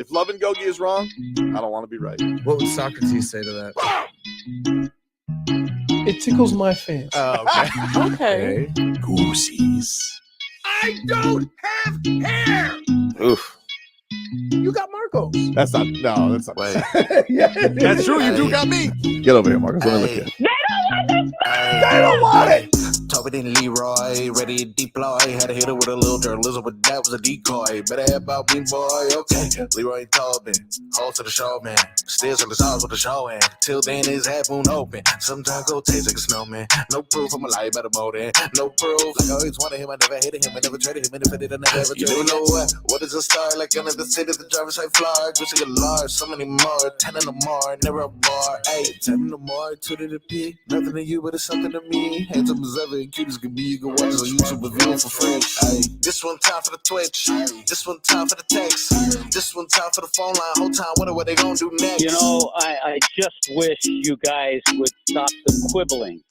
If Love and Gogi is wrong, I don't want to be right. What would Socrates say to that? It tickles my fancy. Oh, okay. Okay. Goosies. I don't have hair. Oof. You got Marcos. That's not. Wait. Yeah, That's true. You do got me. Get over here, Marcus. Let me look at you. They don't want it. Tobin and Leroy, ready to deploy. Had to hit it with a little journalism, but that was a decoy. Better have about me, boy. Okay, Leroy and Tobin, hold to the show, man. Still on the stars with the show, and till then his half moon open. Sometimes go taste like a snowman. No proof, I'm a lie about a motor. No proof, like I always wanted him, I never hated him, I never traded him, and if I did, I never ever traded him. You know what is a star? Like under the city, the driver's side floor. Just like a large, so many more, 10 in the more, never a bar. 8, 10 in the more, 2 to the P. Nothing to you, but it's something to me. Handsome as ever, cute as can be. You can watch it on YouTube with view for free. Ay. This one time for the Twitch. This one time for the text. This one time for the phone line. Whole time wondering what they gonna do next. You know, I just wish you guys would stop the quibbling.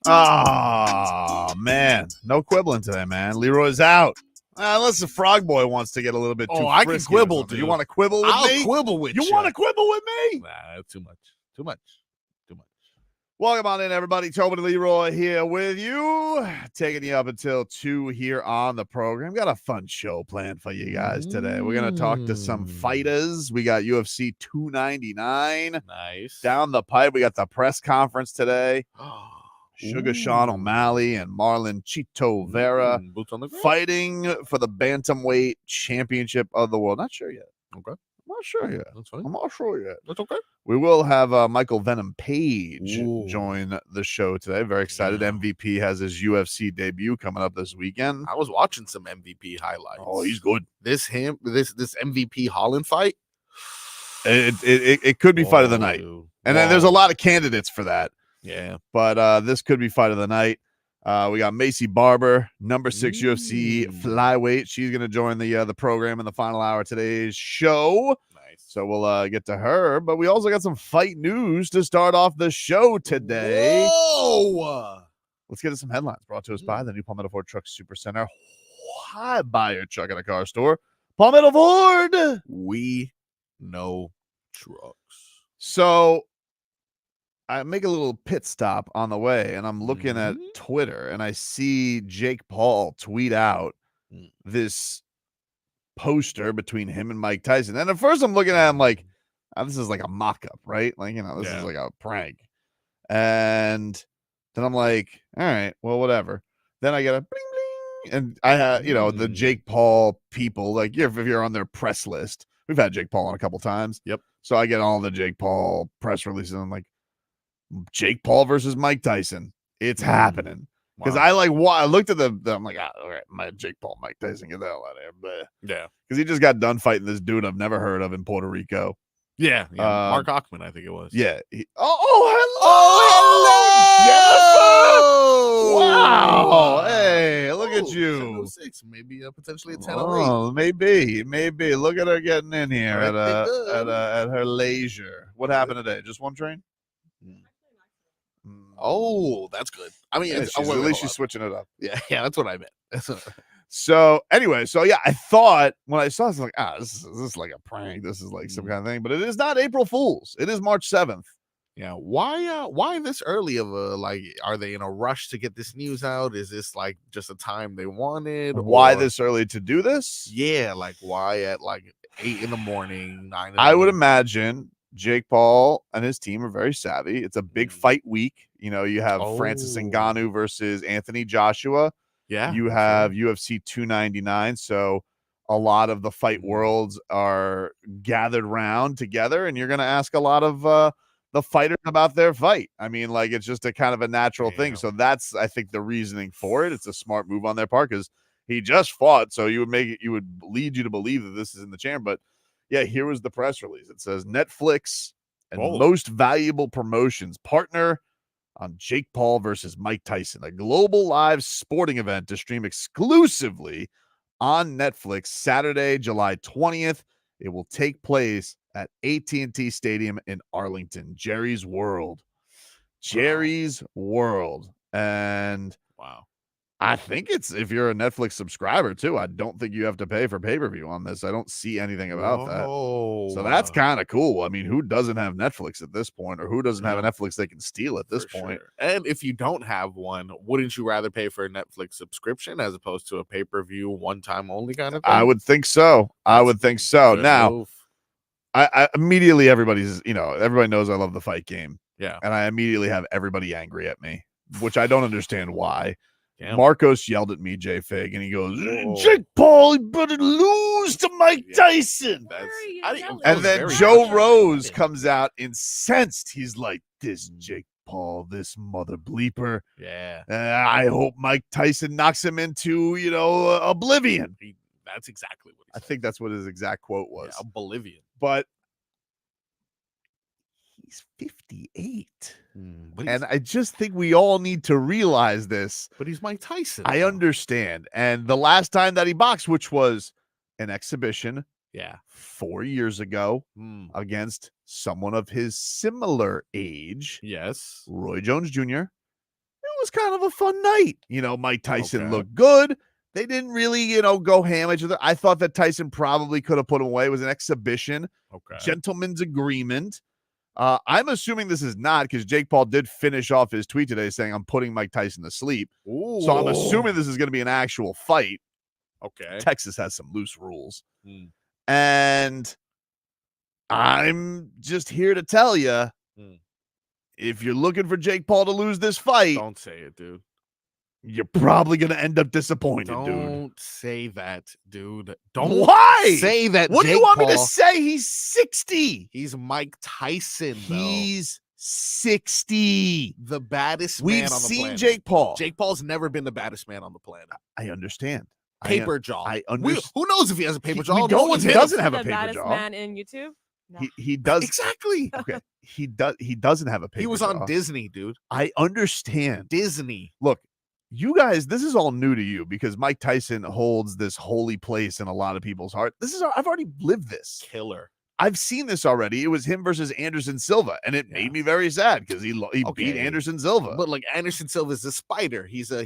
Oh, man. No quibbling today, man. Leroy's out. Unless the frog boy wants to get a little bit too I can frisky quibble, or something. dude. You want to quibble with I'll me? quibble with you. You want to quibble with me? Nah, too much. Too much. Too much. Welcome on in, everybody. Tobin and Leroy here with you, taking you up until 2 here on the program. Got a fun show planned for you guys today. We're going to talk to some fighters. We got UFC 299 Nice. down the pipe. We got the press conference today. Sugar Sean O'Malley and Marlon Chito Vera Boots on the ground. fighting for the bantamweight championship of the world. Not sure yet. Okay. I'm not sure yet. That's fine. I'm not sure yet. That's okay. We will have Michael Venom Page Ooh. join the show today. Very excited. Yeah. MVP has his UFC debut coming up this weekend. I was watching some MVP highlights. Oh, he's good. This MVP Holland fight. It could be fight of the night. Dude. And then there's a lot of candidates for that. Yeah. But this could be fight of the night. We got Macy Barber, number 6 UFC flyweight. She's going to join the program in the final hour of today's show. Nice. So we'll get to her. But we also got some fight news to start off the show today. Whoa. Let's get to some headlines brought to us by the new Palmetto Ford Truck Super Center. Why buy your truck at a car store? Palmetto Ford. We know trucks. So I make a little pit stop on the way, and I'm looking at Twitter, and I see Jake Paul tweet out this poster between him and Mike Tyson. And at first I'm looking at him like, oh, this is like a mock-up, right? Like, this is like a prank. And then I'm like, all right, well, whatever. Then I get a bling, bling, and I have, the Jake Paul people, like if you're on their press list, we've had Jake Paul on a couple times. Yep. So I get all the Jake Paul press releases, and I'm like, Jake Paul versus Mike Tyson. It's happening. Because I looked at I'm like, all right, my Jake Paul, Mike Tyson, get the hell out of here. But Yeah. because he just got done fighting this dude I've never heard of in Puerto Rico. Yeah. Mark Hochman, I think it was. Yeah. Hello. Oh, hello. Wow. Hey, look at you. 706, maybe potentially a 1008. Oh, maybe. Look at her getting in here at her leisure. What happened today? Just one train? Oh, that's good. I mean, Yeah, at least she's switching it up. Yeah, that's what I meant. So anyway, I thought when I saw this, like, this is like a prank. This is like some kind of thing, but it is not April Fool's. It is March 7th. Yeah. Why this early of a, like, are they in a rush to get this news out? Is this like just a time they wanted? Why this early to do this? Yeah, like why at like 8 in the morning, 9 in the I would morning? imagine Jake Paul and his team are very savvy. It's a big fight week. You have Francis Ngannou versus Anthony Joshua. Yeah. You have UFC 299. So a lot of the fight worlds are gathered round together, and you're going to ask a lot of the fighters about their fight. I mean, like, it's just a kind of a natural thing. So that's, I think, the reasoning for it. It's a smart move on their part because he just fought. So it would lead you to believe that this is in the chamber. But yeah, here was the press release. It says Netflix and Most Valuable Promotions partner on Jake Paul versus Mike Tyson, a global live sporting event to stream exclusively on Netflix Saturday, July 20th. It will take place at AT&T Stadium in Arlington, Jerry's World. And I think it's if you're a Netflix subscriber too. I don't think you have to pay for pay-per-view on this. I don't see anything about that. So that's kind of cool. I mean, who doesn't have Netflix at this point, or who doesn't have a Netflix they can steal at this point? Sure. And if you don't have one, wouldn't you rather pay for a Netflix subscription as opposed to a pay-per-view one-time only kind of thing? I would think so. Now, I immediately everybody knows I love the fight game. Yeah. And I immediately have everybody angry at me, which I don't understand why. Damn. Marcos yelled at me, JFig, and he goes, Jake Paul, you better lose to Mike Tyson. And then Joe Rose comes out incensed. He's like, this Jake Paul, this mother bleeper. Yeah. I hope Mike Tyson knocks him into, oblivion. That's exactly what I think that's what his exact quote was. Yeah, oblivion. But he's 58. And I just think we all need to realize this. But he's Mike Tyson. I understand. And the last time that he boxed, which was an exhibition 4 years ago against someone of his similar age. Yes. Roy Jones Jr. It was kind of a fun night. Mike Tyson looked good. They didn't really, go ham at each other. I thought that Tyson probably could have put him away. It was an exhibition. Okay. Gentleman's agreement. I'm assuming this is not, because Jake Paul did finish off his tweet today saying, I'm putting Mike Tyson to sleep. Ooh. So I'm assuming this is going to be an actual fight. Okay. Texas has some loose rules. And I'm just here to tell you, if you're looking for Jake Paul to lose this fight, don't say it, dude. You're probably going to end up disappointed, dude. Don't say that, dude. Don't Why? say that. What Jake do you want Paul, me to say? He's 60. He's Mike Tyson, though. He's 60. The baddest man We've on the seen planet. Jake Paul. Jake Paul's never been the baddest man on the planet. I understand. Paper jaw. I understand. Who knows if he has a paper jaw? We No don't, one's he hit him. doesn't have a the paper baddest jaw. man in YouTube. No. He does. Exactly. Okay. He doesn't have a paper He was jaw. on Disney, dude. I understand. Disney. Look, you guys, this is all new to you because Mike Tyson holds this holy place in a lot of people's heart. I've already lived this. Killer. I've seen this already. It was him versus Anderson Silva, and it made me very sad because he beat Anderson Silva. But like Anderson Silva's a spider. He's a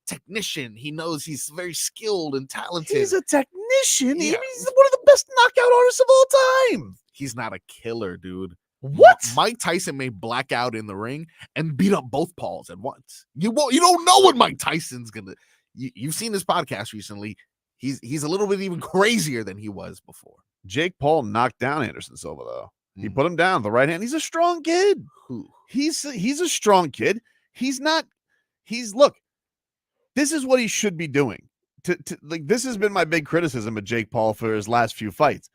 technician. He knows he's very skilled and talented. He's a technician. Yeah. He's one of the best knockout artists of all time. He's not a killer, dude. What? Mike Tyson may black out in the ring and beat up both Pauls at once. You don't know what Mike Tyson's gonna. You've seen this podcast recently. He's a little bit even crazier than he was before. Jake Paul knocked down Anderson Silva though. He put him down with the right hand. He's a strong kid. He's a strong kid. Look. This is what he should be doing. This has been my big criticism of Jake Paul for his last few fights.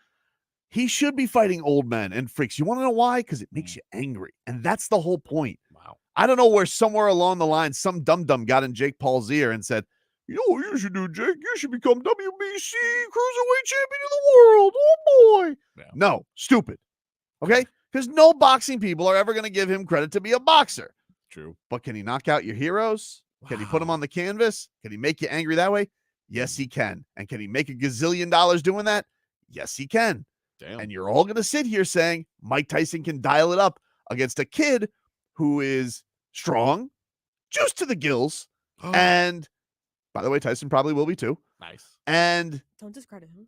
He should be fighting old men and freaks. You want to know why? Because it makes you angry. And that's the whole point. Wow. I don't know where somewhere along the line, some dum-dum got in Jake Paul's ear and said, you know what you should do, Jake? You should become WBC Cruiserweight Champion of the world. Oh, boy. Yeah. No, stupid. Okay? Because no boxing people are ever going to give him credit to be a boxer. True. But can he knock out your heroes? Can he put them on the canvas? Can he make you angry that way? Yes, he can. And can he make $1 gazillion doing that? Yes, he can. Damn. And you're all going to sit here saying Mike Tyson can dial it up against a kid who is strong, juice to the gills. And by the way, Tyson probably will be too. Nice. And Don't discredit him.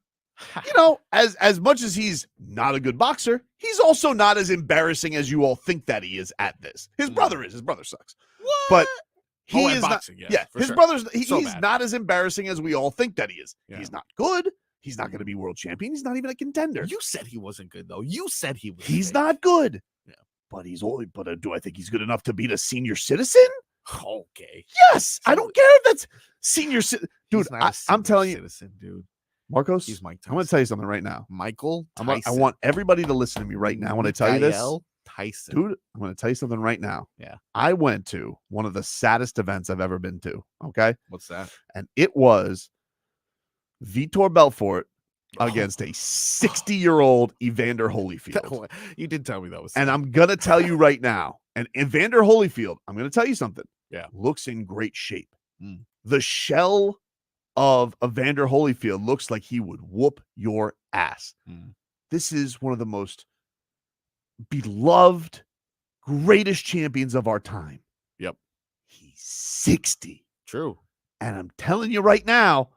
as much as he's not a good boxer, he's also not as embarrassing as you all think that he is at this. His brother is. His brother sucks. What? But he is boxing, not. His sure. brother's. He's bad. not as embarrassing as we all think that he is. Yeah. He's not good. He's not going to be world champion. He's not even a contender. You said he wasn't good though. You said he was. He's fake. not good. Yeah. But he's only. But do I think he's good enough to beat a senior citizen? Okay. Yes. I don't care if that's senior citizen. Dude, He's not a I'm telling you, citizen, dude. Marcos. He's Mike Tyson. I'm going to tell you something right now. Michael I Tyson. want everybody to listen to me right now when I tell you this. Mikael Tyson. Dude, I'm going to tell you something right now. Yeah. I went to one of the saddest events I've ever been to. Okay. What's that? And it was Vitor Belfort against a 60-year-old Evander Holyfield. You did tell me that was. And I'm going to tell you right now, and Evander Holyfield, I'm going to tell you something. Yeah. Looks in great shape. The shell of Evander Holyfield looks like he would whoop your ass. This is one of the most beloved, greatest champions of our time. Yep. He's 60. True. And I'm telling you right now,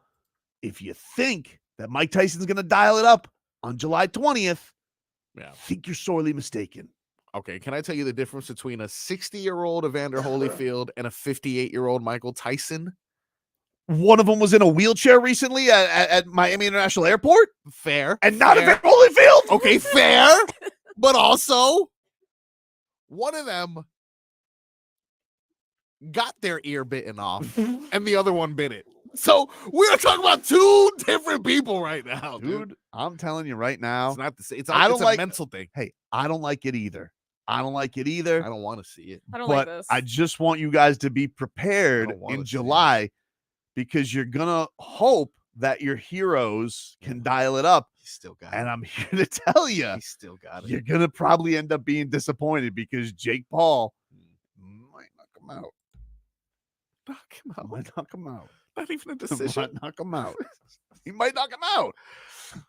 if you think that Mike Tyson's going to dial it up on July 20th, I think you're sorely mistaken. Okay, can I tell you the difference between a 60-year-old Evander Holyfield and a 58-year-old Michael Tyson? One of them was in a wheelchair recently at Miami International Airport. Fair. And not fair. Evander Holyfield. Okay, fair. But also, one of them got their ear bitten off, and the other one bit it. So we're talking about two different people right now, dude. I'm telling you right now. It's not the same. It's don't a like mental thing. Hey, I don't like it either. I don't like it either. I don't want to see it. I don't but like this. I just want you guys to be prepared in July because you're gonna hope that your heroes can dial it up. He's still got And it. I'm here to tell you, He's still got it. you're gonna probably end up being disappointed because Jake Paul might knock him out. Knock him out. Might knock him out. Not even a Might decision. knock him out. He might knock him out.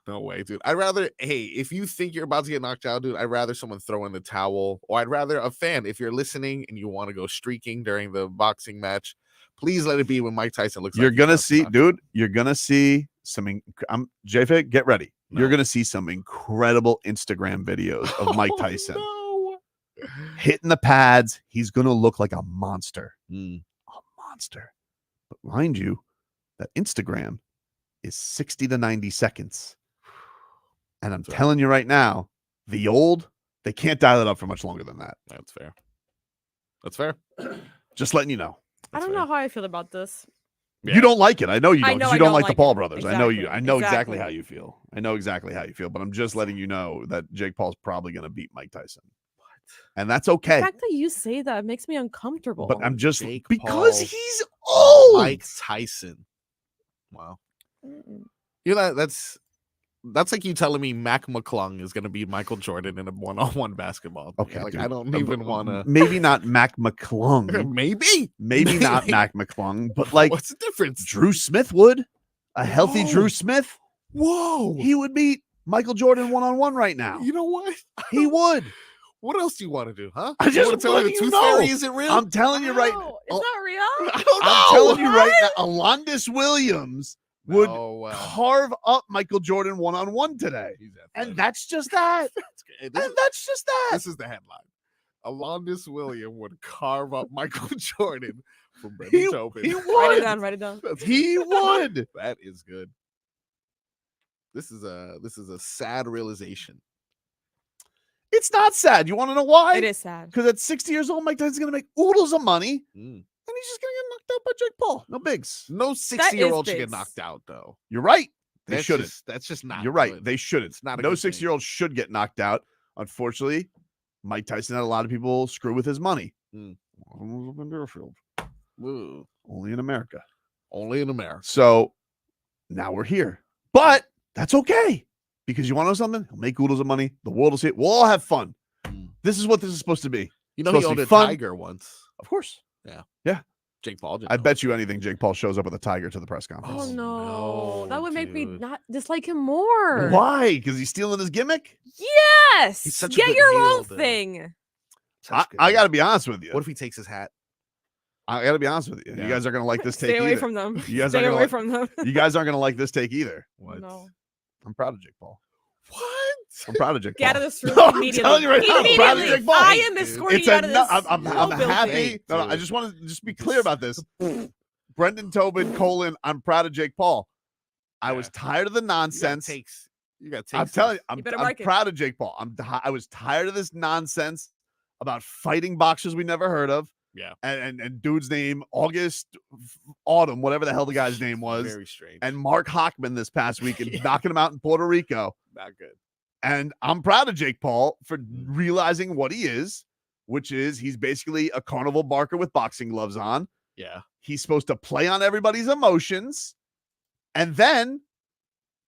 No way, dude. I'd rather, hey, if you think you're about to get knocked out, dude, I'd rather someone throw in the towel, or I'd rather a fan, if you're listening and you want to go streaking during the boxing match, please let it be when Mike Tyson looks You're like gonna see, dude. You're gonna see some. JFig, get ready. No. You're gonna see some incredible Instagram videos of Mike Tyson hitting the pads. He's gonna look like a monster. A monster. But mind you, that Instagram is 60 to 90 seconds. And I'm telling you right now, the old, they can't dial it up for much longer than that. That's fair. That's fair. Just letting you know. I don't know how I feel about this. You don't like it. I know you I don't. 'Cause know you I don't don't like the like Paul it. brothers. I know you. I know exactly Exactly. how you feel. I know exactly how you feel. But I'm just letting you know that Jake Paul's probably going to beat Mike Tyson. And that's okay. The fact that you say that makes me uncomfortable. But I'm just Jake because Paul, he's old. Mike Tyson. Wow. You know, that's like you telling me Mac McClung is going to beat Michael Jordan in a one-on-one basketball. Okay, like dude. I don't even want to. Maybe not Mac McClung. Maybe not Mac McClung. But like, what's the difference? Drew Smith would. A healthy Drew Smith. Whoa. He would beat Michael Jordan one-on-one right now. You know what? He would. What else do you want to do, huh? I just want to tell you the letting you tooth know. fairy isn't real. I'm telling you right Wow, now. it's not real. I don't know. I'm telling you right now. Alondis Williams would Oh, wow. carve up Michael Jordan one-on-one today. He's athletic. And that's just that. And And that's just that. this is the headline. Alondis Williams would carve up Michael Jordan from Brendan Tobin. He Write it would. down. Write it down. He would. That is good. This is a sad realization. It's not sad. You want to know why? It is sad. Because at 60 years old, Mike Tyson's going to make oodles of money, Mm. and he's just going to get knocked out by Jake Paul. No bigs. No 60-year-old should get bigs. knocked out, though. You're right. They That's shouldn't. That's just not. You're right. good. They shouldn't. It's not a No good thing. 60-year-old should get knocked out. Unfortunately, Mike Tyson had a lot of people screw with his money. Mm. One of them was up in Deerfield. Ooh. Only in America. Only in America. So now we're here. But that's okay. Because you want to know something? He'll make oodles of money. The world will see it. We'll all have fun. Mm. This is what this is supposed to be. You know, Supposed he to owned be a fun. tiger once. Of course. Jake Paul did. I bet you anything Jake Paul shows up with a tiger to the press conference. Oh no. no, That would make me dude. not dislike him more. Why? Because he's stealing his gimmick? Yes. He's such a Get good your heel, own though. thing. I got to be honest with you. What if he takes his hat? I got to be honest with you. Yeah. You guys aren't going to like this take Stay away either. from them. You guys Stay aren't gonna away like- from them. You guys aren't going to like this take either. What? No. I'm proud of Jake Paul. What? I'm proud of Jake Get Paul. out of this room No, I'm immediately. telling you right now, I'm proud of Immediately. Jake Paul. I am Dude. escorting It's you out of this. I'm building. happy. No, I just want to just be clear about this. Brendan Tobin, I'm proud of Jake Paul. I was tired of the nonsense. You got takes. I'm telling you, I'm better I'm mark it. proud of Jake Paul. I was tired of this nonsense about fighting boxers we never heard of. Yeah. And dude's name, Autumn, whatever the hell the guy's name was. Very strange. And Mark Hockman this past week and knocking him out in Puerto Rico. Not good. And I'm proud of Jake Paul for realizing what he is, which is he's basically a carnival barker with boxing gloves on. Yeah. He's supposed to play on everybody's emotions and then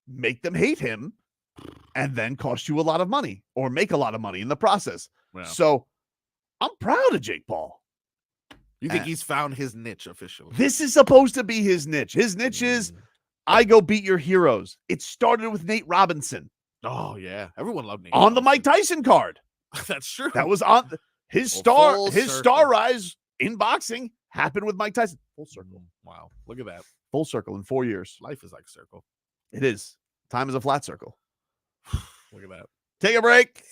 make them hate him and then cost you a lot of money or make a lot of money in the process. Yeah. So I'm proud of Jake Paul. You think he's found his niche officially? This is supposed to be his niche. His niche is I go beat your heroes. It started with Nate Robinson. Oh yeah, everyone loved Nate on the Robinson. Mike Tyson card. That's true. That was on his Well, star. full His circle. star rise in boxing happened with Mike Tyson. Full circle. Wow. Look at that. Full circle in 4 years. Life is like a circle. It is. Time is a flat circle. Look at that. Take a break.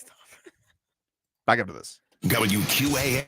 Back after this. WQAM.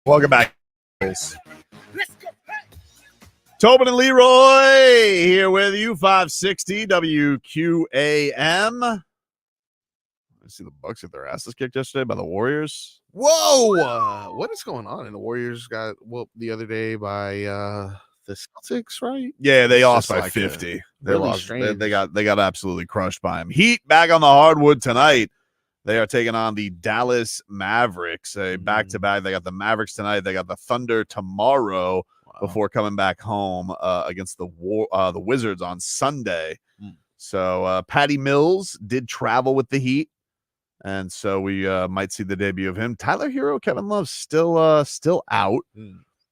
Welcome back. Tobin and Leroy here with you, 560 WQAM. I see the Bucks get their asses kicked yesterday by the Warriors. Whoa! What is going on? And the Warriors got whooped the other day by the Celtics, right? Yeah, they It's lost just by like 50. They really lost. strange. They got absolutely crushed by him. Heat back on the hardwood tonight. They are taking on the Dallas Mavericks. A back-to-back. They got the Mavericks tonight. They got the Thunder tomorrow before coming back home against the Wizards on Sunday. So Patty Mills did travel with the Heat, and so we might see the debut of him. Tyler Hero, Kevin Love still out.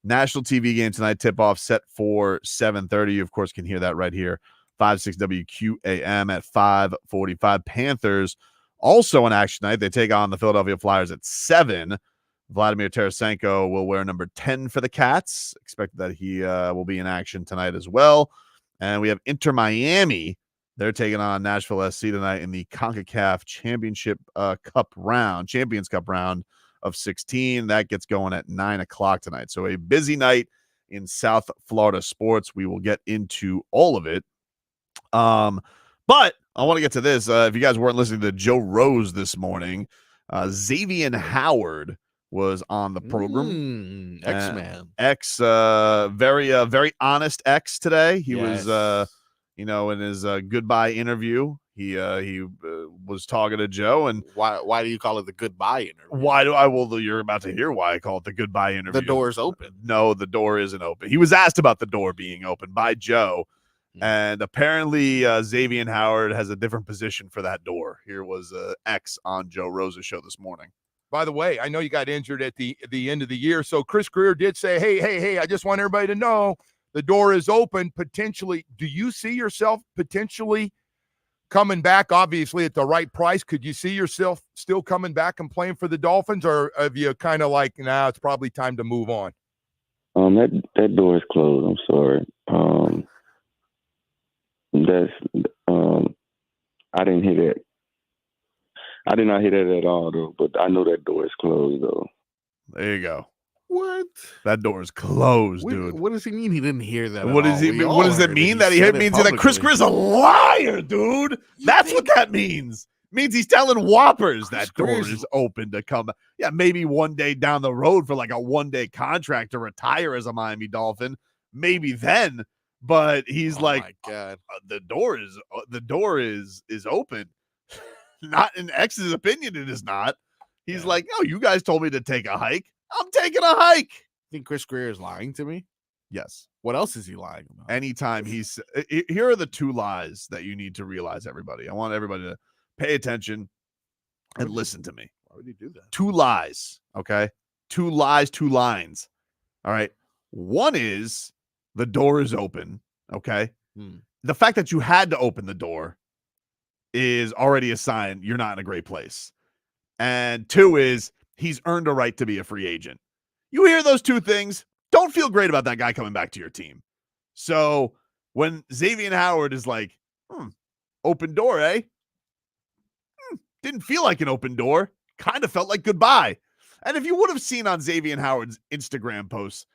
National TV game tonight. Tip-off set for 7:30. You, of course, can hear that right here. 5-6 WQAM at 5:45. Panthers also in action tonight. They take on the Philadelphia Flyers at 7. Vladimir Tarasenko will wear number 10 for the Cats. Expect that he will be in action tonight as well. And we have Inter Miami. They're taking on Nashville SC tonight in the CONCACAF Championship Champions Cup round of 16. That gets going at 9 o'clock tonight. So a busy night in South Florida sports. We will get into all of it. But I want to get to this. If you guys weren't listening to Joe Rose this morning, Xavien Howard was on the program. X-Man. Very honest X today. He Yes. was, in his goodbye interview, he was talking to Joe. And Why do you call it the goodbye interview? why do I? Well, you're about to hear why I call it the goodbye interview. The door's open. No, the door isn't open. He was asked about the door being open by Joe. And apparently, Xavien Howard has a different position for that door. Here was X on Joe Rose's show this morning. By the way, I know you got injured at the end of the year. So Chris Greer did say, hey, I just want everybody to know the door is open potentially. Do you see yourself potentially coming back, obviously at the right price? Could you see yourself still coming back and playing for the Dolphins? Or have you kind of like, it's probably time to move on? That door is closed. I'm sorry. I didn't hear that. I did not hear that at all, though. But I know that door is closed, though. There you go. What? That door is closed, dude. What does he mean? He didn't hear that. What does he? What does it mean that he heard? Means that Chris Greer's a liar, dude. That's what that means. Means he's telling whoppers that door is open to come. Yeah, maybe one day down the road for like a one-day contract to retire as a Miami Dolphin. Maybe then. But he's my God. The door is open. Not in X's opinion, it is not. He's like, no, you guys told me to take a hike. I'm taking a hike. Think Chris Greer is lying to me? Yes. What else is he lying about? Anytime here are the two lies that you need to realize, everybody. I want everybody to pay attention and listen to me. Why would he do that? Two lies, okay? Two lies, two lines. All right. One is the door is open, okay? The fact that you had to open the door is already a sign you're not in a great place. And two is he's earned a right to be a free agent. You hear those two things, don't feel great about that guy coming back to your team. So when Xavien Howard is like, open door, eh? Didn't feel like an open door. Kind of felt like goodbye. And if you would have seen on Xavien Howard's Instagram posts,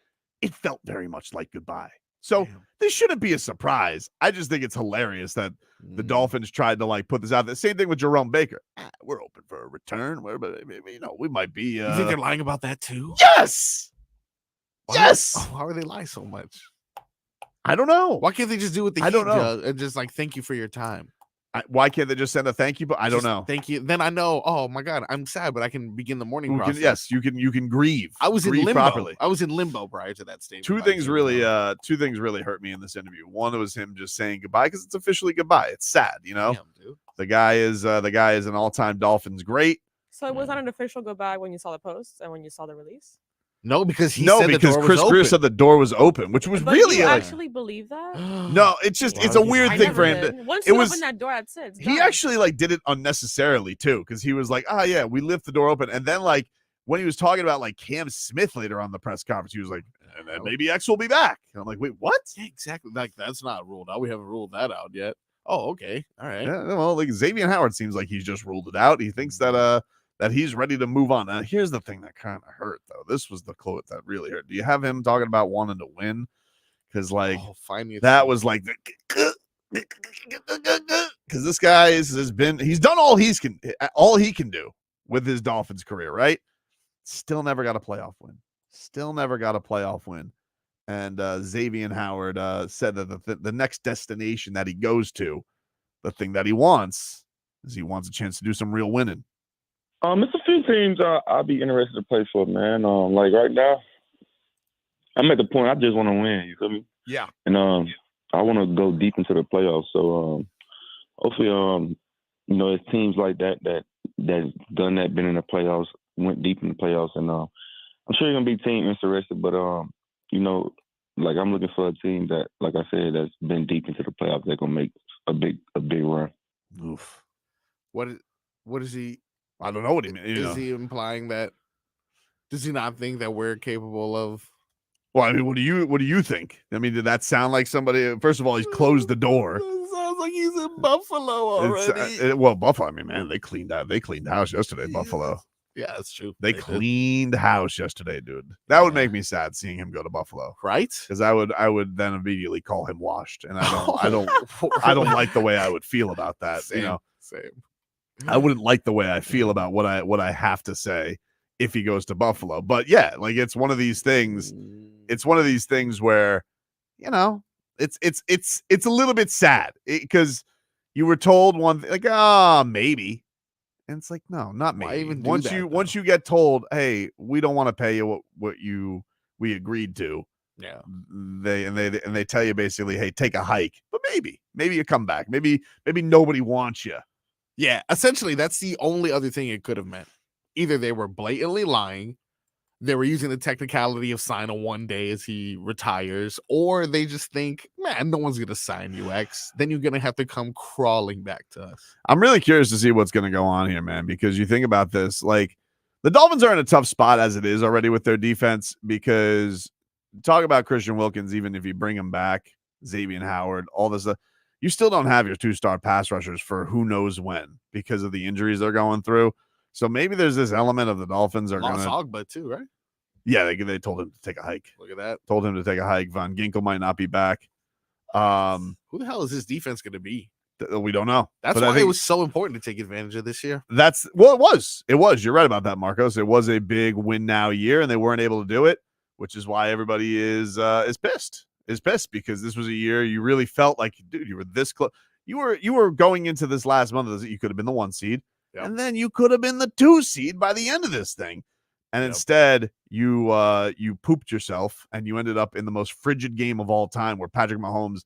it felt very much like goodbye. So this shouldn't be a surprise. I just think it's hilarious that the Dolphins tried to like put this out. The same thing with Jerome Baker. We're open for a return. We might be. You think they're lying about that too? Yes. Yes. Why would they lie so much? I don't know. Why can't they just do what I don't know. and just like thank you for your time? Why can't they just send a thank you? But I don't know. Thank you. Then I know. Oh my God, I'm sad, but I can begin the morning process. Yes, you can grieve. I was grieve in limbo. properly. I was in limbo prior to that statement. Two things really hurt me in this interview. One was him just saying goodbye because it's officially goodbye. It's sad, you know. Damn, dude. The guy is an all-time Dolphins great. So it was not an official goodbye when you saw the post and when you saw the release? No, because he said the door Chris was Greer open. said the door was open, which was But really you like, actually believe that? no. It's just it's a weird I thing never for him. did. Once it you was open that door, that's it. It's he done. actually like did it unnecessarily too, because he was like, yeah, we left the door open, and then like when he was talking about like Cam Smith later on the press conference, he was like, and then maybe X will be back. And I'm like, wait, what? Yeah, exactly. Like that's not ruled out. We haven't ruled that out yet. Oh, okay. All right. Yeah, well, like Xavien Howard seems like he's just ruled it out. He thinks that that he's ready to move on. Now, here's the thing that kind of hurt, though. This was the quote that really hurt. Do you have him talking about wanting to win? Because, like, that was like, because this guy has been, he's done all he can do with his Dolphins career, right? Still never got a playoff win. And Xavien Howard said that the next destination that he goes to, the thing that he wants, is he wants a chance to do some real winning. It's a few teams I'll be interested to play for, man. Like right now, I'm at the point I just want to win. You feel me? Yeah. And I want to go deep into the playoffs. So hopefully, it's teams like that done that, been in the playoffs, went deep in the playoffs, and I'm sure you're gonna be team interested. But like I'm looking for a team that, like I said, that's been deep into the playoffs. They're gonna make a big run. Oof. What is he? I don't know what he means. Is he implying that? Does he not think that we're capable of? Well, I mean, what do you think? I mean, did that sound like somebody? First of all, he's closed the door. It sounds like he's in Buffalo already. Well, Buffalo. I mean, man, they cleaned house yesterday. Buffalo. Yeah, that's true. They cleaned house yesterday, dude. That would make me sad seeing him go to Buffalo, right? Because I would then immediately call him washed, and I don't like the way I would feel about that. Same. I wouldn't like the way I feel about what I have to say if he goes to Buffalo. But yeah, like it's one of these things. It's one of these things where, it's a little bit sad because you were told one thing, like, maybe. And it's like, no, not maybe. Even once you get told, hey, we don't want to pay you what we agreed to. Yeah. They tell you basically, hey, take a hike. But maybe you come back. Maybe nobody wants you. Yeah, essentially, that's the only other thing it could have meant. Either they were blatantly lying, they were using the technicality of sign a 1 day as he retires, or they just think, man, no one's going to sign you, X. Then you're going to have to come crawling back to us. I'm really curious to see what's going to go on here, man, because you think about this, like the Dolphins are in a tough spot as it is already with their defense, because talk about Christian Wilkins, even if you bring him back, Xavien Howard, all this stuff, you still don't have your 2-star pass rushers for who knows when because of the injuries they're going through. So maybe there's this element of the Dolphins are going to Ogba too, right? Yeah, they told him to take a hike. Look at that. Told him to take a hike. Von Ginkel might not be back. Who the hell is this defense going to be? We don't know. That's why it was so important to take advantage of this year. It was. You're right about that, Marcos. It was a big win now year, and they weren't able to do it, which is why everybody is pissed. Is pissed because this was a year you really felt like, dude, you were this close. You were going into this last month that you could have been the 1 seed, and then you could have been the 2 seed by the end of this thing. And instead, you pooped yourself, and you ended up in the most frigid game of all time, where Patrick Mahomes'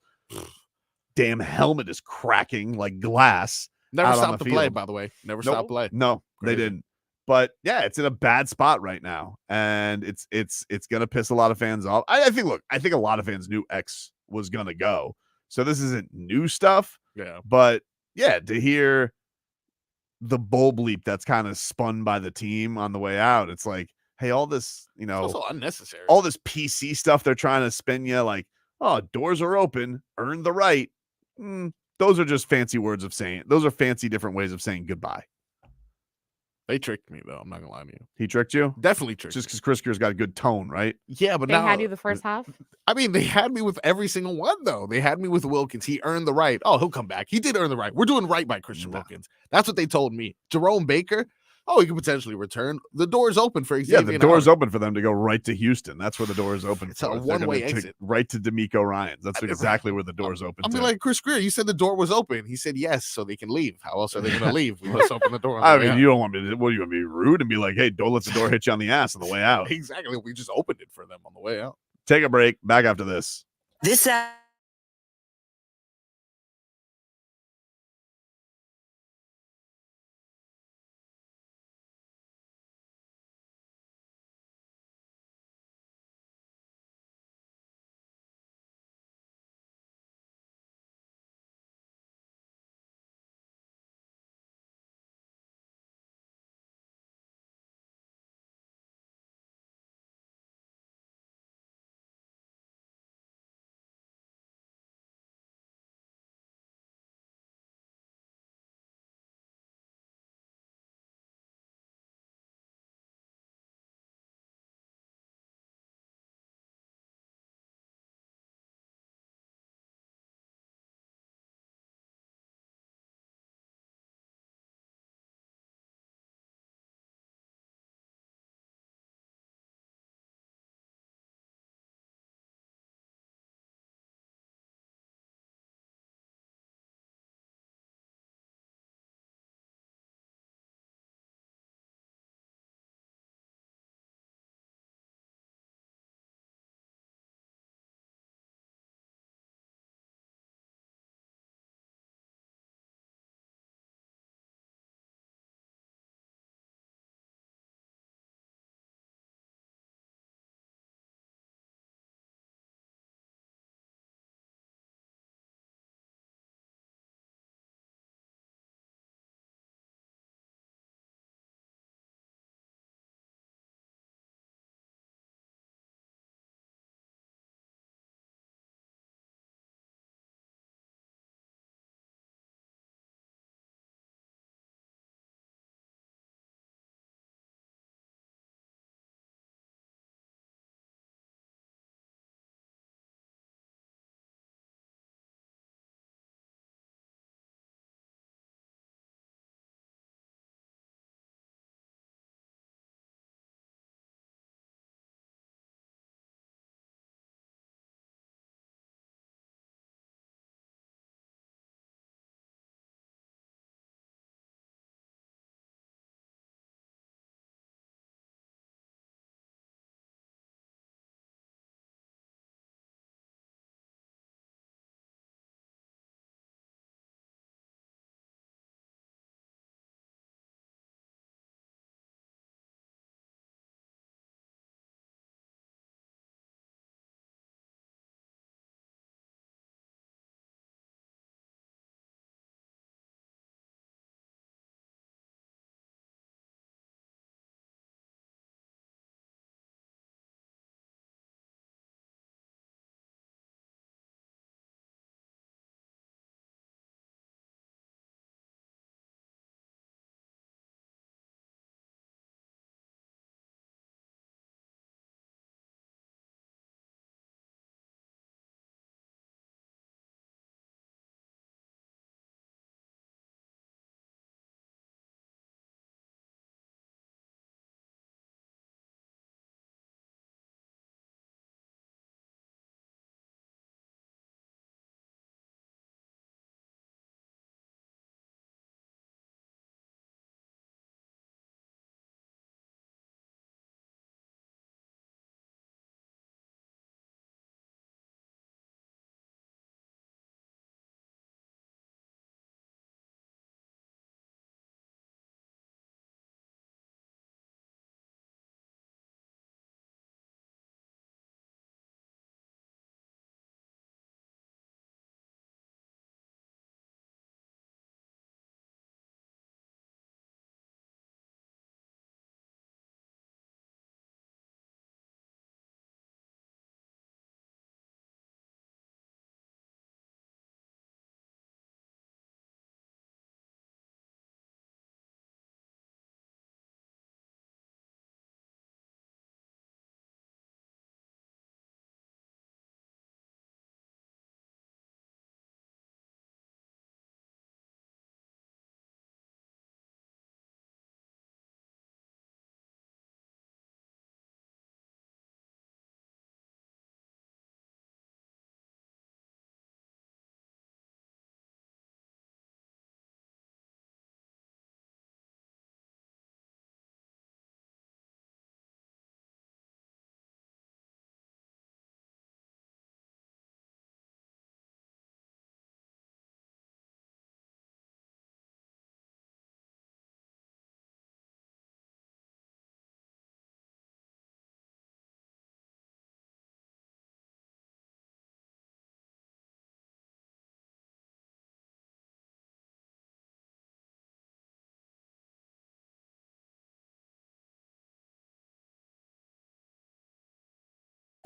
damn helmet is cracking like glass. Never stopped to play, by the way. Never stopped play. No, Crazy. They didn't. But yeah, it's in a bad spot right now, and it's gonna piss a lot of fans off. I think a lot of fans knew X was gonna go, so this isn't new stuff. Yeah, but yeah, to hear the bull bleep that's kind of spun by the team on the way out, it's like, hey, all this, it's also unnecessary. All this PC stuff they're trying to spin you like, oh, doors are open, earn the right. Those are just fancy words of saying. Those are fancy different ways of saying goodbye. They tricked me, though. I'm not gonna lie to you. He tricked you? Definitely tricked. Just because Chris Gear's got a good tone, right? Yeah, but they had you the first half. I mean, they had me with every single one, though. They had me with Wilkins. He earned the right. Oh, he'll come back. He did earn the right. We're doing right by Christian Wilkins. That's what they told me. Jerome Baker. Oh, he could potentially return. The door's open for Xavien. Yeah, the door's open for them to go right to Houston. That's where the door is open. It's a one-way exit. Right to D'Amico Ryans. That's exactly where the door's open. I mean, like, Chris Greer, you said the door was open. He said yes, so they can leave. How else are they going to leave? We must open the door. I mean, you don't want me to. What do you want me to be rude and be like, hey, don't let the door hit you on the ass on the way out? Exactly. We just opened it for them on the way out. Take a break. Back after this.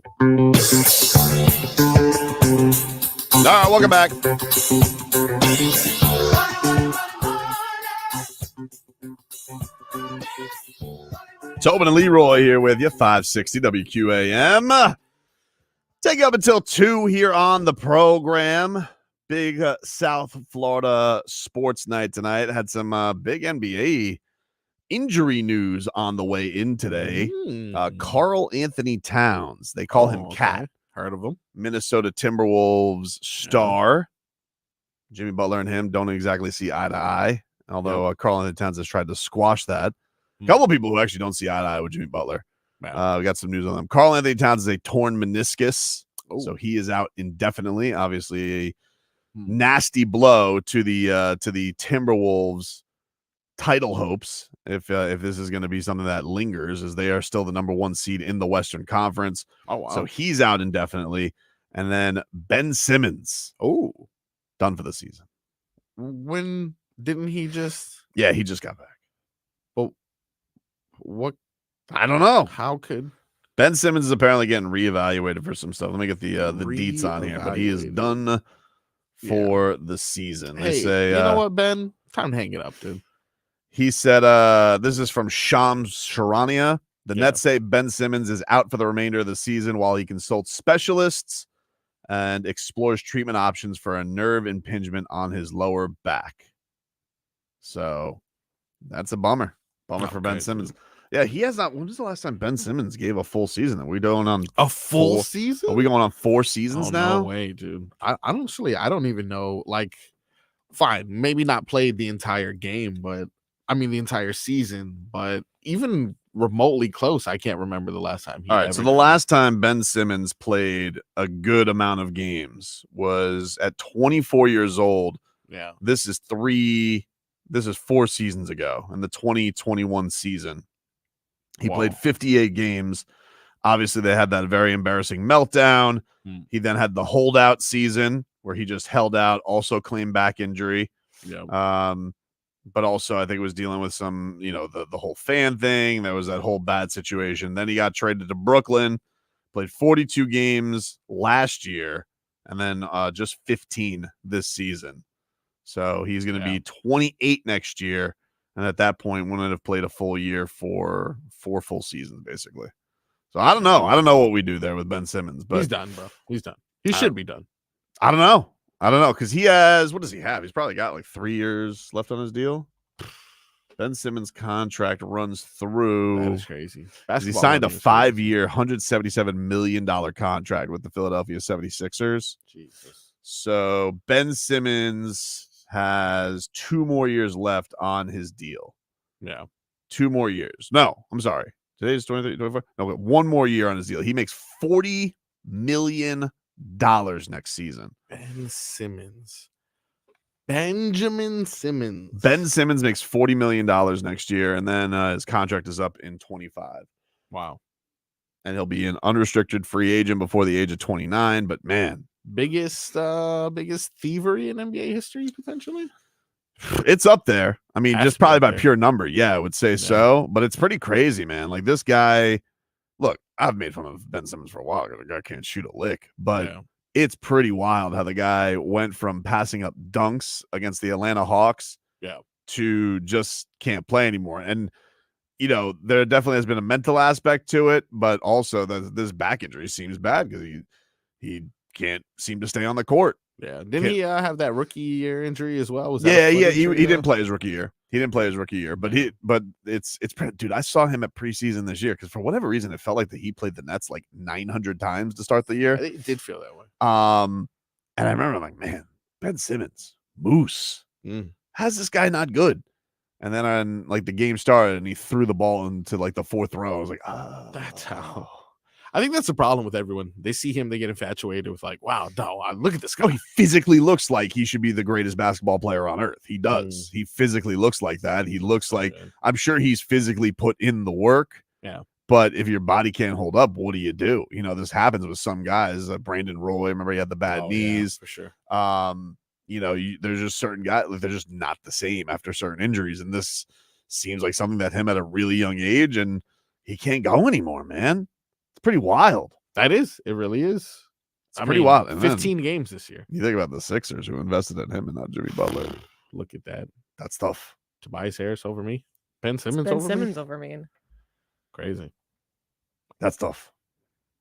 All right, welcome back. Tobin and Leroy here with you, 560 WQAM. Take you up until 2 here on the program. Big South Florida sports night tonight. Had some big NBA injury news on the way in today. Karl Anthony Towns, they call him Cat. Heard of him. Minnesota Timberwolves star. Jimmy Butler and him don't exactly see eye to eye, although Karl Anthony Towns has tried to squash that. A couple of people who actually don't see eye to eye with Jimmy Butler. We got some news on them. Karl Anthony Towns is a torn meniscus, so he is out indefinitely. Obviously, a nasty blow to the Timberwolves title hopes. If this is going to be something that lingers, as they are still the number 1 seed in the Western Conference. Oh wow! So he's out indefinitely, and then Ben Simmons, done for the season. When didn't he just? Yeah, he just got back. Well, what? I don't know. How could Ben Simmons is apparently getting reevaluated for some stuff? Let me get the deets on here, but he is done for the season. They say, you know what, Ben? Time to hang it up, dude. He said, this is from Shams Sharania. The Nets say Ben Simmons is out for the remainder of the season while he consults specialists and explores treatment options for a nerve impingement on his lower back. So that's a bummer. For Ben Simmons. Dude. Yeah, he has not. When was the last time Ben Simmons gave a full season? Are we going on a full season? Are we going on 4 seasons now? No way, dude. I don't even know. Like, fine, maybe not played the entire game, but the entire season. But even remotely close, I can't remember the last time. All right, so the last time Ben Simmons played a good amount of games was at 24 years old. Yeah, this is 4 seasons ago, in the 2021 season. He played 58 games. Obviously, they had that very embarrassing meltdown. He then had the holdout season where he just held out, also claimed back injury. Yeah. But also, I think was dealing with some, the whole fan thing. There was that whole bad situation. Then he got traded to Brooklyn, played 42 games last year, and then just 15 this season. So he's going to be 28 next year. And at that point, wouldn't have played a full year for 4 full seasons, basically. So I don't know. I don't know what we do there with Ben Simmons, but he's done, bro. He's done. He should be done. I don't know. Because he has, what does he have? He's probably got like 3 years left on his deal. Ben Simmons' contract runs through. That is crazy. He signed a 5-year, $177 million contract with the Philadelphia 76ers. Jesus. So Ben Simmons has 2 more years left on his deal. Yeah. 2 more years. No, I'm sorry. Today's 23, 24. No, 1 more year on his deal. He makes $40 million next season. Ben Simmons. Benjamin Simmons. Ben Simmons makes $40 million next year, and then his contract is up in 25. Wow. And he'll be an unrestricted free agent before the age of 29. But man, biggest thievery in NBA history, potentially. It's up there. Just probably by pure number. Yeah, I would say so. But it's pretty crazy, man. Like this guy. Look, I've made fun of Ben Simmons for a while because the guy can't shoot a lick. But it's pretty wild how the guy went from passing up dunks against the Atlanta Hawks to just can't play anymore. And there definitely has been a mental aspect to it, but also this back injury seems bad because he can't seem to stay on the court. Yeah. Didn't he have that rookie year injury as well? Was that he didn't play his rookie year. He didn't play his rookie year, but it's dude, I saw him at preseason this year because for whatever reason it felt like that he played the Nets like 900 times to start the year. It did feel that way. And I remember like, man, Ben Simmons, Moose. How's this guy not good? And then on like the game started and he threw the ball into like the 4th row. I was like, that's how. I think that's the problem with everyone. They see him, they get infatuated with like, wow, no, look at this guy. He physically looks like he should be the greatest basketball player on earth. He does. He physically looks like that. He looks like, I'm sure he's physically put in the work. Yeah. But if your body can't hold up, what do you do? This happens with some guys. Brandon Roy, remember he had the bad knees. Yeah, for sure. There's just certain guys, like they're just not the same after certain injuries. And this seems like something that him at a really young age, and he can't go anymore, man. Pretty wild. That is. It really is. It's pretty wild. And 15 games this year. You think about the Sixers who invested in him and not Jimmy Butler. Look at that. That's tough. Tobias Harris over me. Ben It's Simmons Ben over Simmons me. over me. Crazy. That's tough.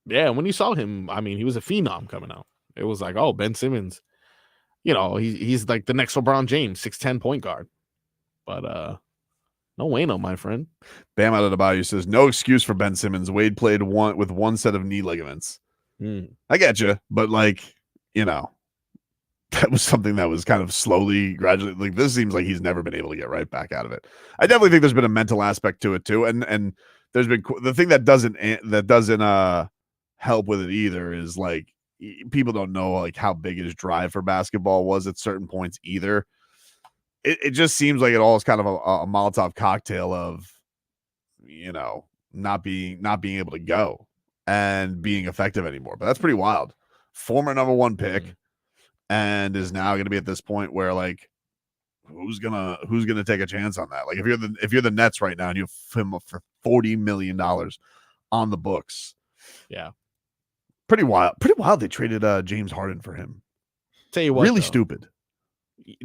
Yeah, when you saw him, I mean, he was a phenom coming out. It was like, oh, Ben Simmons. You know, he's like the next LeBron James, 6'10" point guard. But no bueno, my friend. Bam Adebayo says, no excuse for Ben Simmons. Wade played with one set of knee ligaments. I get you, but like, you know, that was something that was kind of slowly, gradually, like this seems like he's never been able to get right back out of it. I definitely think there's been a mental aspect to it too. And there's been the thing that doesn't help with it either is like, people don't know like how big his drive for basketball was at certain points either. It just seems like it all is kind of a Molotov cocktail of, you know, not being able to go and being effective anymore. But that's pretty wild. Former number 1 pick and is now going to be at this point where like, who's gonna take a chance on that? Like if you're the Nets right now and you have him up for $40 million on the books. Yeah. Pretty wild. They traded James Harden for him. Tell you what, really though, stupid.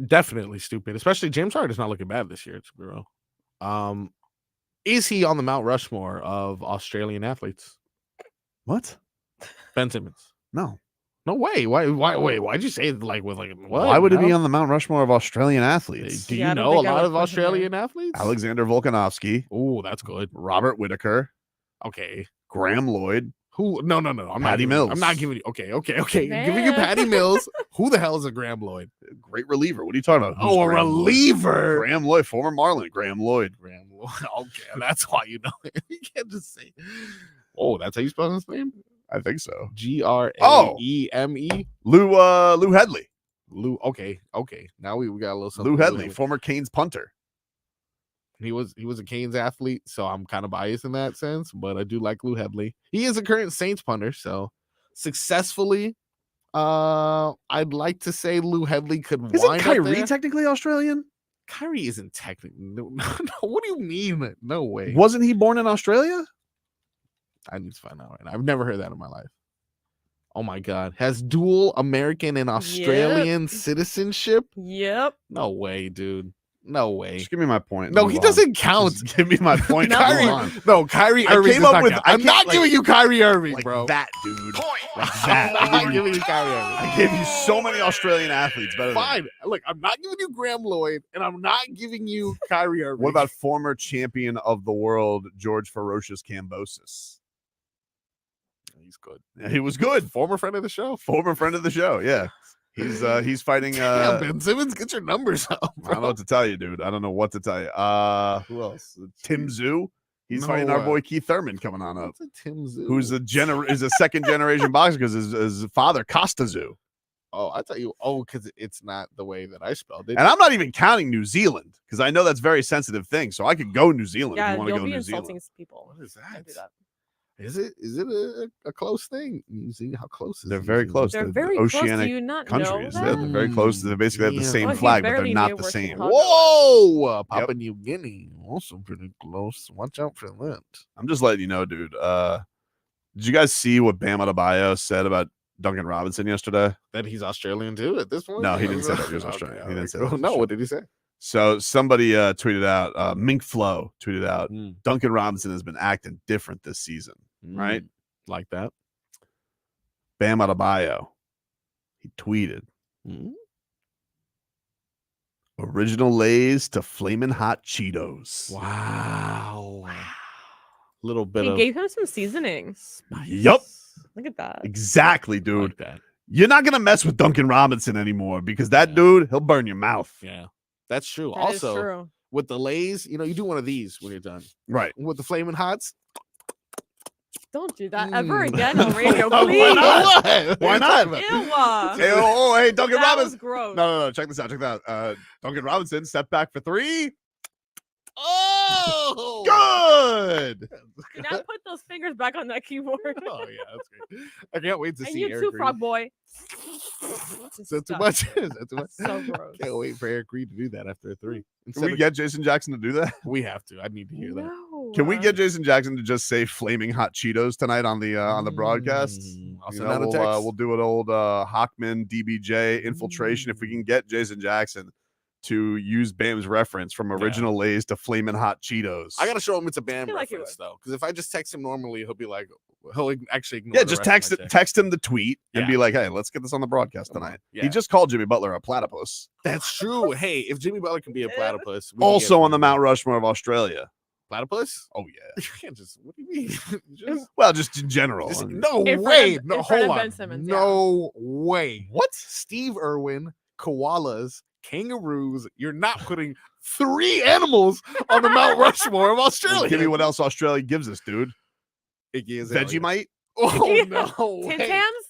Definitely stupid. Especially James Harden is not looking bad this year. To be real. Is he on the Mount Rushmore of Australian athletes? What? Ben Simmons? No way. Why'd you say it like with like what? Why would it be on the Mount Rushmore of Australian athletes? Do you know a lot of Australian athletes? Alexander Volkanovski. Oh, that's good. Robert Whitaker. Okay. Graham Lloyd. Who? No. Patty Mills. I'm not giving you. Okay. Giving you Patty Mills. Who the hell is a Graham Lloyd? Great reliever. What are you talking about? Oh, a reliever. Graham Lloyd, former Marlin. Graham Lloyd. Okay, that's why you know it. You can't just say. Oh, that's how you spell his name? I think so. Graeme. Lou Headley. Lou. Okay. Now we got a little something. Lou Headley, former Canes punter. He was a Canes athlete, so I'm kind of biased in that sense, but I do like Lou Headley. He is a current Saints punter, so successfully. I'd like to say Lou Headley could. Isn't Kyrie technically Australian? Kyrie isn't technically. No, what do you mean? No way. Wasn't he born in Australia? I need to find out right now. I've never heard that in my life. Oh my God. Has dual American and Australian citizenship? Yep. No way, dude. No way. Just give me my point. No, he doesn't count. Just give me my point. Kyrie Irving. I'm not giving you Kyrie Irving, like bro. That dude. Like that. I'm not giving you Kyrie Irving. I gave you so many Australian athletes. Better Fine. Look, I'm not giving you Graham Lloyd, and I'm not giving you Kyrie Irving. What about former champion of the world, George Ferocious Kambosos? He's good. Yeah, he was good. Former friend of the show. Yeah. He's fighting Damn, Ben Simmons, get your numbers up, bro. I don't know what to tell you, dude. I don't know what to tell you. Who else? Tim Zoo. He's fighting our boy Keith Thurman coming on up. Tim Zoo? Who's a second generation boxer because his father Costa Zoo. Oh, I thought you. Oh, because it's not the way that I spelled it. And I'm not even counting New Zealand because I know that's a very sensitive thing. So I could go New Zealand if you want to go New Zealand. People. What is that? Is it a close thing? New Zealand, how close is They're New very Zealand? close. They're to very oceanic close. Do you not countries. know They're that? very close. They basically have the Yeah. same Well, he flag, but they're barely not knew the where same. Chicago Whoa, Papua New Guinea, also pretty close. Watch out for that. I'm just letting you know, dude. Did you guys see what Bam Adebayo said about Duncan Robinson yesterday? That he's Australian too at this point? No, he didn't say that he was Australian. Okay, He didn't say cool. that. No, what did he say? So somebody tweeted out, Mink Flow tweeted out, Hmm. Duncan Robinson has been acting different this season, right? Like that. Bam Adebayo, he tweeted, original Lay's to Flamin Hot Cheetos. Wow. Little bit He of gave him some seasoning. Yup. Look at that. Exactly, dude. like that. You're not going to mess with Duncan Robinson anymore because that dude, he'll burn your mouth. Yeah, that's true. That is Also, true. with the Lays, you do one of these when you're done. Right. With the Flamin' Hots. Don't do that ever again on radio, Why please. not? Why not? Ew. Hey, Duncan That Robinson. was gross. No. Check this out. Duncan Robinson, step back for 3. Oh, Good. Do not put those fingers back on that keyboard. Oh yeah, that's great. I can't wait to And see you Eric too, Reed. Frog Boy. Is that too much? Is that too much? So gross. Can't wait for Eric Reed to do that after a 3. Can we get Jason Jackson to do that? We have to. I need to hear that. No. Can we get Jason Jackson to just say "Flaming Hot Cheetos" tonight on the broadcast? I'll You send know, out a text. we'll do an old Hockman DBJ infiltration if we can get Jason Jackson to use Bam's reference from original Lay's to Flamin' Hot Cheetos. I gotta show him it's a Bam feel like he reference though, because if I just text him normally, he'll actually ignore. Yeah, just text him the tweet and be like, "Hey, let's get this on the broadcast Come on. tonight." Yeah. He just called Jimmy Butler a platypus. That's true. Hey, if Jimmy Butler can be a platypus, we can Also get on the Mount Rushmore of Australia. platypus. Oh yeah. You can't just. What do you mean? Well, just in general. No In front way. of- No, in front hold of Ben on. Simmons, No way. What? Steve Irwin, koalas, kangaroos. You're not putting 3 animals on the Mount Rushmore of Australia. Give me what else Australia gives us, dude. Iggy Azalea. Vegemite? Oh no Tim way. Tams?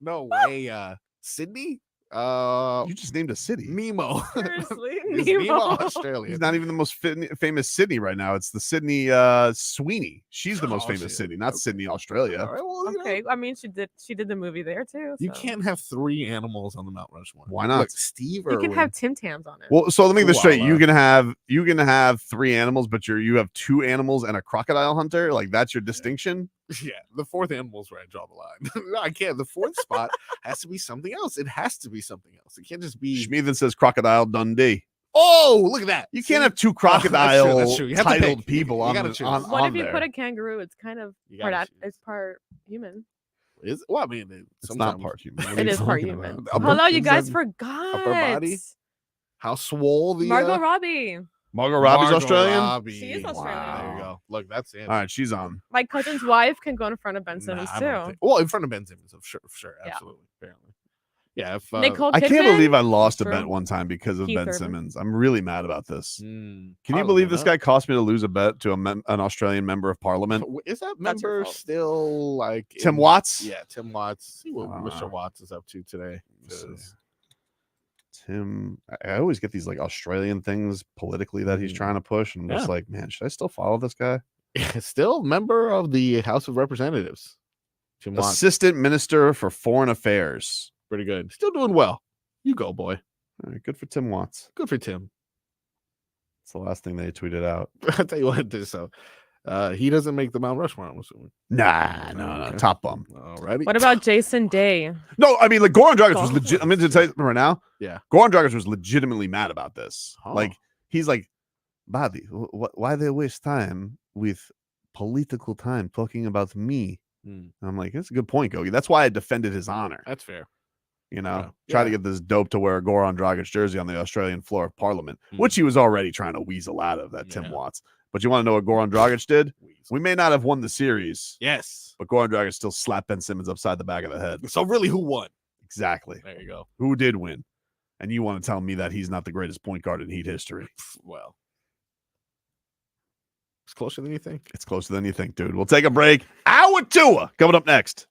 No way. Sydney? You just named a city. Nemo. Seriously, It's Nemo. Nemo, Australia. He's not even the most famous Sydney right now. It's the Sydney Sweeney. She's the most Oh, famous shit. Sydney, not Sydney, Australia. All right, well, you know, Okay, I mean, she did the movie there too. you so. can't have 3 animals on the Mount Rushmore. Why not? Look, Steve You Irwin. can have Tim Tams on it. Well, so let me get this straight. You Koala. can have 3 animals, but you have 2 animals and a crocodile hunter. Like that's your distinction. Yeah, the 4th animal's where I draw the line. No, I can't. The 4th spot has to be something else. It has to be something else. It can't just be. Schmeathan says Crocodile Dundee. Oh, look at that. You See? can't have 2 Oh, that's true, crocodile that's true. You have to titled pick. people You on gotta the, choose. on, What on if you there. put a kangaroo? It's kind of You part gotta choose. it's part human. Is well, I mean, It's not sometimes- part human. What are It you is part talking human. about? Hello, you is guys that forgot. body? How swole the Margot Robbie. Margot Robbie's Margot Australian. Robbie. She is Australian. There you go. Look, that's it. All right, she's on. My cousin's wife can go in front of Ben Simmons I don't too. think- well, in front of Ben Simmons, sure, Yeah. absolutely, apparently. Yeah, if Nicole I can't Kidman? believe I lost a True. bet one time because of Keith Ben Urban. Simmons. I'm really mad about this. Can Can you believe this guy cost me to lose a bet to an Australian member of Parliament? Is that That's your member fault. still like Tim Watts? Yeah, Tim Watts. See what I don't Mr. know. Watts is up to today. Let's see. 'cause- Tim, I always get these like Australian things politically that he's trying to push, and I'm just Yeah. like, man, should I still follow this guy? Still member of the House of Representatives. Tim Watts, Assistant Minister for Foreign Affairs. pretty good. Still doing well. You go, boy. All right, good for Tim Watts. Good for Tim. It's the last thing they tweeted out. I tell you what, so he doesn't make the Mount Rushmore. I'm assuming. Nah, no, Okay. top bum. Alrighty. What about Jason Day? No, I mean, like Goran Dragic was Oh. legit. I'm going to tell you right now. Yeah. Goran Dragic was legitimately mad about this. Oh. Like, he's like, Buddy, why they waste time with political time talking about me? And I'm like, that's a good point, Gogi. That's why I defended his honor. That's fair. You know, Yeah. try to Yeah. get this dope to wear a Goran Dragic jersey on the Australian floor of Parliament, which he was already trying to weasel out of that Tim Yeah. Watts. But you want to know what Goran Dragic did? We may not have won the series, Yes. but Goran Dragic still slapped Ben Simmons upside the back of the head. So really, who won? Exactly. There you go. Who did win? And you want to tell me that he's not the greatest point guard in Heat history? Well, it's closer than you think. It's closer than you think, dude. We'll take a break. Hour Tua coming up next.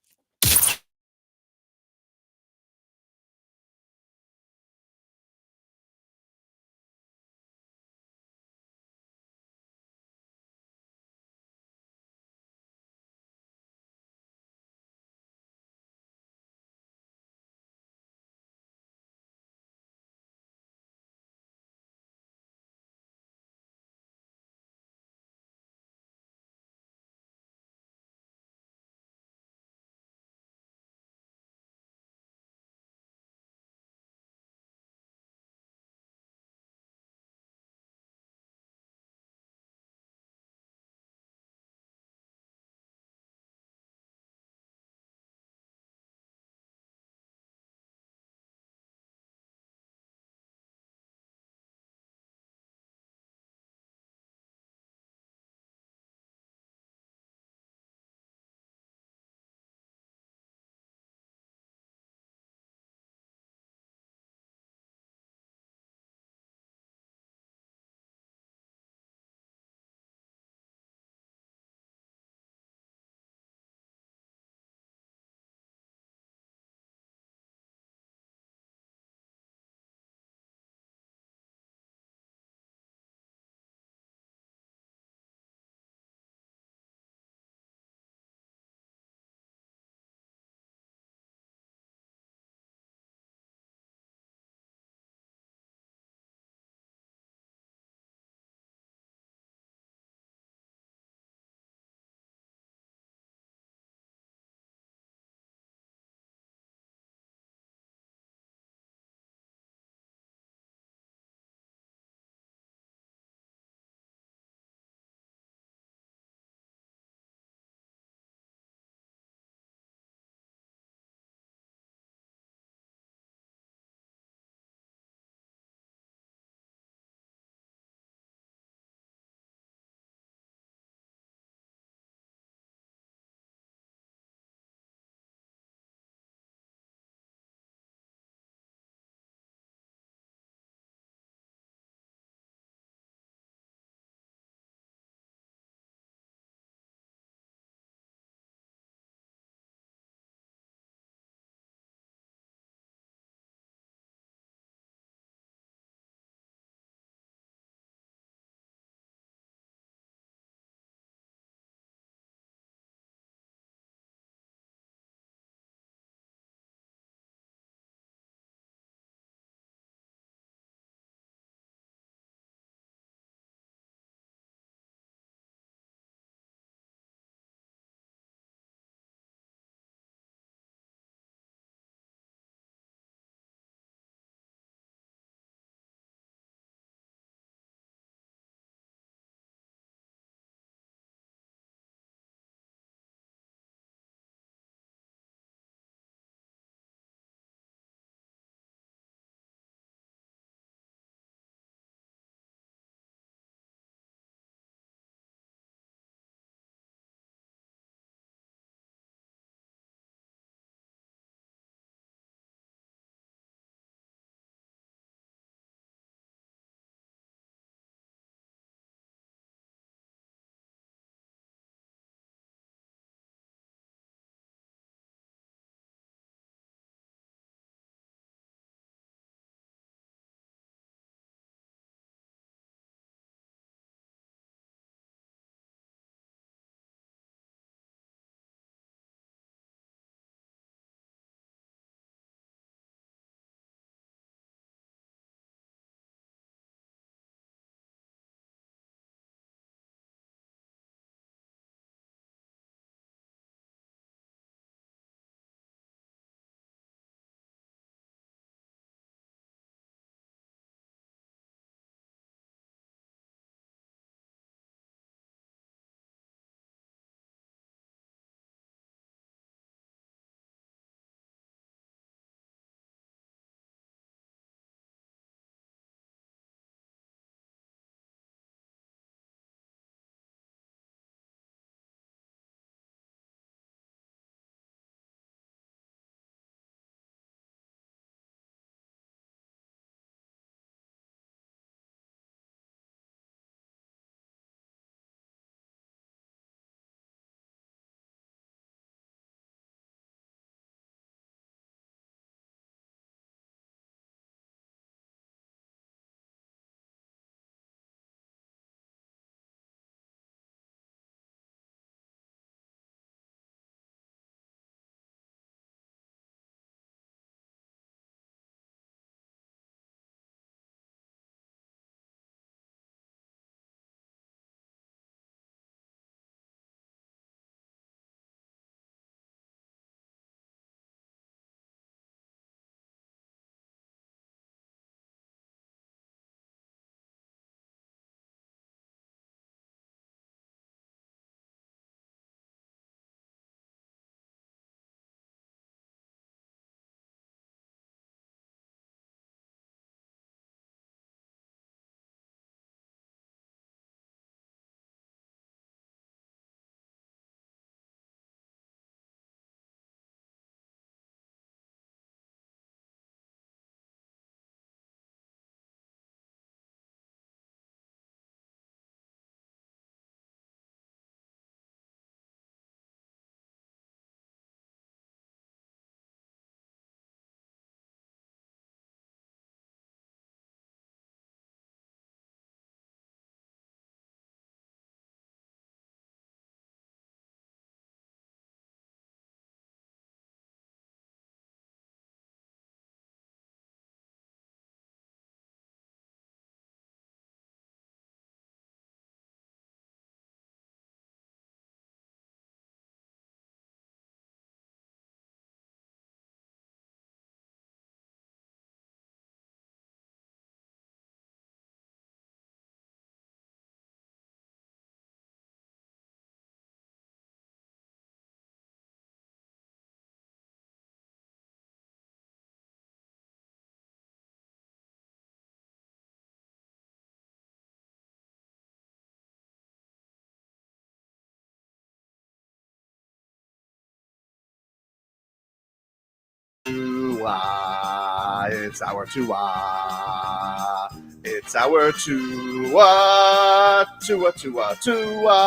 Tua. It's our Tua. It's our Tua. Tua, Tua, Tua.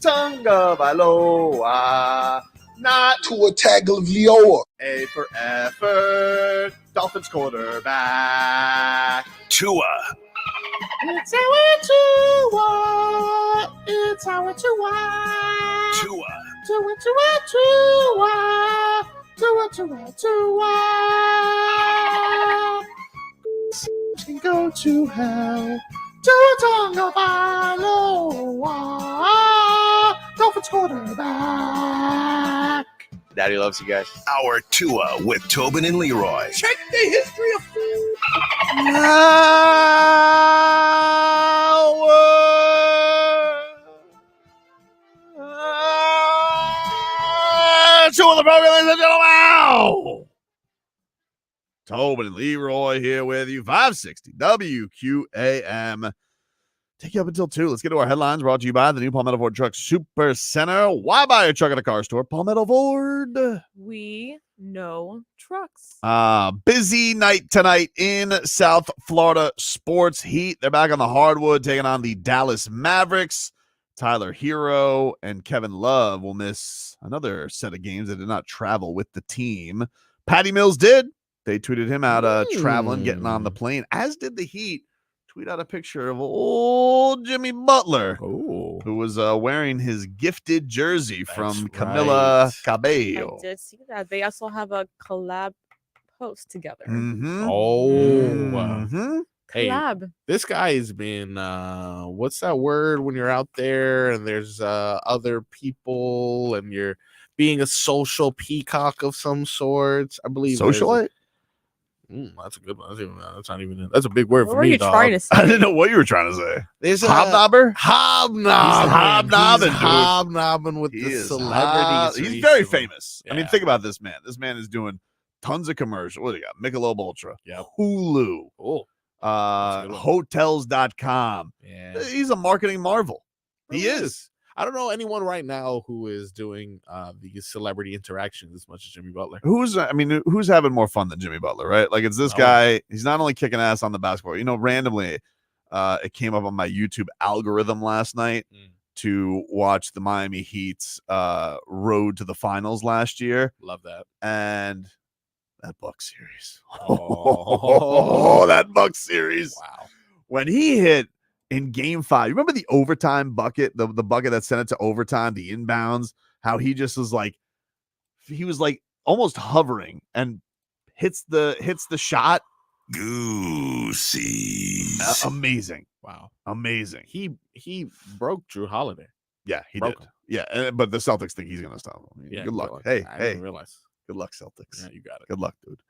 Tonga Vailoa. Not Tua Tagovailoa. A for effort. Dolphins quarterback. Tua. It's our Tua. It's our Tua. Tua. Tua, Tua, Tua. Tua, Tua, Tua. Can go to hell. Tua Tonga Vailoa. Dolphins quarterback. Daddy loves you guys. Our Tua with Tobin and Leroy. Check the history of food. Show of the program, ladies and gentlemen. Ow! Tobin and Leroy here with you. 560 WQAM. Take you up until 2. Let's get to our headlines. Brought to you by the new Palmetto Ford Truck Super Center. Why buy a truck at a car store? Palmetto Ford. We know trucks. Busy night tonight in South Florida sports. Heat, they're back on the hardwood, taking on the Dallas Mavericks. Tyler Hero and Kevin Love will miss another set of games. They did not travel with the team. Patty Mills did. They tweeted him out traveling, getting on the plane, as did the Heat. Tweet out a picture of old Jimmy Butler, who was wearing his gifted jersey from Camila Cabello. I did see that. They also have a collab post together. Mm-hmm. Hey, Collab. this guy has been what's that word when you're out there and there's other people and you're being a social peacock of some sorts? I believe Socialite? That's a good one. That's not even that's a big word What for were me, you dog. trying to say? I didn't know what you were trying to say. There's a Hobnobber? hobnobbing. He's He's hobnobbing with the celebrities. He's very recently. famous. I mean, think about this man. This man is doing tons of commercials. What do you got? Michelob Ultra, Hulu, hotels.com. Yeah. He's a marketing marvel. He is. I don't know anyone right now who is doing these celebrity interactions as much as Jimmy Butler. Who's having more fun than Jimmy Butler, right? Like, it's this guy. He's not only kicking ass on the basketball. You know, randomly, it came up on my YouTube algorithm last night to watch the Miami Heat's road to the finals last year. Love that. And that Bucks series. Oh, that Bucks series. Wow. When he hit in game 5, you remember the overtime bucket, the bucket that sent it to overtime, the inbounds, how he just was like, he was like almost hovering and hits the shot. Goosey. Amazing. Wow. Amazing. He broke Drew Holiday. Yeah, he Broke did. him. Yeah, but the Celtics think he's going to stop him. Yeah, Good luck. I Hey. didn't realize. Good luck, Celtics. Yeah, you got it. Good luck, dude.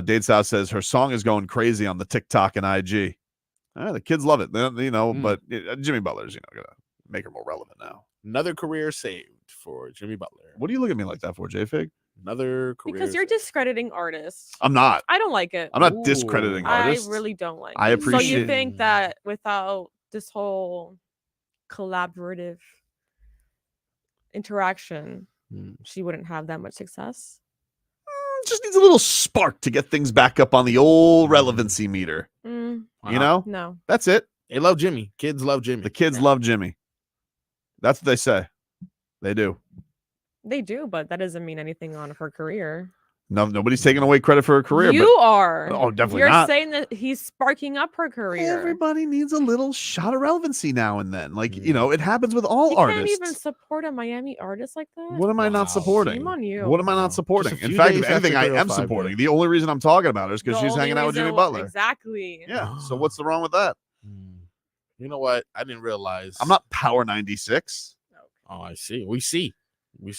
Dade South says her song is going crazy on the TikTok and IG. The kids love it, but Jimmy Butler's, gonna make her more relevant now. Another career saved for Jimmy Butler. What do you look at me like that for, JFig? Another career. Because you're discrediting artists. I'm not. I don't like it. I'm not discrediting artists. I really don't like I it. So appreciate- you think that without this whole collaborative interaction, she wouldn't have that much success? Just needs a little spark to get things back up on the old relevancy meter. You know? No. That's it. They love Jimmy. Kids love Jimmy. The kids love Jimmy. That's what they say. They do. They do, but that doesn't mean anything on her career. No, nobody's taking away credit for her career. You are. Oh, definitely You're not. saying that he's sparking up her career. Everybody needs a little shot of relevancy now and then. Like, it happens with all You artists. can't even support a Miami artist like that. What am I not supporting? Shame on you. What am I not supporting? Just a In few fact, days if anything, I after am 305, supporting. The only reason I'm talking about her is because The she's only hanging out with Jimmy reason- Butler. Exactly. Yeah. So what's the wrong with that? You know what? I didn't realize. I'm not Power 96. Oh, I see. We see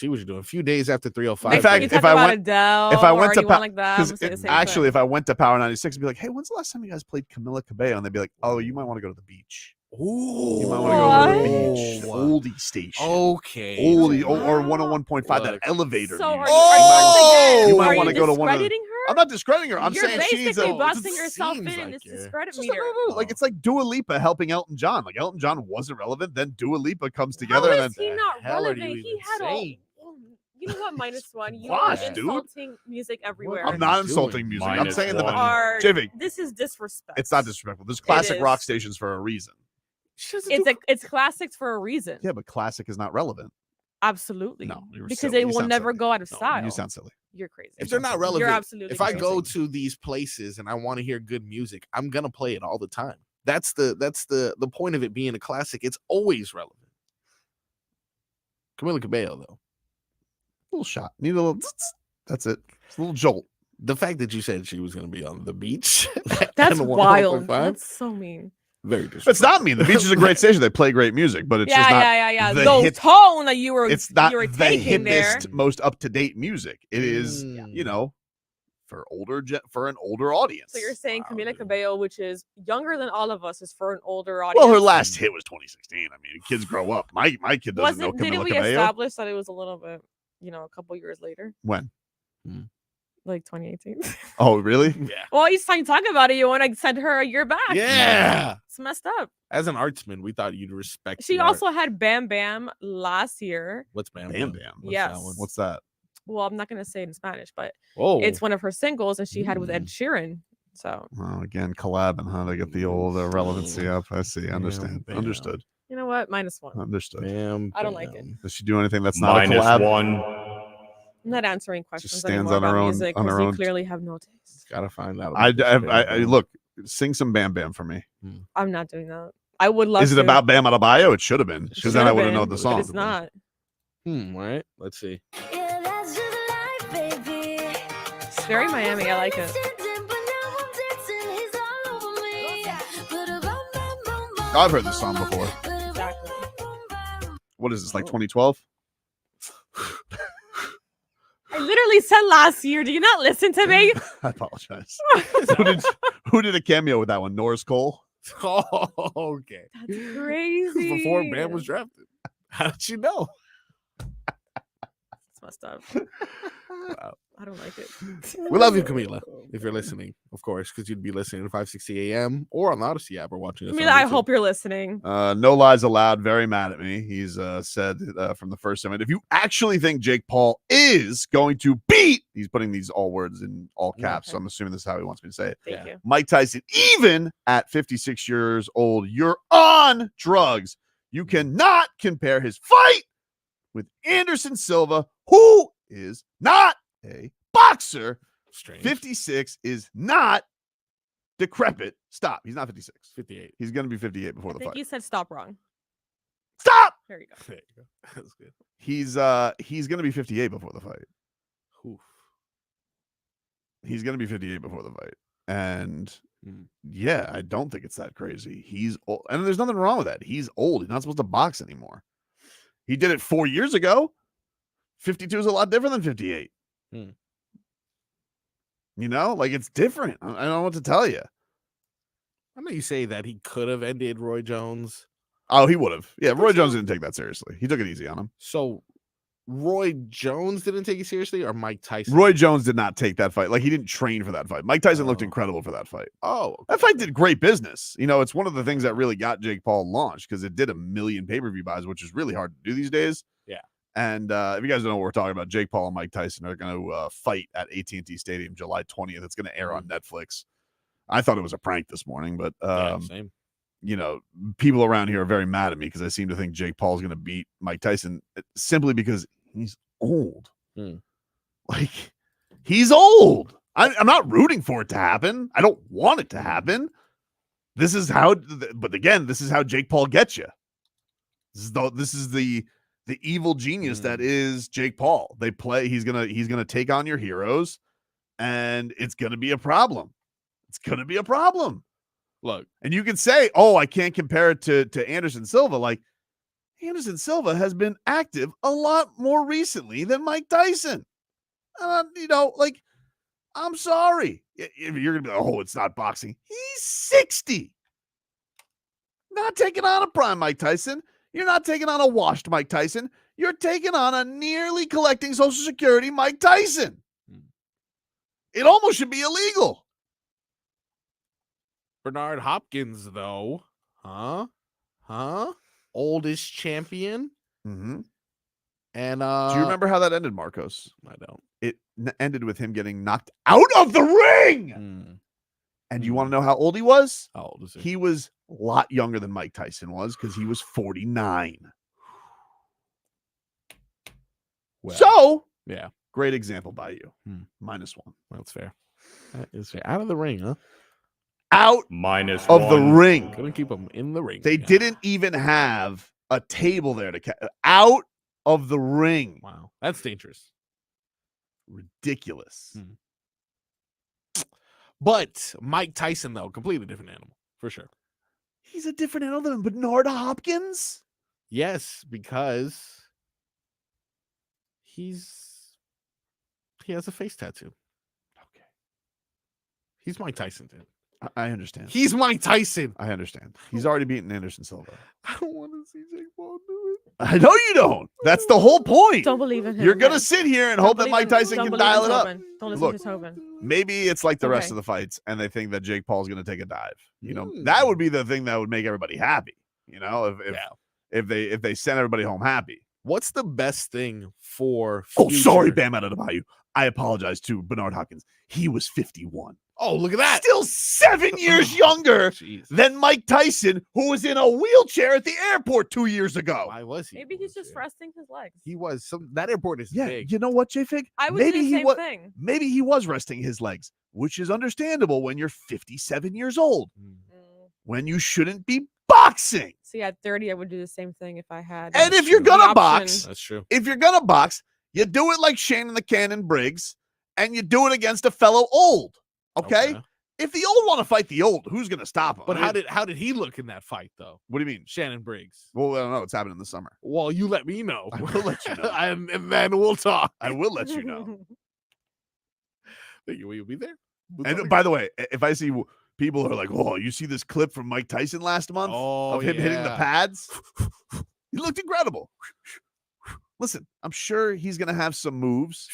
what you're doing. A few days after 305. In fact, You talk if I about went, Adele if I or went to anyone like that, I'm gonna say the same actually, thing. if I went to Power 96, I'd be like, hey, when's the last time you guys played Camila Cabello? And they'd be like, oh, you might want to go to the beach. Ooh. You might want to go to the beach. What? Oldie station. Okay. Oldie, or 101.5, that Look. elevator. So music. are You you might are want you to go to one of the. discrediting her? I'm not discrediting her. I'm You're saying she's basically a. busting yourself seems in. like It's it. discredit Just meter. like it's like Dua Lipa helping Elton John. Like Elton John wasn't relevant, then Dua Lipa comes How together, and is then he not hell are relevant? you He even had saying? You know what? -1. You Gosh, are dude. insulting music everywhere. I'm not insulting music. I'm Minus saying one. JFig, This is disrespect. it's not disrespectful. There's classic rock is. stations for a reason. It's classics for a reason. Yeah, but classic is not relevant. Absolutely. No, you're because silly. they You will sound never silly. go out of No, style. you sound silly. You're crazy. If they're not relevant, You're absolutely if I crazy. go to these places and I want to hear good music, I'm gonna play it all the time. That's the point of it being a classic. It's always relevant. Camila Cabello, though, Little shot. Need a little. That's it. It's a little jolt. the fact that you said she was gonna be on the beach, That's and wild. 101.5, That's so mean. very disrespectful. It's not mean. The Beach is a great station. They play great music, but it's just not. Yeah. the The hip- tone that you were It's not you were the taking there. hippest, most up to date music. It is, you know, for an older audience. So you're saying Wow, Camila dude. Cabello, which is younger than all of us, is for an older audience. Well, her last hit was 2016. I mean, kids grow up. My kid doesn't know Didn't Camila we Cabello. establish that it was a little bit, a couple years later, When? like 2018? Oh, really? Yeah. Well, each time you talk about it, you want to send her a year back. Yeah. It's messed up. As an artsman, we thought you'd respect. She the art. also had Bam Bam last year. What's Bam Bam Bam? Bam. What's Yes. that one? What's that? Well, I'm not going to say it in Spanish, but Whoa. it's one of her singles, and she had with Ed Sheeran. So, Well, again, collabing, huh? To get the old relevancy up. I see. Understand. Bam. Understood. you know what? -1. Understood. Bam, I don't like it. Bam. Does she do anything that's not a collab? -1. I'm not answering questions stands anymore on her about own- music on her because you own- clearly have no taste. Gotta find out. I about this Bam Bam. look. Sing some Bam Bam for me. I'm not doing that. I would love Is it to. about Bam Adebayo? It should have been, because then I Should've would have been, known the but song. It's not. All right. Let's see. It's very Miami. I like it. I've heard this song before. Exactly. What is this, like 2012? I literally said last year. Do you not listen to me? I apologize. who did a cameo with that one? Norris Cole? Oh, okay. That's crazy. Before Bam was drafted. How did you know? It's messed up. Wow. I don't like it. We love you, Camila. If you're listening, of course, because you'd be listening at 5:60 a.m. or on the Odyssey app or watching us. Camila, on I YouTube. hope you're listening. No lies allowed. Very mad at me. He's said from the first segment, if you actually think Jake Paul is going to beat, he's putting these all words in all caps. Okay. So I'm assuming this is how he wants me to say it. Thank you. Mike Tyson, even at 56 years old, you're on drugs. You cannot compare his fight with Anderson Silva, who is not a boxer. Strange. 56 is not decrepit. Stop. He's not 56. 58. He's going to be 58 before I the think fight. you said stop wrong. Stop. There you go. There you go. That's good. He's going to be 58 before the fight. Oof. He's going to be 58 before the fight. And Mm. yeah, I don't think it's that crazy. He's old. And there's nothing wrong with that. He's old. He's not supposed to box anymore. He did it 4 years ago. 52 is a lot different than 58. Hmm. You know, like it's different. I don't know what to tell you. I know you say that he could have ended Roy Jones. Oh, he would have. Yeah, Roy Jones didn't take that seriously. He took it easy on him. So Roy Jones didn't take it seriously, or Mike Tyson? Roy Jones did not take that fight. Like, he didn't train for that fight. Mike Tyson looked Oh. incredible for that fight. Oh, That fight did great business. You know, it's one of the things that really got Jake Paul launched because it did 1 million pay-per-view buys, which is really hard to do these days. Yeah. And if you guys don't know what we're talking about, Jake Paul and Mike Tyson are going to fight at AT&T Stadium July 20th. It's going to air on Netflix. I thought it was a prank this morning, but yeah, same. you know, people around here are very mad at me because I seem to think Jake Paul's going to beat Mike Tyson simply because he's old. Like, he's old. I'm not rooting for it to happen. I don't want it to happen. This is how, but again, this is how Jake Paul gets you. This is the evil genius that is Jake Paul. They play. He's gonna take on your heroes, and it's gonna be a problem. It's gonna be a problem. Look, and you can say, "Oh, I can't compare it to Anderson Silva." Like, Anderson Silva has been active a lot more recently than Mike Tyson. You know, like, I'm sorry. If you're going to be like, oh, it's not boxing. He's 60. Not taking on a prime Mike Tyson. You're not taking on a washed Mike Tyson. You're taking on a nearly collecting Social Security Mike Tyson. It almost should be illegal. Bernard Hopkins, though, huh? Oldest champion, Mm-hmm. And Do you remember how that ended, Marcos? I don't. It ended with him getting knocked out of the ring. Mm. And you want to know how old he was? How old is he? He was a lot younger than Mike Tyson was because he was 49. Well, So, yeah, great example by you. Hmm. -1. that's fair. That is fair. Out of the ring, huh? Out -1. of the ring. Couldn't keep him in the ring. They didn't even have a table there to out of the ring. Wow, that's dangerous. Ridiculous. But Mike Tyson, though, completely different animal for sure. He's a different animal than Bernard Hopkins. Yes, because he has a face tattoo. Okay, He's Mike Tyson, dude. I understand. He's Mike Tyson. I understand. He's already beaten Anderson Silva. I don't want to see Jake Paul do it. I know you don't. That's the whole point. Don't believe in him. You're gonna sit here and hope that Mike Tyson can dial it up. Don't listen Look, to Tobin. maybe it's like the rest Okay. of the fights, and they think that Jake Paul's going to take a dive. You know, that would be the thing that would make everybody happy. You know, if they send everybody home happy. What's the best thing for? Oh, sorry, future- Bam Adebayo. I apologize to Bernard Hopkins. He was 51. Oh, look at that. Still 7 years younger Jeez. than Mike Tyson, who was in a wheelchair at the airport 2 years ago. Why was he? Maybe he's just resting his legs. He was. That airport is Yeah, big. you know what, JFig? I would do the same thing. Maybe he was resting his legs, which is understandable when you're 57 years old, when you shouldn't be boxing. See, at 30, I would do the same thing if I had. And if you're the gonna option. box, That's true. if you're gonna box, you do it like Shannon the Cannon Briggs, and you do it against a fellow old. Okay? If the old want to fight the old, who's gonna stop him? But how did he look in that fight though? What do you mean? Shannon Briggs. Well, I don't know. It's happening in the summer. Well, you let me know. I will let you know. and then we'll talk. I will let you know. Will you be there? And by the way, if I see people who are like, "Oh, you see this clip from Mike Tyson last month of him hitting the pads?" He looked incredible. Listen, I'm sure he's gonna have some moves.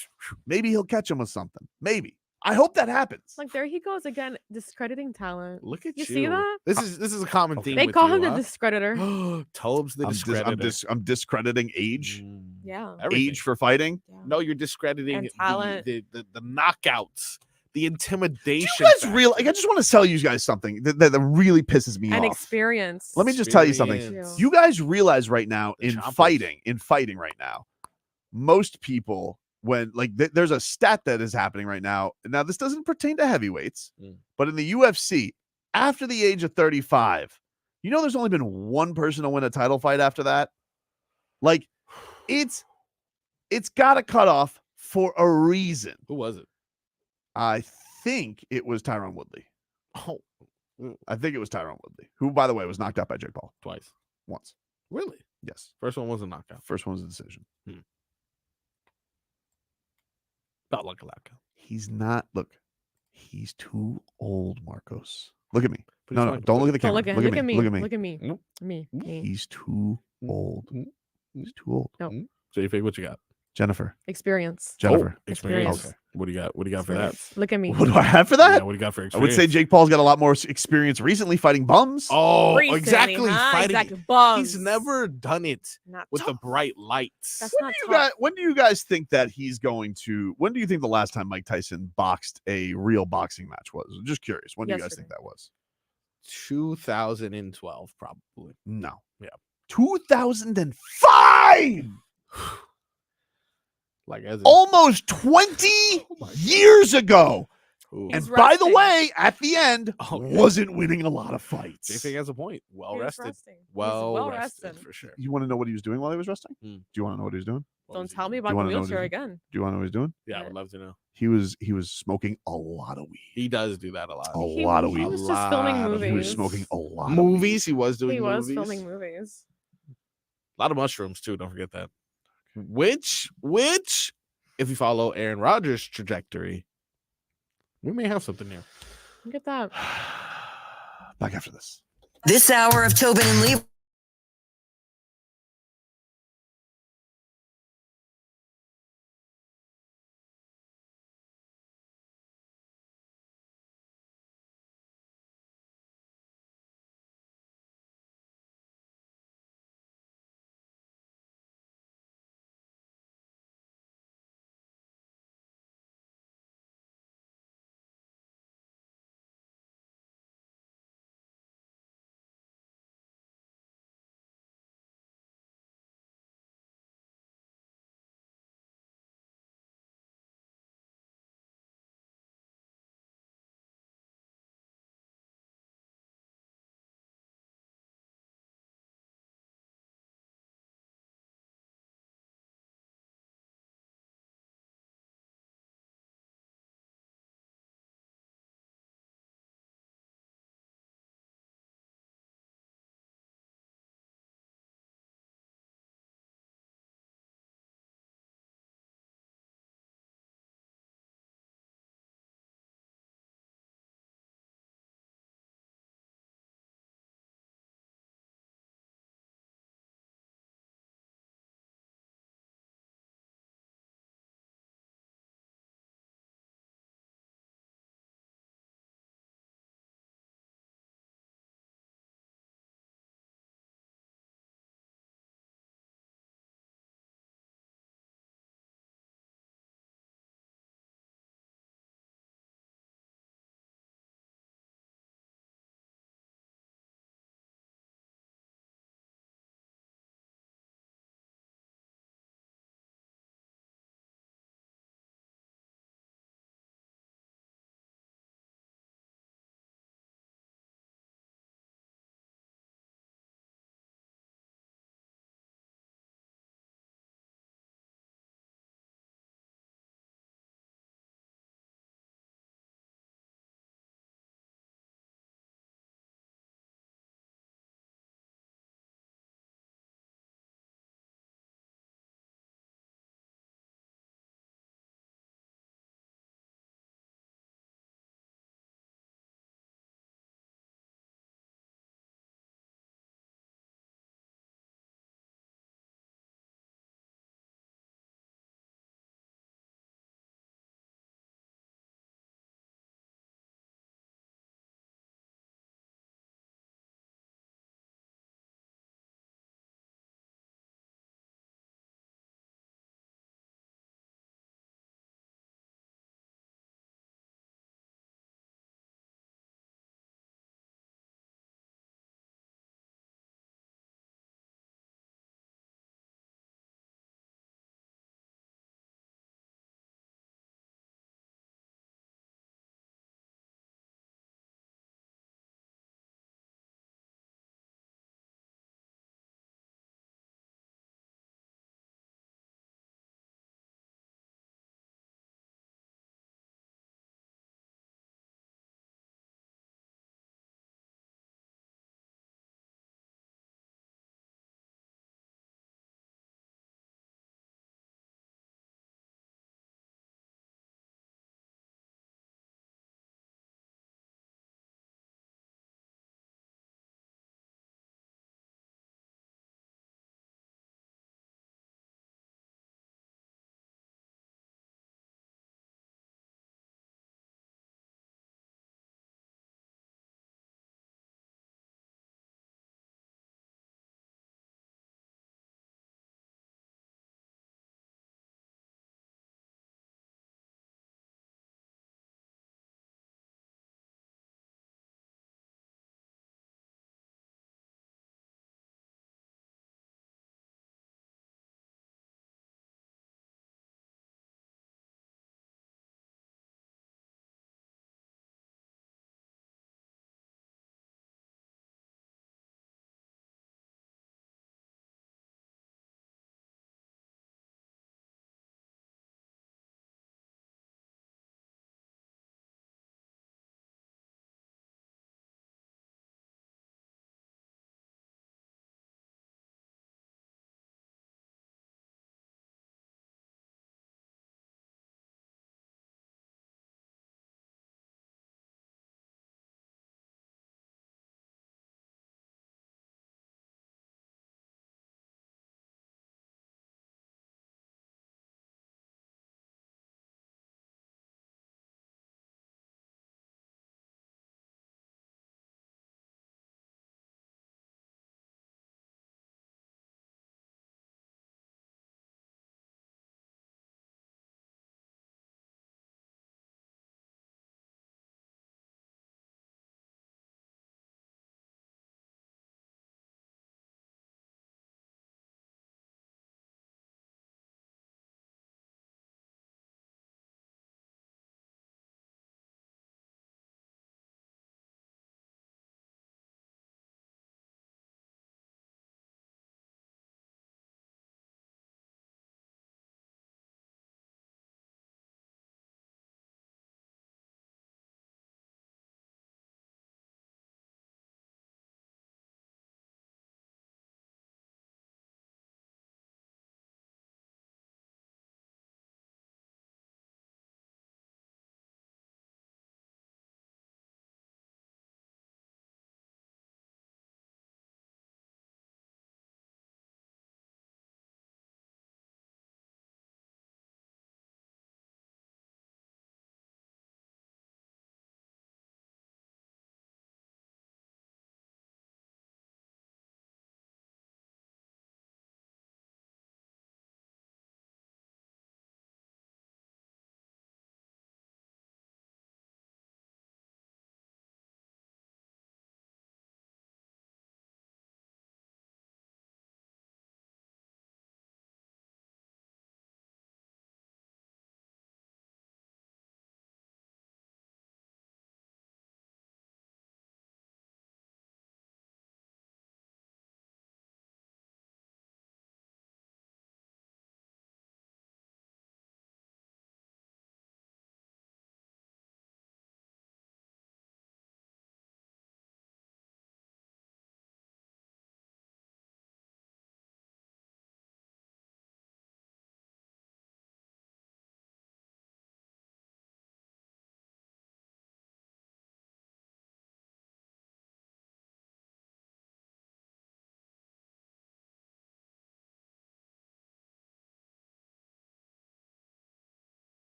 Maybe he'll catch him with something. Maybe. I hope that happens. Like there he goes again, discrediting talent. Look at You see that? This is a common theme. They with call you, him the huh? discreditor. Tobes the discreditor. I'm discrediting age. Yeah. Everything. Age for fighting. No, you're discrediting And talent. the knockouts, the intimidation. Do you guys factor. I just want to tell you guys something that really pisses me And off. experience. Let me just tell you something. Experience. You guys realize right now The in chompers. fighting right now, most people when there's a stat that is happening right now. Now this doesn't pertain to heavyweights, but in the UFC, after the age of 35, you know there's only been one person to win a title fight after that. Like it's got to cut off for a reason. Who was it? I think it was Tyron Woodley. Oh, I think it was Tyron Woodley, who, by the way, was knocked out by Jake Paul twice. once. Really? Yes. First one was a knockout. First one was a decision. Felt like a knockout. He's not. Look, he's too old, Marcos. Look at me. But No, he's no, fine. don't look at the Don't camera. look at me. Look at me. Look at me. Nope. Me. He's too old. He's too old. No. JFig, what you got? Jennifer. Experience. Jennifer. Experience. Okay. What do you got? What do you got for that? Experience. Look at me. What do I have for that? Yeah, what do you got for I experience? would say Jake Paul's got a lot more experience recently fighting bums. Oh, Recently, exactly. huh? Fighting. Exactly. Bums. He's never done it Not with the bright lights. That's When not do, when do you guys think that he's going to? When do you think the last time Mike Tyson boxed a real boxing match was? Just curious. When do you guys Yesterday. think that was? 2012, probably. No. Yeah. 2005. Like as in, Almost 20 years ago. Ooh. And He's by the resting. way, at the end, Okay. wasn't winning a lot of fights. JFig has a point. Well He was rested. resting. He's Well well rested rested. for sure. You want to know what he was doing while he was resting? Hmm. Do you want to know what he was doing? What Don't was he tell me doing? about the wanna know what wheelchair he- again. Do you want to know what he was doing? Yeah, I would love to know. He was smoking a lot of weed. He does do that a lot. A lot of He weed. was just filming lot of- movies. He was smoking a lot of Movies. He was doing He was movies. filming movies. A lot of mushrooms too. Don't forget that. Which, if you follow Aaron Rodgers' trajectory, we may have something here. Look at that. weed. Back after this. This hour of Tobin and Leroy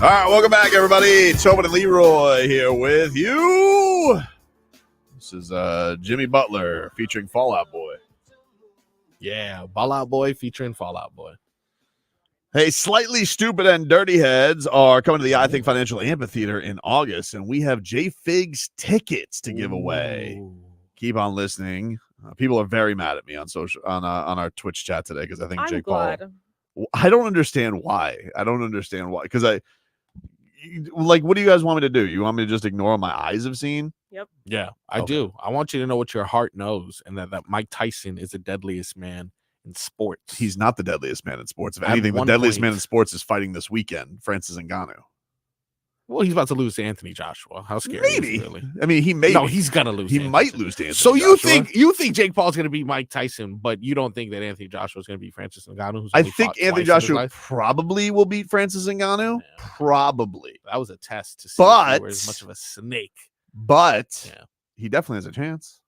All right, welcome back, everybody. Tobin and Leroy here with you. This is Jimmy Butler featuring Fallout Boy. Yeah, Fallout Boy featuring Fallout Boy. Hey, Slightly Stupid and Dirty Heads are coming to the I Think Financial Amphitheater in August, and we have JFig's tickets to give away. Keep on listening. People are very mad at me on our Twitch chat today because I think Jake Paul. I don't understand why. Because what do you guys want me to do? You want me to just ignore what my eyes have seen? Yep. Yeah, I do. I want you to know what your heart knows, and that Mike Tyson is the deadliest man in sports. He's not the deadliest man in sports. If anything, the deadliest man in sports is fighting this weekend, Francis Ngannou. Well, he's about to lose to Anthony Joshua. How scary is it, really? I mean, he's gonna lose. He might lose to Anthony So Joshua. you think Jake Paul's gonna beat Mike Tyson, but you don't think that Anthony Joshua is gonna beat Francis Ngannou? I think Anthony Joshua probably will beat Francis Ngannou. Yeah. Probably. That was a test to see if he was much of a snake. But he definitely has a chance.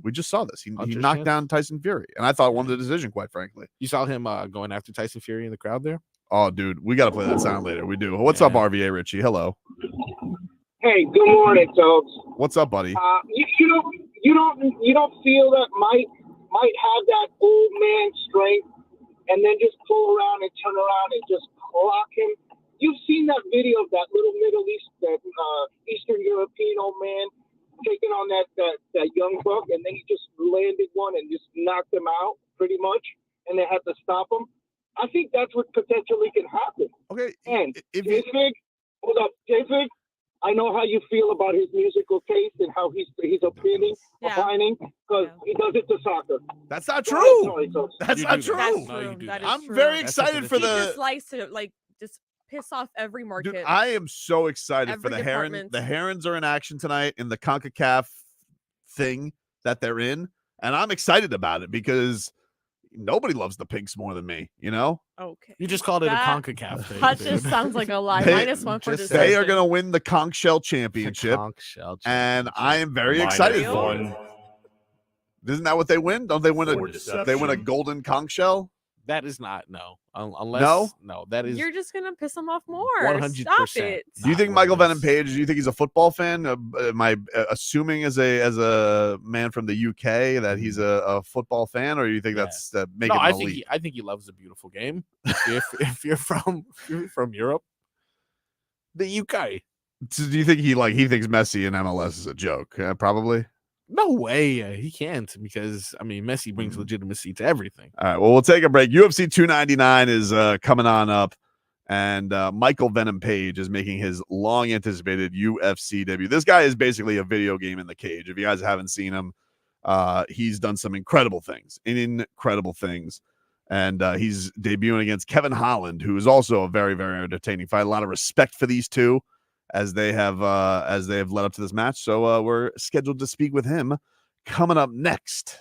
We just saw this. He knocked down Tyson Fury, and I thought won the decision, quite frankly. You saw him going after Tyson Fury in the crowd there? Oh, dude, we got to play that sound later. We do. What's up, RVA Richie? Hello. Hey, good morning, Tobes. What's up, buddy? You don't feel that might have that old man strength, and then just pull around and turn around and just clock him. You've seen that video of that little Middle East, that Eastern European old man taking on that young buck, and then he just landed one and just knocked him out pretty much, and they had to stop him. I think that's what potentially can happen. Okay. And JFig, hold up, JFig, I know how you feel about his musical taste and how he's opining, because he does it to soccer. That's not true. Sorry, That's not true. I'm very excited for the. He just likes to just piss off every market. Dude, I am so excited for Every the Heron. department. The Herons are in action tonight in the CONCACAF thing that they're in, and I'm excited about it because nobody loves the Pinks more than me. You know. Okay. You just called it a CONCACAF thing. That just sounds like a lie. -1 for this. They are going to win the Conch Shell Championship, and I am very excited for it. Isn't that what they win? Don't they win a golden conch shell? That is not unless that is. You're just gonna piss him off more. 100%. Stop it. Do you think Michael Venom Page? Do you think he's a football fan? Am I assuming as a man from the UK that he's a football fan, or do you think that's making him elite? I think he loves the beautiful game. if you're from Europe, the UK. So do you think he thinks Messi and MLS is a joke? Probably. No way. He can't, because Messi brings legitimacy to everything. All right. Well, we'll take a break. UFC 299 is coming on up, and Michael Venom Page is making his long anticipated UFC debut. This guy is basically a video game in the cage. If you guys haven't seen him, he's done some incredible things, and he's debuting against Kevin Holland, who is also a very, very entertaining fight. A lot of respect for these two as they have led up to this match. So we're scheduled to speak with him coming up next.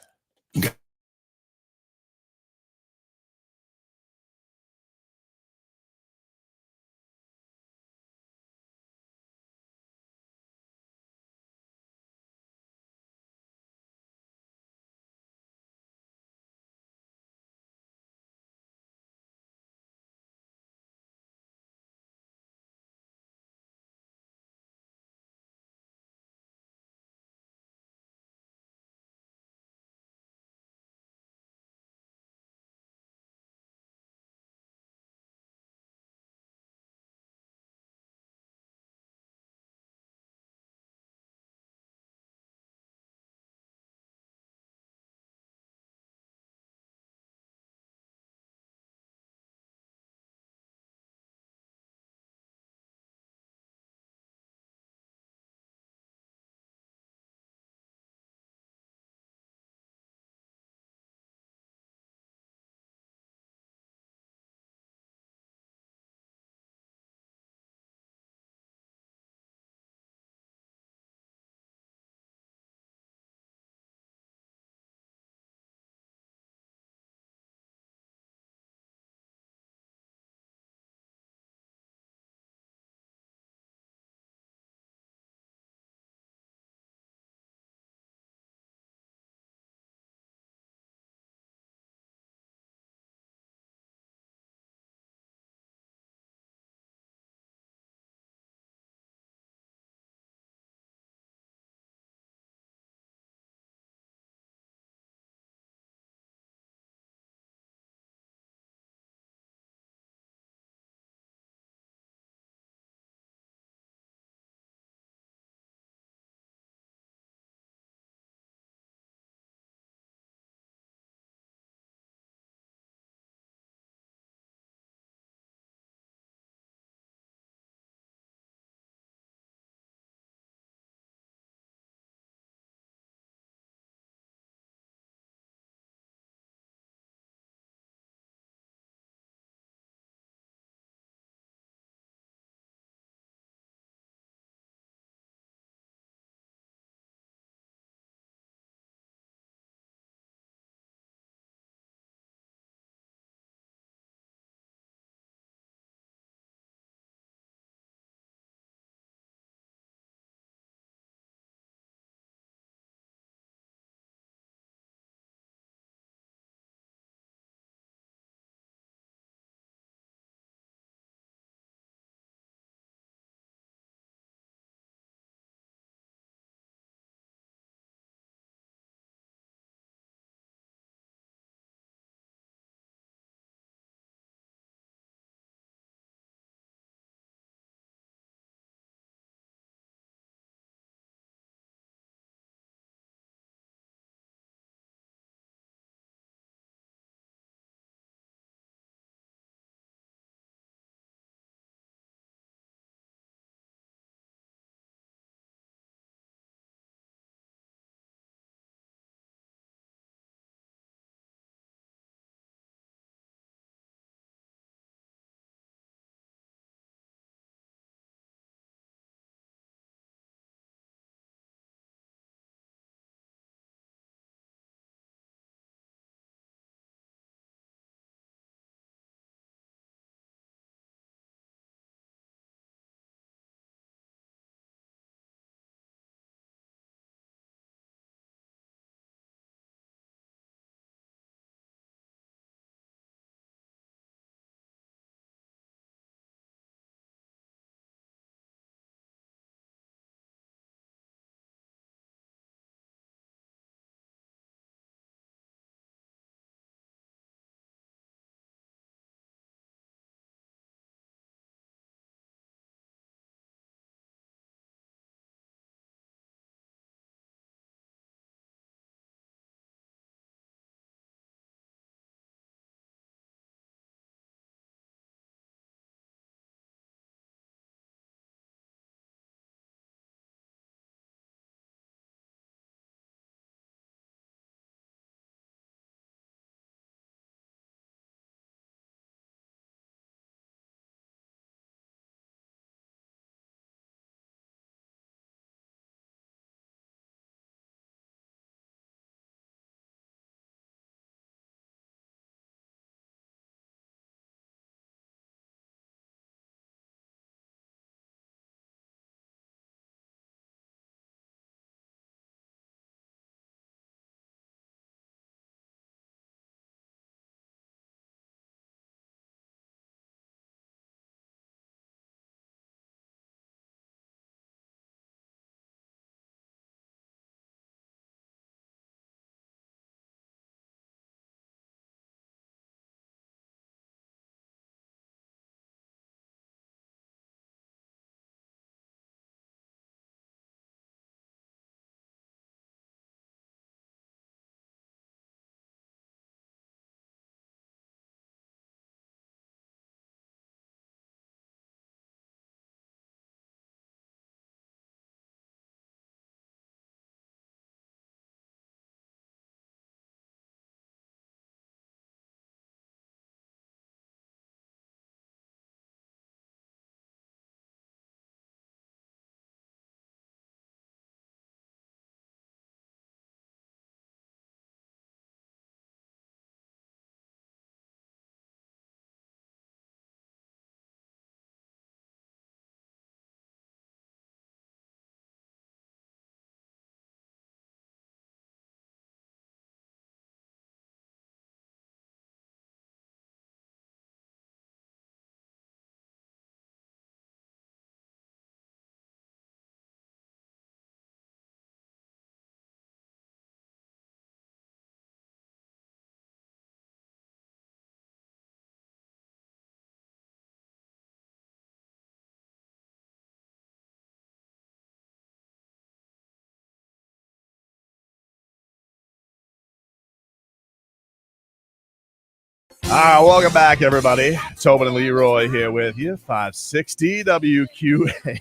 Welcome back, everybody. Tobin and Leroy here with you. 560 WQA.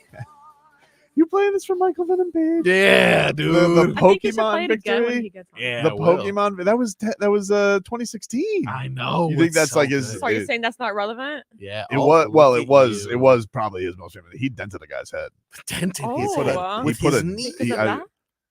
You playing this for Michael Venom Page? Yeah, dude. The I think he should play Pokemon it again when he victory. gets on. Yeah, The I will. Pokemon. That was 2016. I know. You think it's that's so like his? good. So are you saying that's not relevant? Yeah. It oh, was. Well, look it at was. you. It was probably his most famous. He dented a guy's head. dented Oh, his head with put his a- knee. Because of that?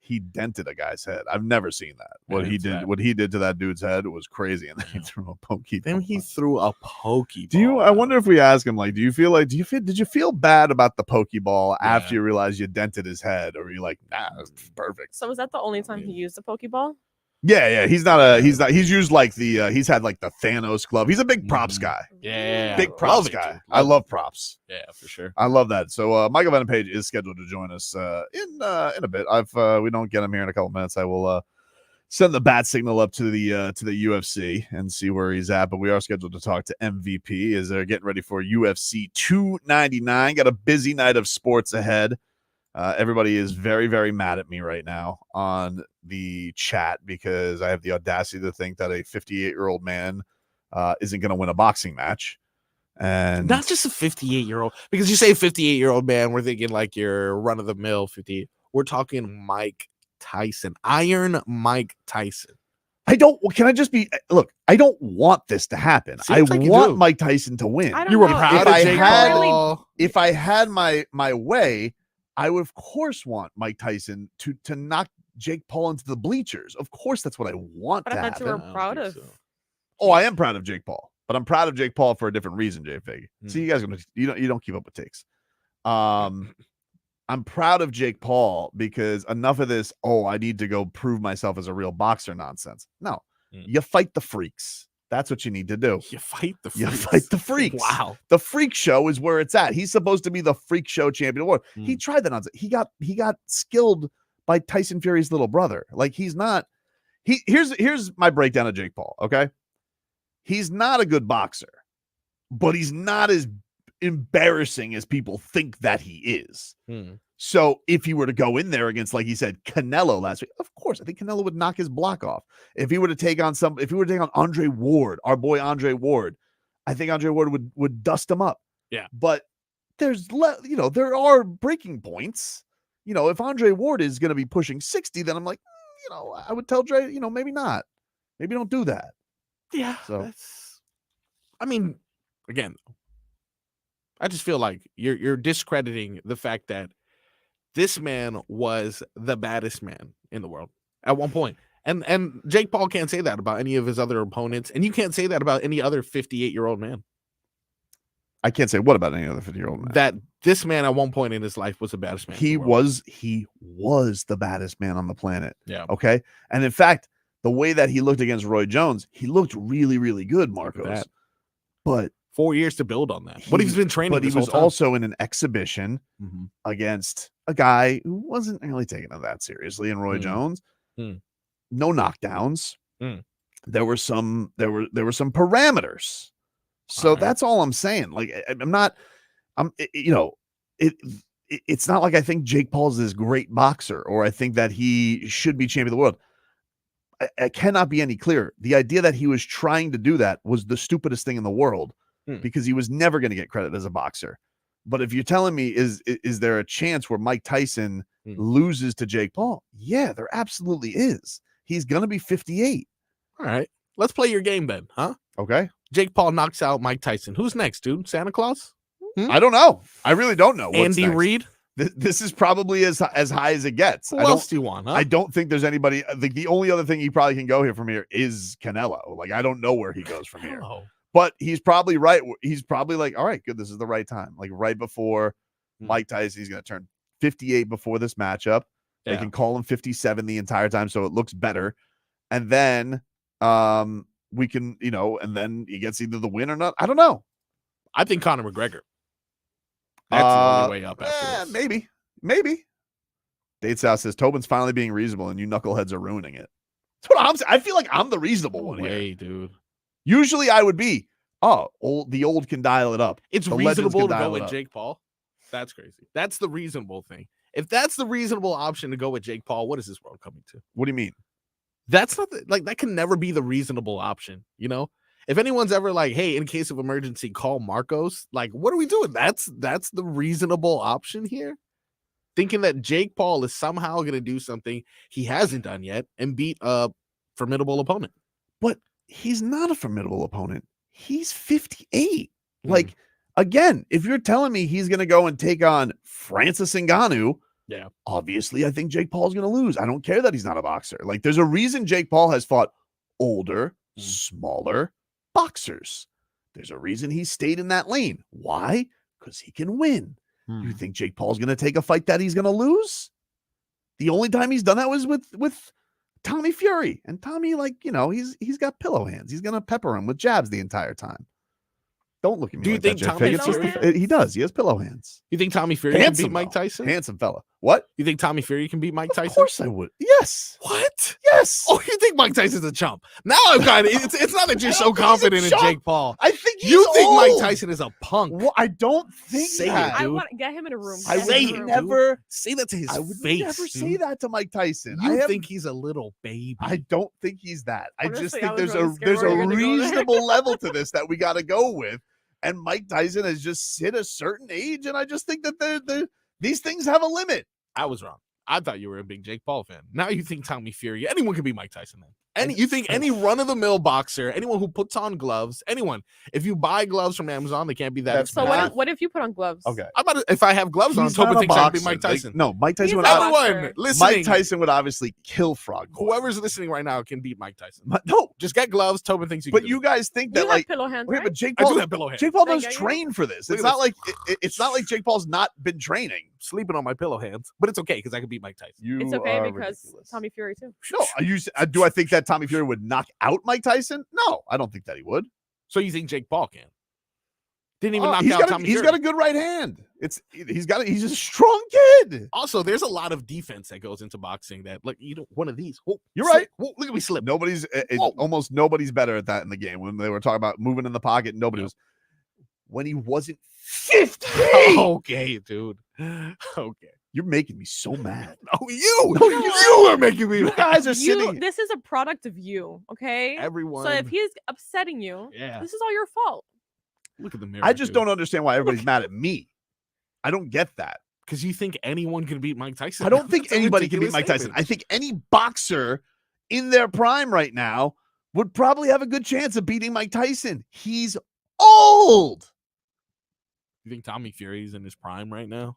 He dented a guy's head. I've never seen that. What he it's did. that. What he did to that dude's head was crazy, and then he threw a Pokeball. Then he threw a Pokeball. Do you? I wonder if we ask him, like, did you feel bad about the Pokeball after Yeah. you realized you dented his head, or were you like, nah, it's perfect? So was that the only time he used the Pokeball? Yeah. He's used like he's had like the Thanos glove. He's a big props guy. Yeah. Big Love props it, guy. dude. I love props. Yeah, for sure. I love that. So Michael Venom Page is scheduled to join us in a bit. We don't get him here in a couple minutes. I will send the bat signal up to the UFC and see where he's at. But we are scheduled to talk to MVP as they're getting ready for UFC 299. Got a busy night of sports ahead. Everybody is very, very mad at me right now on the chat because I have the audacity to think that a 58-year-old man isn't going to win a boxing match. And Not just a 58-year-old, because you say 58-year-old man, we're thinking like your run-of-the-mill 58. We're talking Mike Tyson, Iron Mike Tyson. can I just be, look, I don't want this to happen. Seems I like you want do. Mike Tyson to win. I don't You were know. proud If of I Jake had- Paul. If I had my way, I would of course want Mike Tyson to knock Jake Paul into the bleachers. Of course, that's what I want But to I thought you were happen. don't proud think of. so. Oh, I am proud of Jake Paul, but I'm proud of Jake Paul for a different reason, JFig. Mm. See, you guys, you don't keep up with takes. I'm proud of Jake Paul because enough of this, I need to go prove myself as a real boxer nonsense. No, Mm. you fight the freaks. That's what you need to do. You fight the You freaks. fight the freaks. Wow. The freak show is where it's at. He's supposed to be the freak show champion of the world. He tried that nonsense. He got skilled by Tyson Fury's little brother. Like he's not. Here's my breakdown of Jake Paul. Okay, he's not a good boxer, but he's not as embarrassing as people think that he is. Hmm. So if he were to go in there against, like he said, Canelo last week, of course, I think Canelo would knock his block off. If he were to take on Andre Ward, our boy Andre Ward, I think Andre Ward would dust him up. Yeah. But there are breaking points. If Andre Ward is going to be pushing 60, then I'm like, I would tell Dre, maybe not. Maybe don't do that. Yeah. So I mean, again, I just feel like you're discrediting the fact that this man was the baddest man in the world at one point. And Jake Paul can't say that about any of his other opponents, and you can't say that about any other 58-year-old man. I can't say what about any other 50-year-old man. That this man at one point in his life was the baddest man. He in the world. was the baddest man on the planet. Yeah. Okay. And in fact, the way that he looked against Roy Jones, he looked really, really good, Marcos. that. But 4 years to build on that. But he's been training. But he this whole was time. also in an exhibition Mhm. against a guy who wasn't really taking it that seriously in Roy Jones. No knockdowns. There were some parameters. So that's all I'm saying. Like it's not like I think Jake Paul's this great boxer or I think that he should be champion of the world. I cannot be any clearer. The idea that he was trying to do that was the stupidest thing in the world because he was never going to get credit as a boxer. But if you're telling me, is there a chance where Mike Tyson loses to Jake Paul? Yeah, there absolutely is. He's going to be 58. All right. Let's play your game then, huh? Okay. Jake Paul knocks out Mike Tyson. Who's next, dude? Santa Claus? I don't know. I really don't know. What's Andy next. Reid? This is probably as high as it gets. Who else do you want, huh? I don't think there's anybody. The only other thing he probably can go here from here is Canelo. Like, I don't know where he goes from here. But he's probably right. He's probably like, all right, good. This is the right time. Like right before Mike Tyson, he's going to turn 58 before this matchup. They can call him 57 the entire time, so it looks better. And then we can, and then he gets either the win or not. I don't know. I think Conor McGregor. That's the only way up after this. Maybe. Date South says Tobin's finally being reasonable, and you knuckleheads are ruining it. That's what I'm saying. I feel like I'm the reasonable one here, dude. Usually I would be, the old can dial it up. It's The legends reasonable can to dial go it with up. Jake Paul. That's crazy. That's the reasonable thing. If that's the reasonable option to go with Jake Paul, what is this world coming to? What do you mean? That's not that can never be the reasonable option. If anyone's ever like, hey, in case of emergency, call Marcos, like, what are we doing? That's the reasonable option here. Thinking that Jake Paul is somehow going to do something he hasn't done yet and beat a formidable opponent. But he's not a formidable opponent. He's 58. Like, again, if you're telling me he's going to go and take on Francis Ngannou, yeah, obviously I think Jake Paul's going to lose. I don't care that he's not a boxer. Like, there's a reason Jake Paul has fought older, smaller boxers. There's a reason he stayed in that lane. Why? Because he can win. You think Jake Paul's going to take a fight that he's going to lose? The only time he's done that was with Tommy Fury. And Tommy, like, you know, he's got pillow hands. He's going to pepper him with jabs the entire time. Don't look at me. Do you like think that, Tommy Fury? He does. He has pillow hands. You think Tommy Fury can beat Mike Tyson? Handsome fella. What? You think Tommy Fury can beat Mike Tyson? Of course I would. Yes. What? Yes. Oh, you think Mike Tyson's a chump? Now I'm kind of. It's not that you're so confident in Jake Paul. I think you think old. Mike Tyson is a punk. Well, I don't think say that. it, dude. I want to get him in a room. I would never say that to his I would face. never say that to Mike Tyson. You think he's a little baby? I don't think he's that. Honestly, I just I think was there's really a scared there's we a were gonna go there. reasonable level to this that we got to go with. And Mike Tyson has just hit a certain age, and I just think that these things have a limit. I was wrong. I thought you were a big Jake Paul fan. Now you think Tommy Fury, anyone can be Mike Tyson then. You think any run-of-the-mill boxer, anyone who puts on gloves, anyone, if you buy gloves from Amazon, they can't be that So expensive. what if you put on gloves? Okay. If I have gloves on, He's Tobin not a thinks I can be boxer. Mike Tyson. Like, no, Mike Tyson He's would not a obviously, boxer. listening. Mike Tyson would obviously kill Frog. Boy. Whoever's listening right now can beat Mike Tyson. No, just get gloves. Tobin thinks you can. but do you it. guys think You that have like pillow hands, wait, right? but Jake I Paul, do have pillow hands. Jake Paul There does you go. train for this. Look It's at not like it's not like Jake Paul's not been training. Sleeping on my pillow hands, but it's okay because I can beat Mike Tyson. It's okay because Tommy Fury too. No, do I think that Tommy Fury would knock out Mike Tyson? No, I don't think that he would. So you think Jake Paul can? Didn't even knock He's out got Tommy he's Fury. got a good right hand. He's a strong kid. Also, there's a lot of defense that goes into boxing. That like one of these. Whoa, You're slip. right. Whoa, look at me slip. Nobody's almost nobody's better at that in the game. When they were talking about moving in the pocket, nobody was. When he wasn't 50. Okay, dude. Okay. You're making me so mad. No, you are making me. You guys are You, sitting. this is a product of you, okay? Everyone. So if he's upsetting you, Yeah. this is all your fault. Look at the mirror. I just dude. don't understand why everybody's mad at me. I don't get that. Because you think anyone can beat Mike Tyson. I don't think That's a anybody can beat ridiculous Mike Tyson. statement. I think any boxer in their prime right now would probably have a good chance of beating Mike Tyson. He's old. You think Tommy Fury's in his prime right now?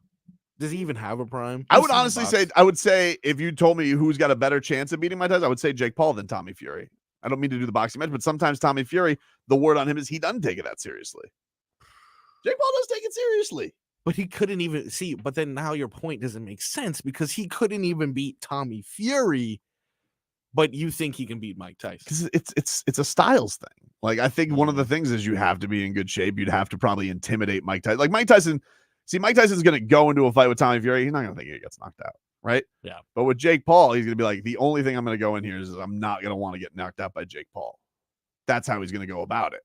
Does he even have a prime? I He's would in the honestly box. say, I would say if you told me who's got a better chance of beating Mike Tyson, I would say Jake Paul than Tommy Fury. I don't mean to do the boxing match, but sometimes Tommy Fury, the word on him is he doesn't take it that seriously. Jake Paul does take it seriously. But he couldn't even see. But then now your point doesn't make sense because he couldn't even beat Tommy Fury. But you think he can beat Mike Tyson? Because it's a styles thing. Like I think one of the things is you have to be in good shape. You'd have to probably intimidate Mike Tyson. Like Mike Tyson. See, Mike Tyson's going to go into a fight with Tommy Fury. He's not going to think he gets knocked out, right? Yeah. But with Jake Paul, he's going to be like, the only thing I'm going to go in here is I'm not going to want to get knocked out by Jake Paul. That's how he's going to go about it.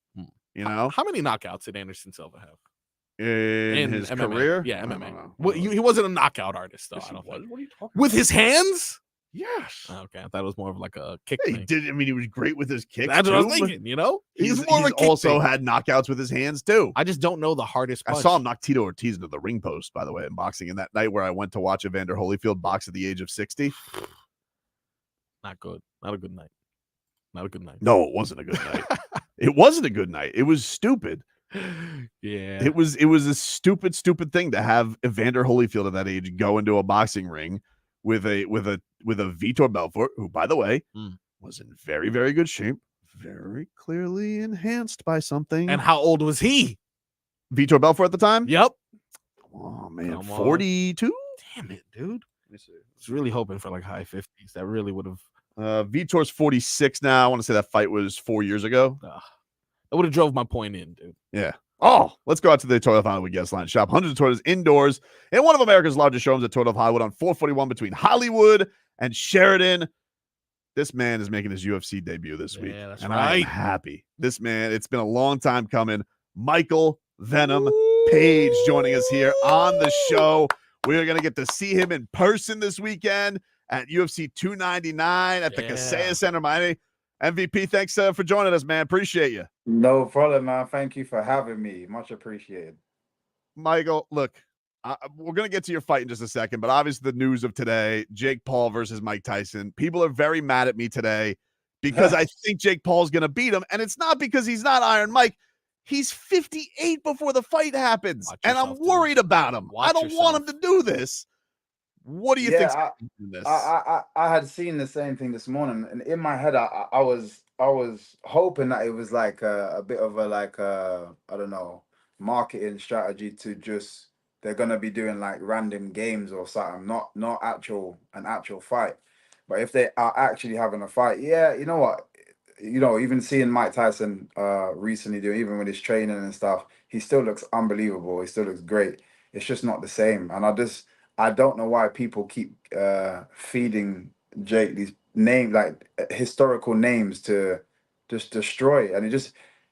You know? How many knockouts did Anderson Silva have? In his MMA. career? Yeah, I don't MMA. know. Well, he wasn't a knockout artist, though. Yes, I he don't was. think. What are you talking With about? his hands? Yes. Okay, I thought it was more of like a kick Yeah, thing. he did. I mean, he was great with his kicks. That's what I was too, but thinking, you know? He's more of a kick also thing. had knockouts with his hands, too. I just don't know the hardest punch. I saw him knock Tito Ortiz into the ring post, by the way, in boxing. And that night where I went to watch Evander Holyfield box at the age of 60. Not good. Not a good night. Not a good night. No, it wasn't a good night. It wasn't a good night. It was stupid. Yeah. It was a stupid thing to have Evander Holyfield at that age go into a boxing ring with a Vitor Belfort, who, by the way, was in very, very good shape, very clearly enhanced by something. And how old was he? Vitor Belfort at the time? Yep. Oh man, Come on. 42. Damn it, dude. I was really hoping for like high 50s. That really would have Vitor's 46 now. I want to say that fight was 4 years ago. that would have drove my point in, dude. Yeah. Oh, let's go out to the Toyota of Hollywood guest line. Shop hundreds of Toyotas indoors in one of America's largest showrooms at Toyota of Hollywood on 441 between Hollywood and Sheridan. This man is making his UFC debut this week. that's and I am right. happy. This man, it's been a long time coming. Michael Venom Page joining us here on the show. We're going to get to see him in person this weekend at UFC 299 at the Kaseya Center, Miami. MVP, thanks for joining us, man. Appreciate you. No problem, man. Thank you for having me. Much appreciated. Michael, look, we're going to get to your fight in just a second, but obviously the news of today, Jake Paul versus Mike Tyson. People are very mad at me today because I think Jake Paul's going to beat him, and it's not because he's not Iron Mike. He's 58 before the fight happens, and I'm worried about him. I don't want him to do this. What do you think? I had seen the same thing this morning, and in my head, I was hoping that it was like a bit of a I don't know, marketing strategy to just they're gonna be doing like random games or something, not an actual fight. But if they are actually having a fight, yeah, you know what, even seeing Mike Tyson recently doing, even with his training and stuff, he still looks unbelievable. He still looks great. It's just not the same, and I don't know why people keep feeding Jake these historical names to just destroy. And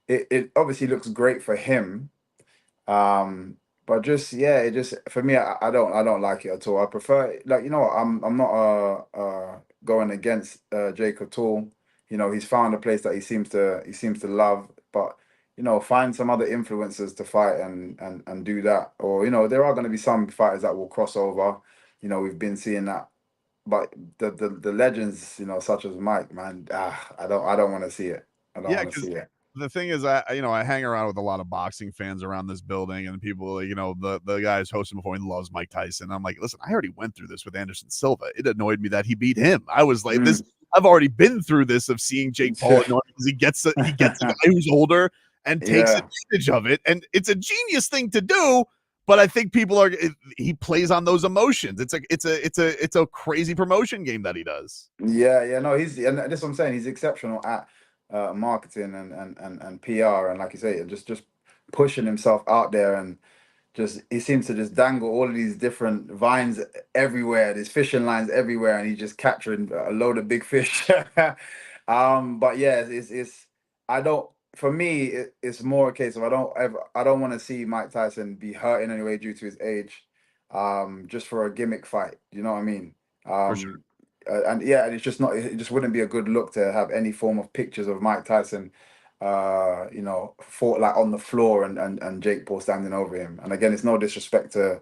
it obviously looks great for him. But for me, I don't like it at all. I prefer, I'm not going against Jake at all. He's found a place that he seems to love, but find some other influencers to fight and do that. Or, there are going to be some fighters that will cross over. We've been seeing that. But the legends, such as Mike, man, I don't want to see it. I don't want to see it. The thing is, I hang around with a lot of boxing fans around this building, and people, the guys hosting before me loves Mike Tyson. I'm like, listen, I already went through this with Anderson Silva. It annoyed me that he beat him. I was like, this. I've already been through this of seeing Jake Paul because he gets a guy who's older and takes advantage of it, and it's a genius thing to do. But I think he plays on those emotions. It's a crazy promotion game that he does. Yeah, and that's what I'm saying. He's exceptional at marketing and PR, and like you say, just pushing himself out there, and he seems to just dangle all of these different vines everywhere. There's fishing lines everywhere, and he's just capturing a load of big fish. But yeah, for me, it's more a case of I don't want to see Mike Tyson be hurt in any way due to his age, just for a gimmick fight. You know what I mean? For sure. And it just wouldn't be a good look to have any form of pictures of Mike Tyson, fought like on the floor and Jake Paul standing over him. And again, it's no disrespect to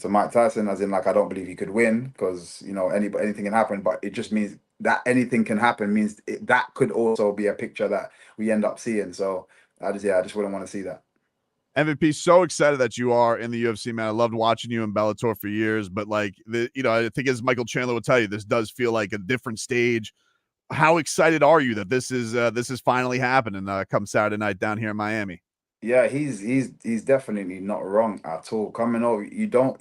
Mike Tyson, as in like I don't believe he could win, because anything can happen. But it just means that anything can happen means that could also be a picture that we end up seeing. So I just wouldn't want to see that. MVP, so excited that you are in the UFC, man. I loved watching you in Bellator for years, but I think as Michael Chandler will tell you, this does feel like a different stage. How excited are you that this is finally happening come Saturday night down here in Miami? Yeah, he's definitely not wrong at all. Coming over, you don't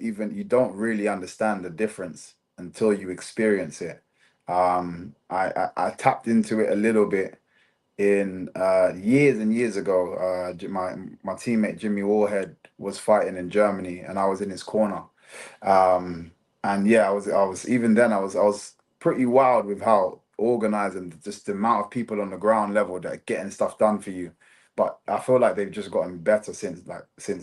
really understand the difference until you experience it. I tapped into it a little bit in years and years ago. My teammate Jimmy Warhead was fighting in Germany, and I was in his corner. And yeah, I was even then I was pretty wild with how organized and just the amount of people on the ground level that are getting stuff done for you. But I feel like they've just gotten better since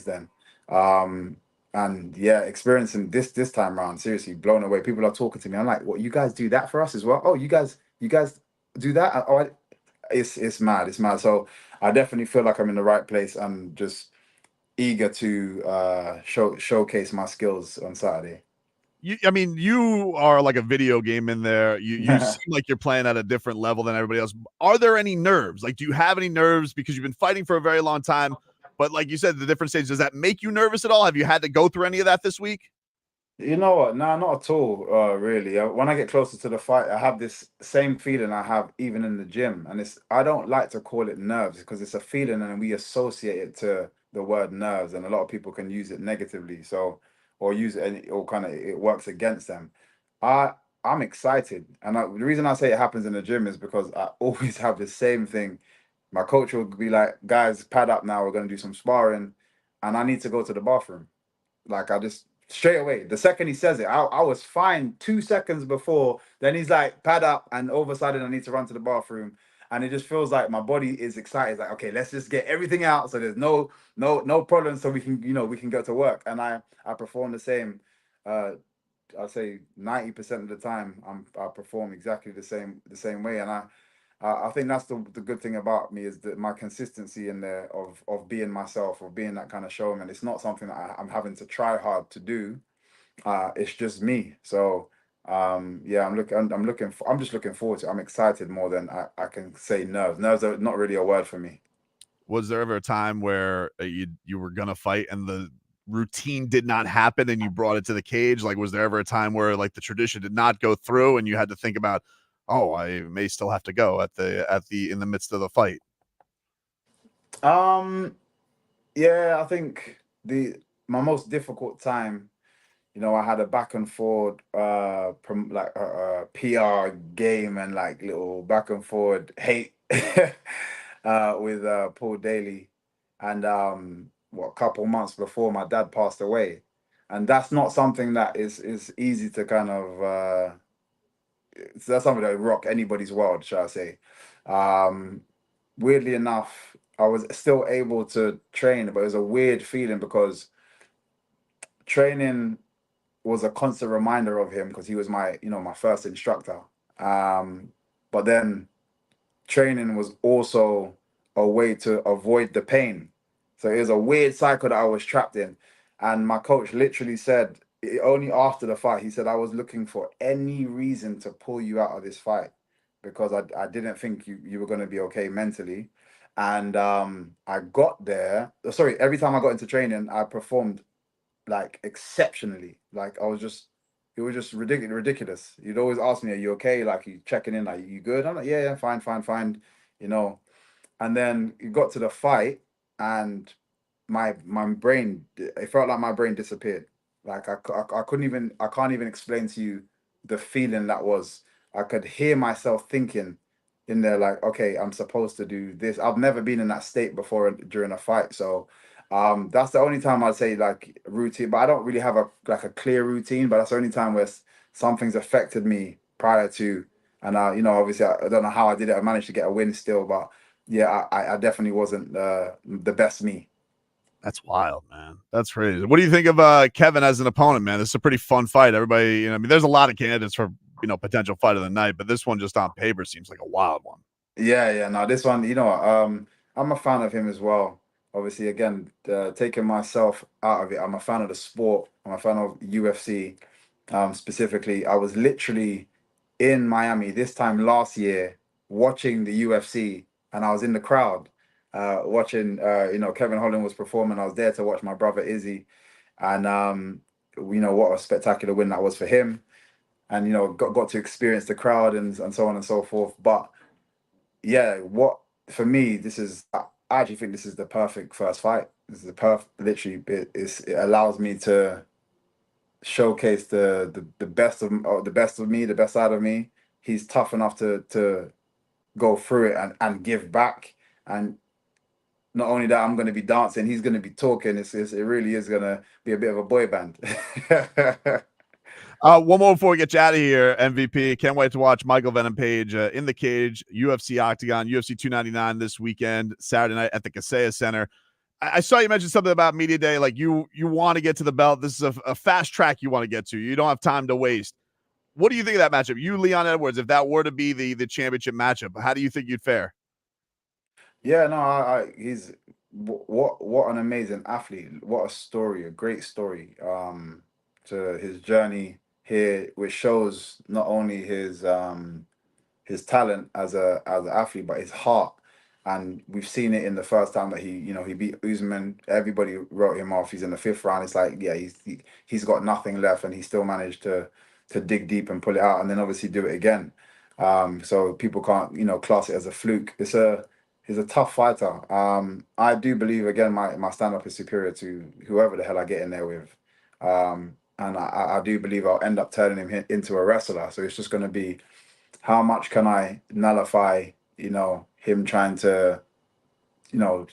then. And yeah, experiencing this time around, seriously blown away. People are talking to me. I'm like, what, you guys do that for us as well? Oh, you guys do that? Oh, it's mad. It's mad. So I definitely feel like I'm in the right place. I'm just eager to showcase my skills on Saturday. You are like a video game in there. You seem like you're playing at a different level than everybody else. Are there any nerves? Like, do you have any nerves because you've been fighting for a very long time? But like you said, the different stages, does that make you nervous at all? Have you had to go through any of that this week? You know what? No, not at all, really. When I get closer to the fight, I have this same feeling I have even in the gym. And I don't like to call it nerves because it's a feeling and we associate it to the word nerves. And a lot of people can use it negatively. Or use it, or kind of it works against them. I'm excited. And the reason I say it happens in the gym is because I always have the same thing. My coach will be like, guys, pad up now. We're going to do some sparring. And I need to go to the bathroom. Like, I just straight away, the second he says it, I was fine 2 seconds before. Then he's like, pad up. And all of a sudden I need to run to the bathroom. And it just feels like my body is excited. It's like, okay, let's just get everything out. So there's no problem. So we can, we can go to work. And I perform the same I say 90% of the time I perform exactly the same way, and I think that's the good thing about me is that my consistency in there of being myself, of being that kind of showman. It's not something that I'm having to try hard to do. It's just me. So yeah, I'm just looking forward to it. I'm excited more than I can say nerves. Nerves are not really a word for me. Was there ever a time where you were gonna fight and the routine did not happen and you brought it to the cage? Like, was there ever a time where like the tradition did not go through and you had to think about, oh, I may still have to go in the midst of the fight? Yeah, I think my most difficult time, I had a back and forward PR game and like little back and forward hate with Paul Daly, and a couple months before my dad passed away, and that's not something that is easy to kind of that's something that would rock anybody's world, shall I say. Weirdly enough, I was still able to train, but it was a weird feeling because training was a constant reminder of him because he was my first instructor. But then training was also a way to avoid the pain. So it was a weird cycle that I was trapped in. And my coach literally said, only after the fight, he said, I was looking for any reason to pull you out of this fight because I didn't think you were going to be okay mentally. And I got there. Sorry, every time I got into training, I performed like exceptionally. Like it was just ridiculous. You'd always ask me, "Are you okay?" Like you checking in, like you good? I'm like, yeah, fine. You know. And then you got to the fight, and my brain, it felt like my brain disappeared. Like I couldn't even, I can't even explain to you the feeling that was. I could hear myself thinking in there, like, okay, I'm supposed to do this. I've never been in that state before during a fight, so that's the only time I'd say like routine. But I don't really have a clear routine. But that's the only time where something's affected me prior to, and obviously I don't know how I did it. I managed to get a win still, but yeah, I definitely wasn't the best me. That's wild, man. That's crazy. What do you think of Kevin as an opponent, man? This is a pretty fun fight. Everybody, I mean, there's a lot of candidates for potential fight of the night, but this one just on paper seems like a wild one. Yeah. No, this one, I'm a fan of him as well. Obviously, again, taking myself out of it, I'm a fan of the sport. I'm a fan of UFC. Specifically, I was literally in Miami this time last year watching the UFC, and I was in the crowd watching. Kevin Holland was performing. I was there to watch my brother Izzy, and what a spectacular win that was for him. And got to experience the crowd and so on and so forth. But yeah, what for me, I actually think this is the perfect first fight. This is the literally it allows me to showcase the best of me, the best side of me. He's tough enough to go through it and give back. And not only that, I'm going to be dancing. He's going to be talking. It really is going to be a bit of a boy band. One more before we get you out of here, MVP. Can't wait to watch Michael Venom Page in the cage, UFC Octagon, UFC 299 this weekend, Saturday night at the Kaseya Center. I saw you mention something about Media Day, like you want to get to the belt. This is a fast track you want to get to. You don't have time to waste. What do you think of that matchup? You, Leon Edwards, if that were to be the championship matchup, how do you think you'd fare? Yeah, no, he's what an amazing athlete. What a story, a great story. To his journey here, which shows not only his talent as an athlete, but his heart. And we've seen it in the first time that he beat Usman. Everybody wrote him off. He's in the fifth round. It's like, yeah, he's got nothing left, and he still managed to dig deep and pull it out, and then obviously do it again. So people can't class it as a fluke. He's a tough fighter. I do believe again my stand up is superior to whoever the hell I get in there with. And I do believe I'll end up turning him into a wrestler. So it's just going to be how much can I nullify, him trying to,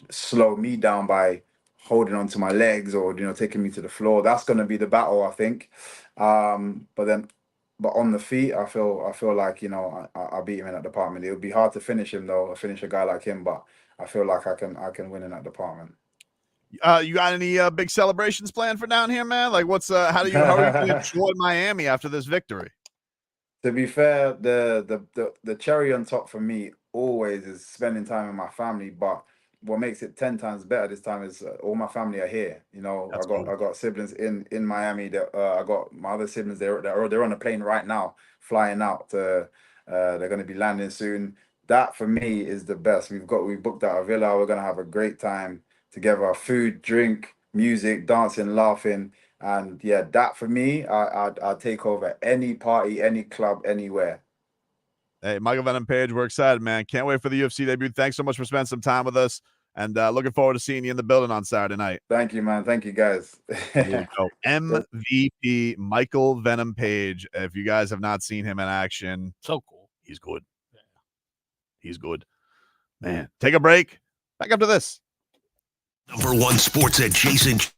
slow me down by holding onto my legs or, taking me to the floor. That's going to be the battle, I think. But on the feet, I feel like, I beat him in that department. It would be hard to finish him though, or finish a guy like him, but I feel like I can win in that department. You got any big celebrations planned for down here, man? Like, what's how are you gonna enjoy Miami after this victory? To be fair, the cherry on top for me always is spending time with my family. But what makes it 10 times better this time is all my family are here. You know, That's I got siblings in Miami. That I got my other siblings. They're on a plane right now, flying out. They're going to be landing soon. That for me is the best. We booked out a villa. We're going to have a great time together. Food, drink, music, dancing, laughing. And yeah, that for me, I'd take over any party, any club, anywhere. Hey, Michael Venom Page, we're excited, man. Can't wait for the UFC debut. Thanks so much for spending some time with us, and looking forward to seeing you in the building on Saturday night. Thank you, man. Thank you, guys. There you go. MVP Michael Venom Page. If you guys have not seen him in action, So cool. he's good. Yeah. He's good. Man, take a break. Back up to this. Number one sports adjacent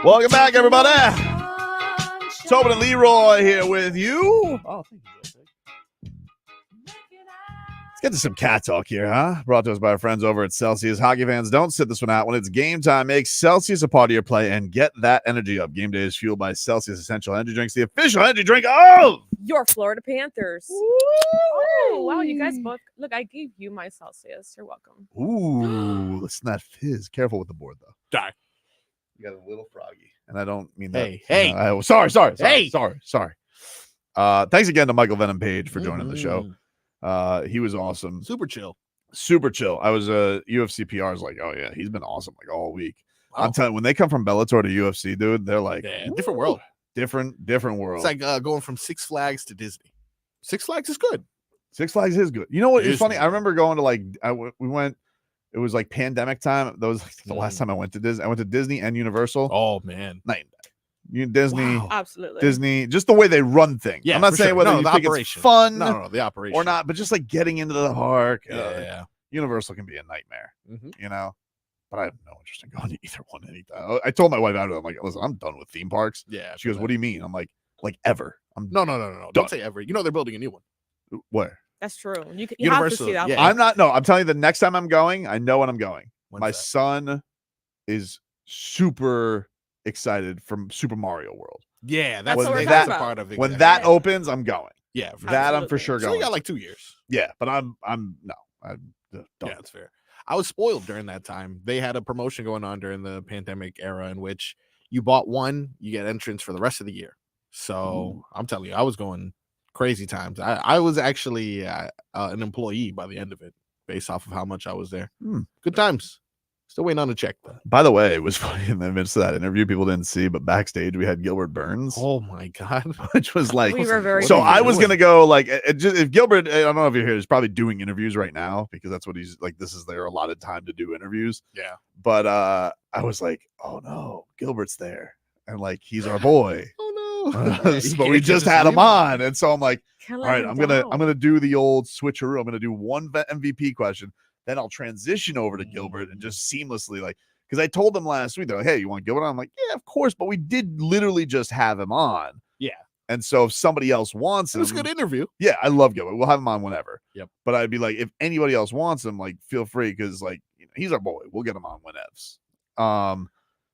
Welcome back, everybody. Tobin and Leroy here with you. Oh, thank you, JFig. Let's get to some cat talk here, huh? Brought to us by our friends over at Celsius. Hockey fans, don't sit this one out. When it's game time, make Celsius a part of your play and get that energy up. Game day is fueled by Celsius Essential Energy Drinks, the official energy drink of your Florida Panthers. Oh, wow, you guys both. Look, I gave you my Celsius. You're welcome. Ooh, listen to that fizz. Careful with the board, though. Die. You got a little froggy. And I don't mean that. Hey. Sorry. Hey. Sorry. Thanks again to Michael Venom Page for joining the show. He was awesome. Super chill. I was UFC PR is like, oh yeah, he's been awesome like all week. Wow. I'm telling you, when they come from Bellator to UFC, dude, they're like different world. Different world. It's like going from Six Flags to Disney. Six Flags is good. Six Flags is good. You know what? It's Disney. funny. I remember going to we went. It was like pandemic time. That was like the last time I went to Disney. I went to Disney and Universal. Oh man, night and day. Disney, Wow. Absolutely. Disney, just the way they run things. Yeah, I'm not for saying sure. whether No, you the think operation. it's fun, No, the operation or not, but just like getting into the park. Yeah. Universal can be a nightmare, you know. But I have no interest in going to either one anytime. I told my wife after, I'm like, listen, I'm done with theme parks. Yeah. She goes, what do you mean? I'm like ever. I'm No. done. Don't say ever. You know they're building a new one. Where? That's true. You have to see that one. I'm not. No, I'm telling you, the next time I'm going, I know when I'm going. When's my that? son is super excited from Super Mario World. Yeah, That's that's what we're that's talking a about. part of it. When that opens, I'm going. Yeah, for That sure. I'm for sure So going. you got like 2 years. Yeah, but I'm no. I don't. Yeah, that's fair. I was spoiled during that time. They had a promotion going on during the pandemic era in which you bought one, you get entrance for the rest of the year. So I'm telling you, I was going crazy times. I was actually an employee by the end of it, based off of how much I was there. Good times. Still waiting on a check though. By the way, it was funny in the midst of that interview, people didn't see, but backstage we had Gilbert Burns. Oh my god, which was like, We were very so I was doing? gonna go like if Gilbert, I don't know if you're here, he's probably doing interviews right now because that's what he's like. This is their allotted time to do interviews. Yeah, but I was like, oh no, Gilbert's there, and like he's our boy. Oh no, But we just had him on, and so I'm like, Can't all let right, him I'm down. gonna do the old switcheroo. I'm gonna do one MVP question, then I'll transition over to Gilbert and just seamlessly like. Because I told them last week, they're like, hey, you want Gilbert on? I'm like, yeah, of course. But we did literally just have him on. Yeah. And so if somebody else wants It him. was a good interview. Yeah, I love Gilbert. We'll have him on whenever. Yep. But I'd be like, if anybody else wants him, like, feel free. Because, like, he's our boy. We'll get him on whenevs.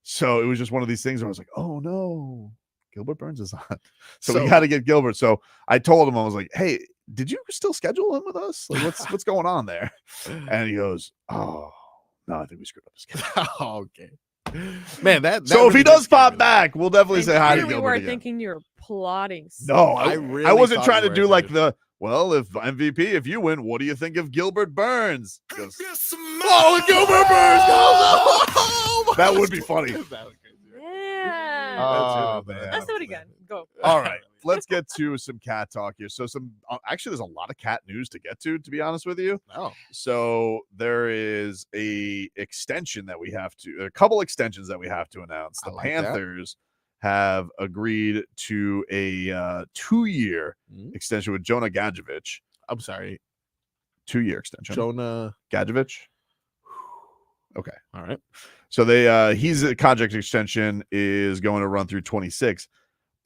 So it was just one of these things where I was like, oh, no. Gilbert Burns is on. So we got to get Gilbert. So I told him, I was like, hey, did you still schedule him with us? Like, what's going on there? And he goes, oh, no, I think we screwed up his schedule. Okay. Man, that So if he really does did scare pop me. back, we'll definitely And say hi to here we Gilbert were again. thinking you were plotting. No, I I really wasn't thought trying you to were, do like dude. the, well, if MVP, if you win, what do you think of Gilbert Burns? He goes, Oh, Gilbert Burns goes. Oh, that would be funny. Yeah. Oh, man. Let's do it again. Go. All right, let's get to some cat talk here. So actually, there's a lot of cat news to get to be honest with you. Oh. So there is a couple extensions that we have to announce. I The like that. Panthers have agreed to a 2-year extension with Jonah Gadjevich. I'm sorry. 2-year extension. Jonah Gadjevich. Okay. All right. So he's a contract extension is going to run through 26.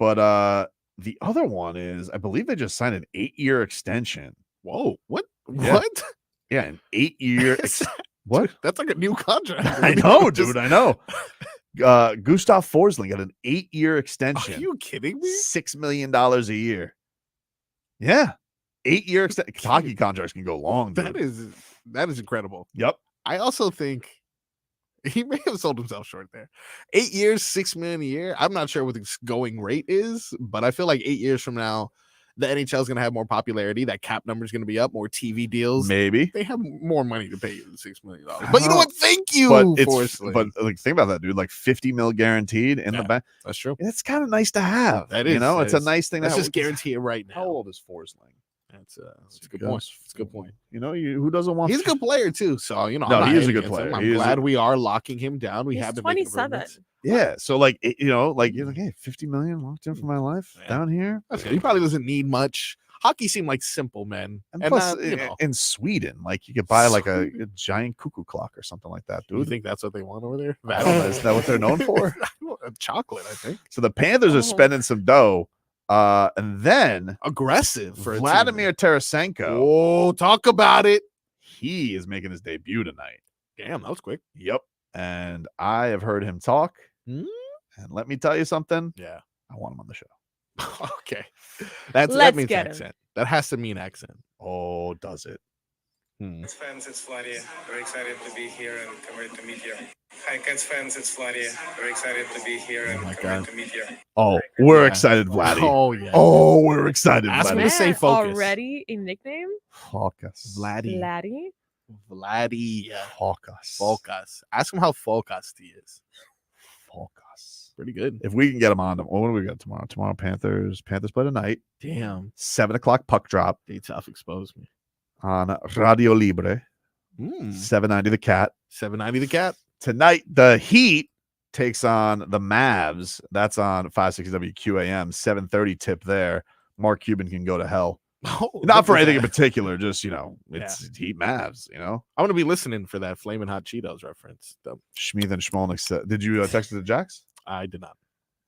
But the other one is, I believe they just signed an 8-year extension. Whoa. What? Yeah. What? Yeah, an 8-year. What? That's like a new contract. I know, dude. I know. Gustav Forsling got an 8-year extension. Are you kidding me? $6 million a year. Yeah. 8-year extension. Hockey contracts can go long, dude. That is incredible. Yep. I also think he may have sold himself short there. 8 years, $6 million a year. I'm not sure what the going rate is, but I feel like 8 years from now, the NHL is going to have more popularity. That cap number is going to be up, more TV deals. Maybe They have more money to pay you than $6 million. But you know what? Thank you. But like, think about that, dude. Like 50 mil guaranteed in the bank. That's true. It's kind of nice to have. That is. You know, that it's a is. nice thing. Let's to just guarantee it right now. How old is Forsling? That's a good point. It's a good point. You know, who doesn't want? He's a good player too. So you know, No, I'm not he is a hating good against him. player. I'm He is glad we are locking him down. We He's have been making 27. improvements. Yeah. So like, you know, like you're like, hey, 50 million locked in for my life down here. That's good. He probably doesn't need much. hockey seemed like simple men. And plus, not, you know, in Sweden, like you could buy like a giant cuckoo clock or something like that, do you dude. think that's what they want over there? I don't know. Is that what they're known for? Chocolate, I think. So the Panthers are spending some dough. And then aggressive for Vladimir Tarasenko. Oh, talk about it. He is making his debut tonight. Damn, that was quick. Yep. And I have heard him talk. And let me tell you something. Yeah. I want him on the show. Okay. That means accent. That has to mean accent. Oh, does it? Cats fans, it's Vladdy. Very excited to be here and can't wait to meet you. Hi, Cats fans, it's Vladdy. Very excited to be here and can't wait to meet you. Oh, we're excited, Vladdy. Oh, yeah. Oh, we're excited, Ask Vladdy. him to say focus. Already a nickname? Focus. Vladdy. Yeah. Focus. Focus. Ask him how focused he is. Focus. Pretty good. If we can get him on, what do we got tomorrow? Tomorrow, Panthers play tonight. Damn. 7:00 puck drop. They tough expose me. On Radio Libre. 790 the Cat. 790 the Cat. Tonight, the Heat takes on the Mavs. That's on 560 WQAM. 7:30 tip there. Mark Cuban can go to hell. Oh, not for anything in particular, just, it's Heat Mavs, I'm going to be listening for that Flamin Hot Cheetos reference. Schmeeth and Schmolnick said, did you text it to Jax? I did not.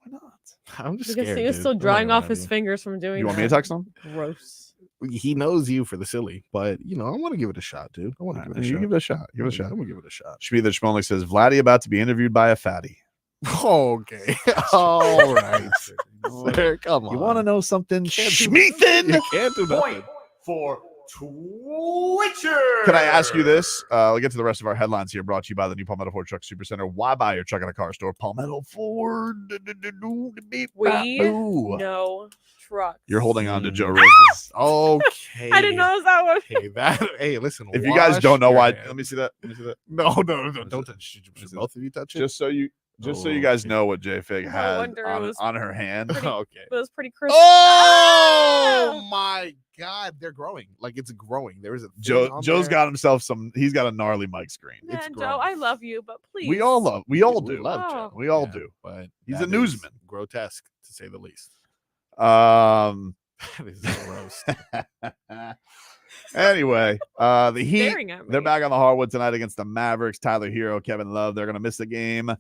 Why not? I'm just because scared. he was dude. still I'm drying not off gonna his lie. fingers from doing You want that. me to text him? Gross. He knows you for the silly, but, I want to give it a shot, dude. I want to give it a You shot. give it a shot. Give it a shot. I'm going to give it a shot. Schmeeth and Schmolnick says, Vladdy about to be interviewed by a fatty. Okay. All right. Sir, come on. You want to know something? Schmeethen! Schmeethen! Can't do nothing. For Twitcher. Can I ask you this? We'll get to the rest of our headlines here. Brought to you by the new Palmetto Ford Truck Supercenter. Why buy your truck at a car store? Palmetto Ford. We know trucks. You're holding on to Joe Rose's. Okay. I didn't know that one. Hey, listen. If you guys don't know why, hands. let me see that. No. Don't touch. Should both of you touch it? Just so you guys know what JFig No had wonder it was on her hand. Okay. It was pretty crisp. Oh my God, they're growing. Like it's growing. There is a Joe's got himself some. He's got a gnarly mic screen. Man, Joe, I love you, but please. We all do. We Oh. love Joe. We all do. But he's that a newsman. is grotesque to say the least. That is gross. Anyway, the Heat, Staring at me. they're back on the hardwood tonight against the Mavericks. Tyler Hero, Kevin Love, they're going to miss the game.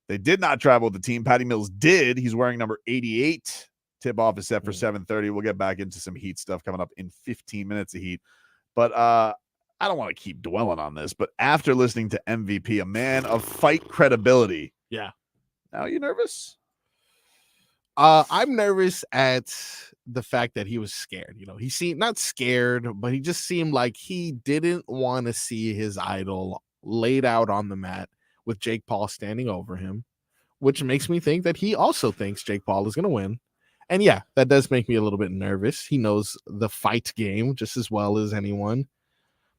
They did not travel with the team. Patty Mills did. He's wearing number 88. Tip-off is set for 7:30. We'll get back into some Heat stuff coming up in 15 minutes of Heat. But I don't want to keep dwelling on this, but after listening to MVP, a man of fight credibility. Yeah. Now, are you nervous? I'm nervous at the fact that he was scared. He seemed not scared, but he just seemed like he didn't want to see his idol laid out on the mat with Jake Paul standing over him, which makes me think that he also thinks Jake Paul is going to win. And yeah, that does make me a little bit nervous. He knows the fight game just as well as anyone.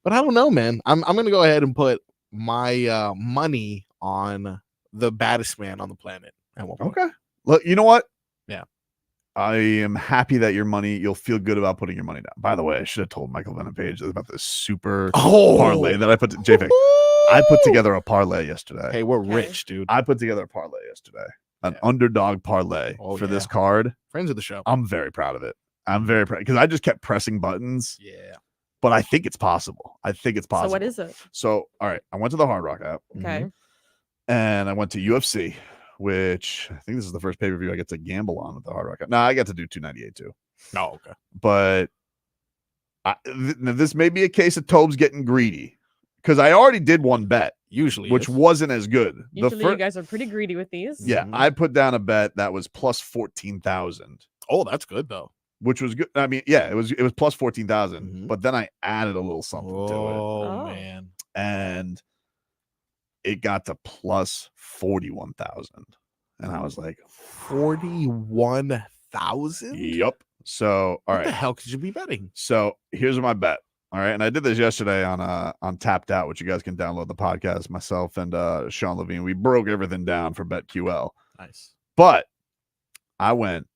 But I don't know, man. I'm going to go ahead and put my money on the baddest man on the planet. Okay. Look, you know what? Yeah. I am happy that you'll feel good about putting your money down. By the way, I should have told Michael Venom Page about this super parlay that I put to JFig. I put together a parlay yesterday. Hey, we're rich, dude. I put together a parlay yesterday. An underdog parlay for this card. Friends of the show. I'm very proud of it. I'm very proud because I just kept pressing buttons. Yeah. But I think it's possible. So what is it? So, all right. I went to the Hard Rock app. Okay. And I went to UFC, which I think this is the first pay-per-view I get to gamble on at the Hard Rock app. No, I get to do 298 too. Oh, okay. But this may be a case of Tobes getting greedy because I already did one bet. Usually, which wasn't as good. Usually you guys are pretty greedy with these. Yeah, I put down a bet that was plus 14,000. Oh, that's good though. Which was good. I mean, yeah, it was plus 14,000. But then I added a little something to it. Oh man! And it got to plus 41,000, and I was like, 41,000. Yep. So all right, what the hell could you be betting? So here's my bet. All right, and I did this yesterday on Tapped Out, which you guys can download the podcast. Myself and Sean Levine, we broke everything down for BetQL. Nice, but I went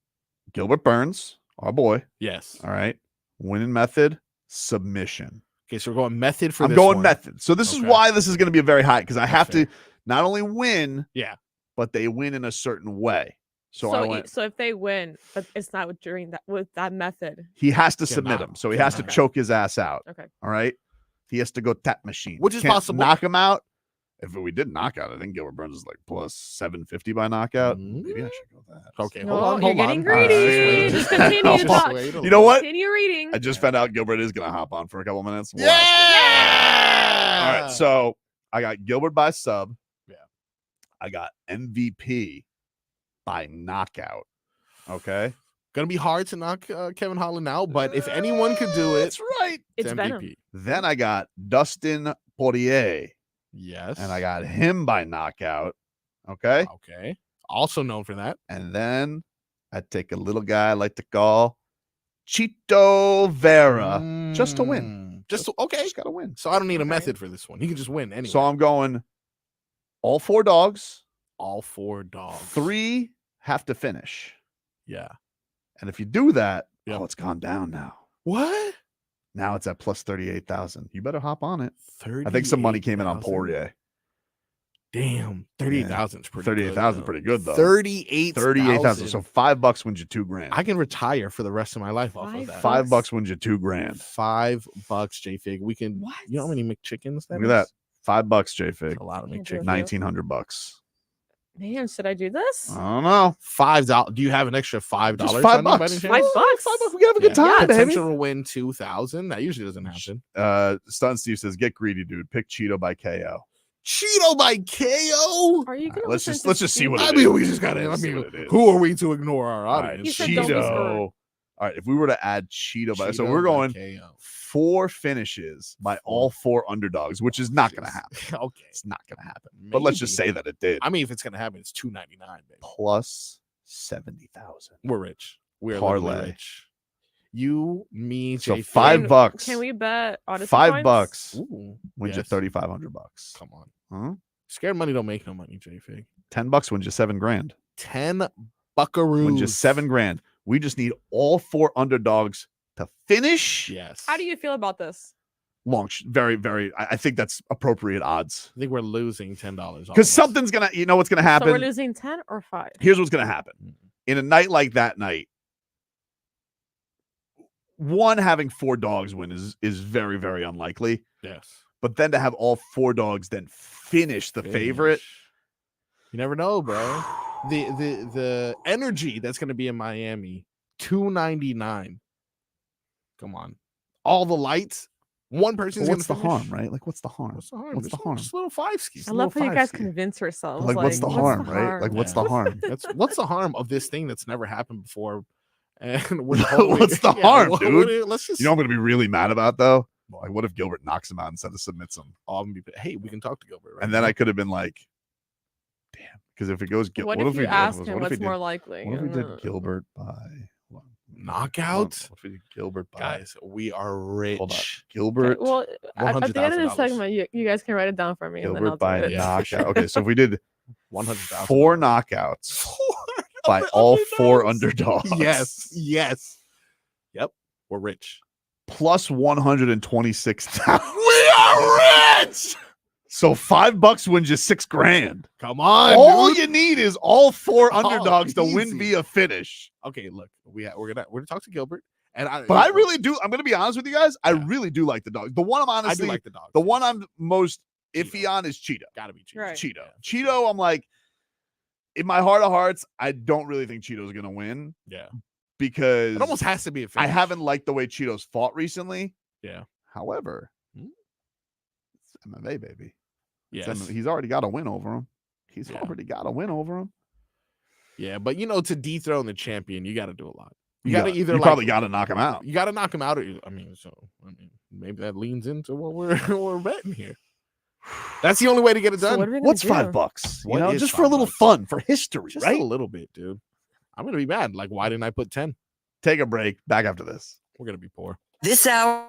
Gilbert Burns, our boy. Yes. All right, winning method, submission. Okay, so we're going method for. I'm going method. So this is why this is going to be a very high because I have to not only win, yeah, but they win in a certain way. So I went. So if they win, but it's not during that with that method. He has to Cannot. submit him, so he has to Okay. choke his ass out. Okay. All right. He has to go tap machine, Which is Can't possible. Knock him out. If we did knockout, I think Gilbert Burns is like plus 750 by knockout. Maybe I should go that. Okay, No, hold on. you're getting greedy. Just continue to talk. You know what? Continue reading. I just found out Gilbert is going to hop on for a couple minutes. We'll Yeah! ask him. All right. So I got Gilbert by sub. Yeah. I got MVP by knockout. Okay. Gonna be hard to knock Kevin Holland out, but if anyone could do it, That's right. It's MVP. Venom. Then I got Dustin Poirier, Yes. and I got him by knockout. Okay. Okay. Also known for that. And then I take a little guy I like to call Chito Vera just to win. Okay. Just got to win. So I don't need a Okay. method for this one. He can just win anyway. So I'm going all 4 dogs. all 4 dogs. 3 have to finish. Yeah. And if you do that, Yep. it's gone down now. What? Now it's at plus 38,000. You better hop on it. I think some money came in on 38,000? Poirier. Damn. 38,000 is pretty 38,000 good. pretty good though. 38,000. So $5 wins you $2,000. I can retire for the rest of my life off of that. $5 wins you $2,000. $5, JFig. We can. What? You know how many McChickens that Look at that. is? $5 JFig. A lot of Can't do it. McChickens. $1,900. Man, should I do this? I don't know. $5. Do you have an extra $5? Just on $5. you by any chance? $5. $5. We can have a good time, baby. Potential to win 2,000. That usually doesn't happen. Stun Steve says, "Get greedy, dude. Pick Cheeto by KO." Cheeto by KO. Are you gonna Let's listen just to see what Steve? it I mean, is. we just gotta. I Let's see mean, what it is. who are we to ignore our All right, audience? He said don't be Cheeto. screwed. All right, if we were to add Cheeto by, so Cheeto we're by going KO. 4 finishes by all 4 underdogs, which is not going to happen. Okay, It's not going to happen. But let's just Maybe. say that it did. I mean, if it's gonna happen, it's $2.99, baby. Plus 70,000. We're rich. We're Parlay. literally rich. You, me, So JFig. $5. Can we bet Odyssey $5 points? Ooh, wins you yes. $3,500. Come on. Huh? Scared money don't make no money, JFig. $10 wins you $7,000. 10 buckaroos. Wins you $7,000. We just need all 4 underdogs to finish. Yes. How do you feel about this? Very, very. I think that's appropriate odds I think we're losing $10 because something's gonna. You know what's gonna So happen. we're losing 10 or 5? Here's what's gonna happen in a night like that night. One, having 4 dogs win is very, very unlikely. Yes. But then to have all 4 dogs then finish the favorite. You never know, bro. The energy that's going to be in Miami, $2.99. Come on, all the lights. One person's going What's to the harm, right? Like, what's the harm? What's the harm? What's the harm? Just little 5 skis. I love how you guys convince yourselves. Like, what's the harm, right? Like, what's the harm? What's the harm of this thing that's never happened before? And we're What's the harm, dude? Let's just. You know, what I'm gonna be really mad about though. Like, what if Gilbert knocks him out instead of submits him? Hey, we can talk to Gilbert. Right And then now. I could have been like, damn, because if it goes, What what if we you did- ask what him if we what's did- more likely? What if we did Gilbert by knockout? What if we did Gilbert by Guys, we are rich. Hold on. Gilbert? Well, at the end of the $100,000. segment, you guys can write it down for me. And then I'll Gilbert by do it. knockout. Okay, so if we did 100,000. 4 knockouts by all 4 underdogs. Yes. Yep. We're rich. Plus 126,000. We are rich. So $5 wins you $6,000. Come on. All dude. you need is all 4 underdogs to win easy. via finish. Okay, look, we're gonna talk to Gilbert, and But I really do. I'm gonna be honest with you guys. I really do like the dog. The one I'm I honestly do like the dog. the one I'm most iffy on is Cheeto. Gotta be Cheeto. Right. Cheeto. Cheeto, I'm like, in my heart of hearts, I don't really think Cheeto's gonna win Yeah, because it almost has to be a I finish. haven't liked the way Cheeto's fought recently. Yeah. However, it's MMA, baby. It's Yes. MMA. He's already got a win over him. He's Yeah. already got a win over him. Yeah, but to dethrone the champion, you got to do a lot. You gotta gotta- either you like, probably gotta knock him out. You got to knock him out. Maybe that leans into what we're betting here. That's the only way to get it So done. what are we gonna What's do? $5? You What know, is just for a little $5? fun, for history, Just right? a little bit, dude. I'm gonna be mad. Like, why didn't I put 10? Take a break. Back after this. We're gonna be poor. This hour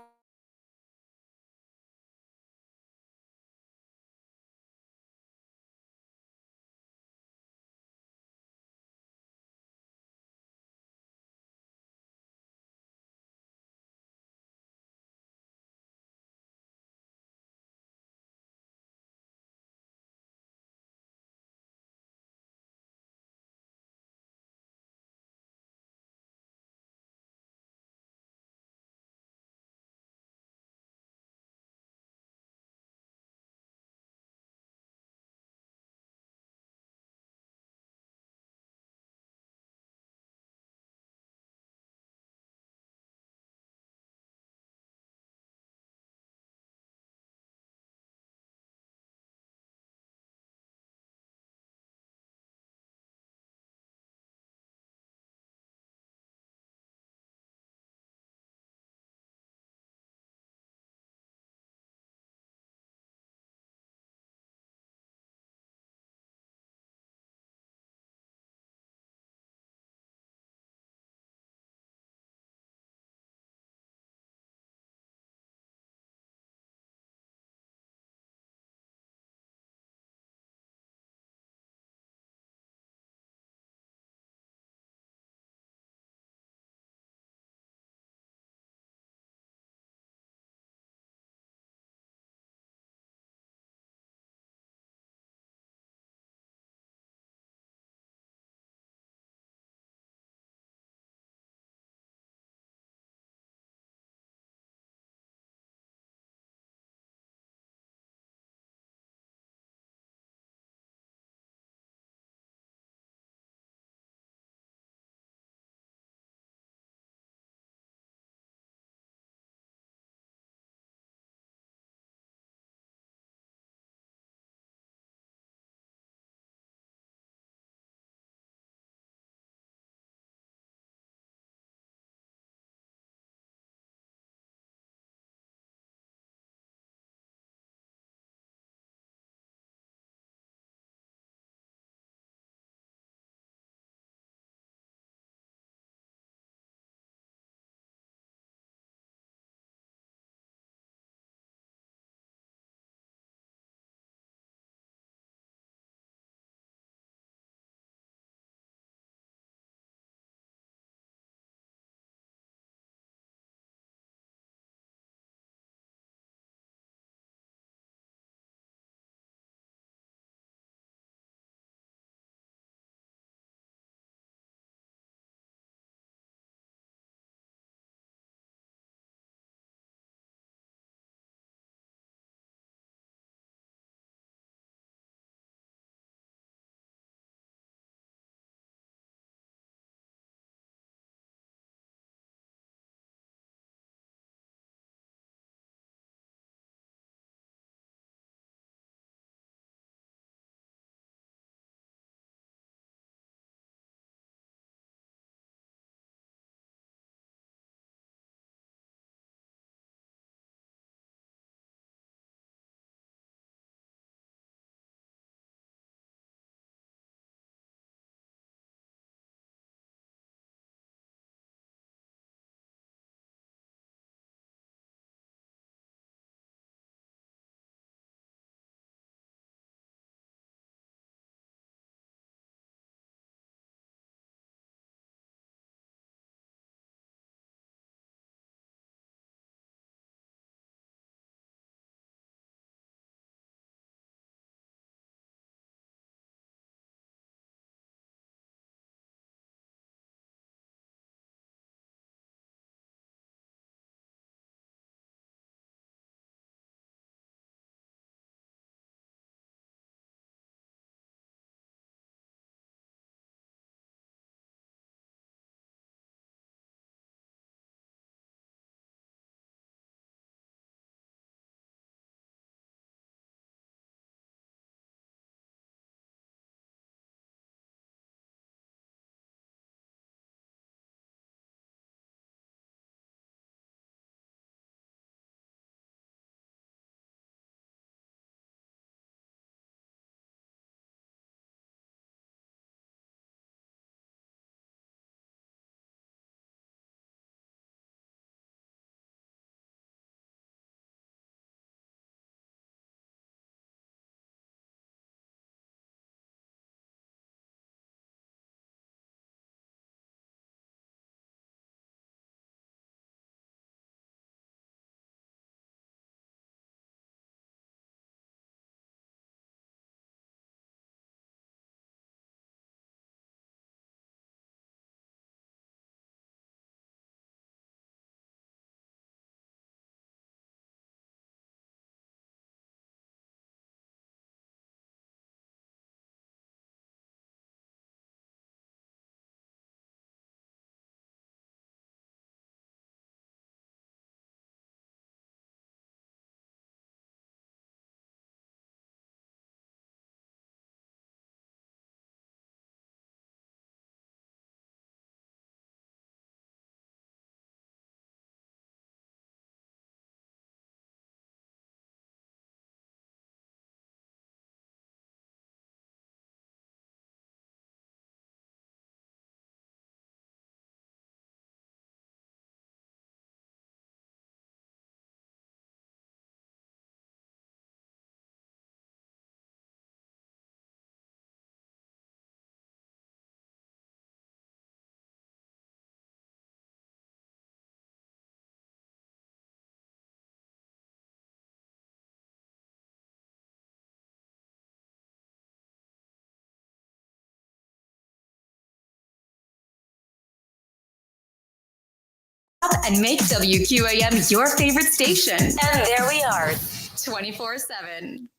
and make WQAM your favorite station. And there we are, 24/7.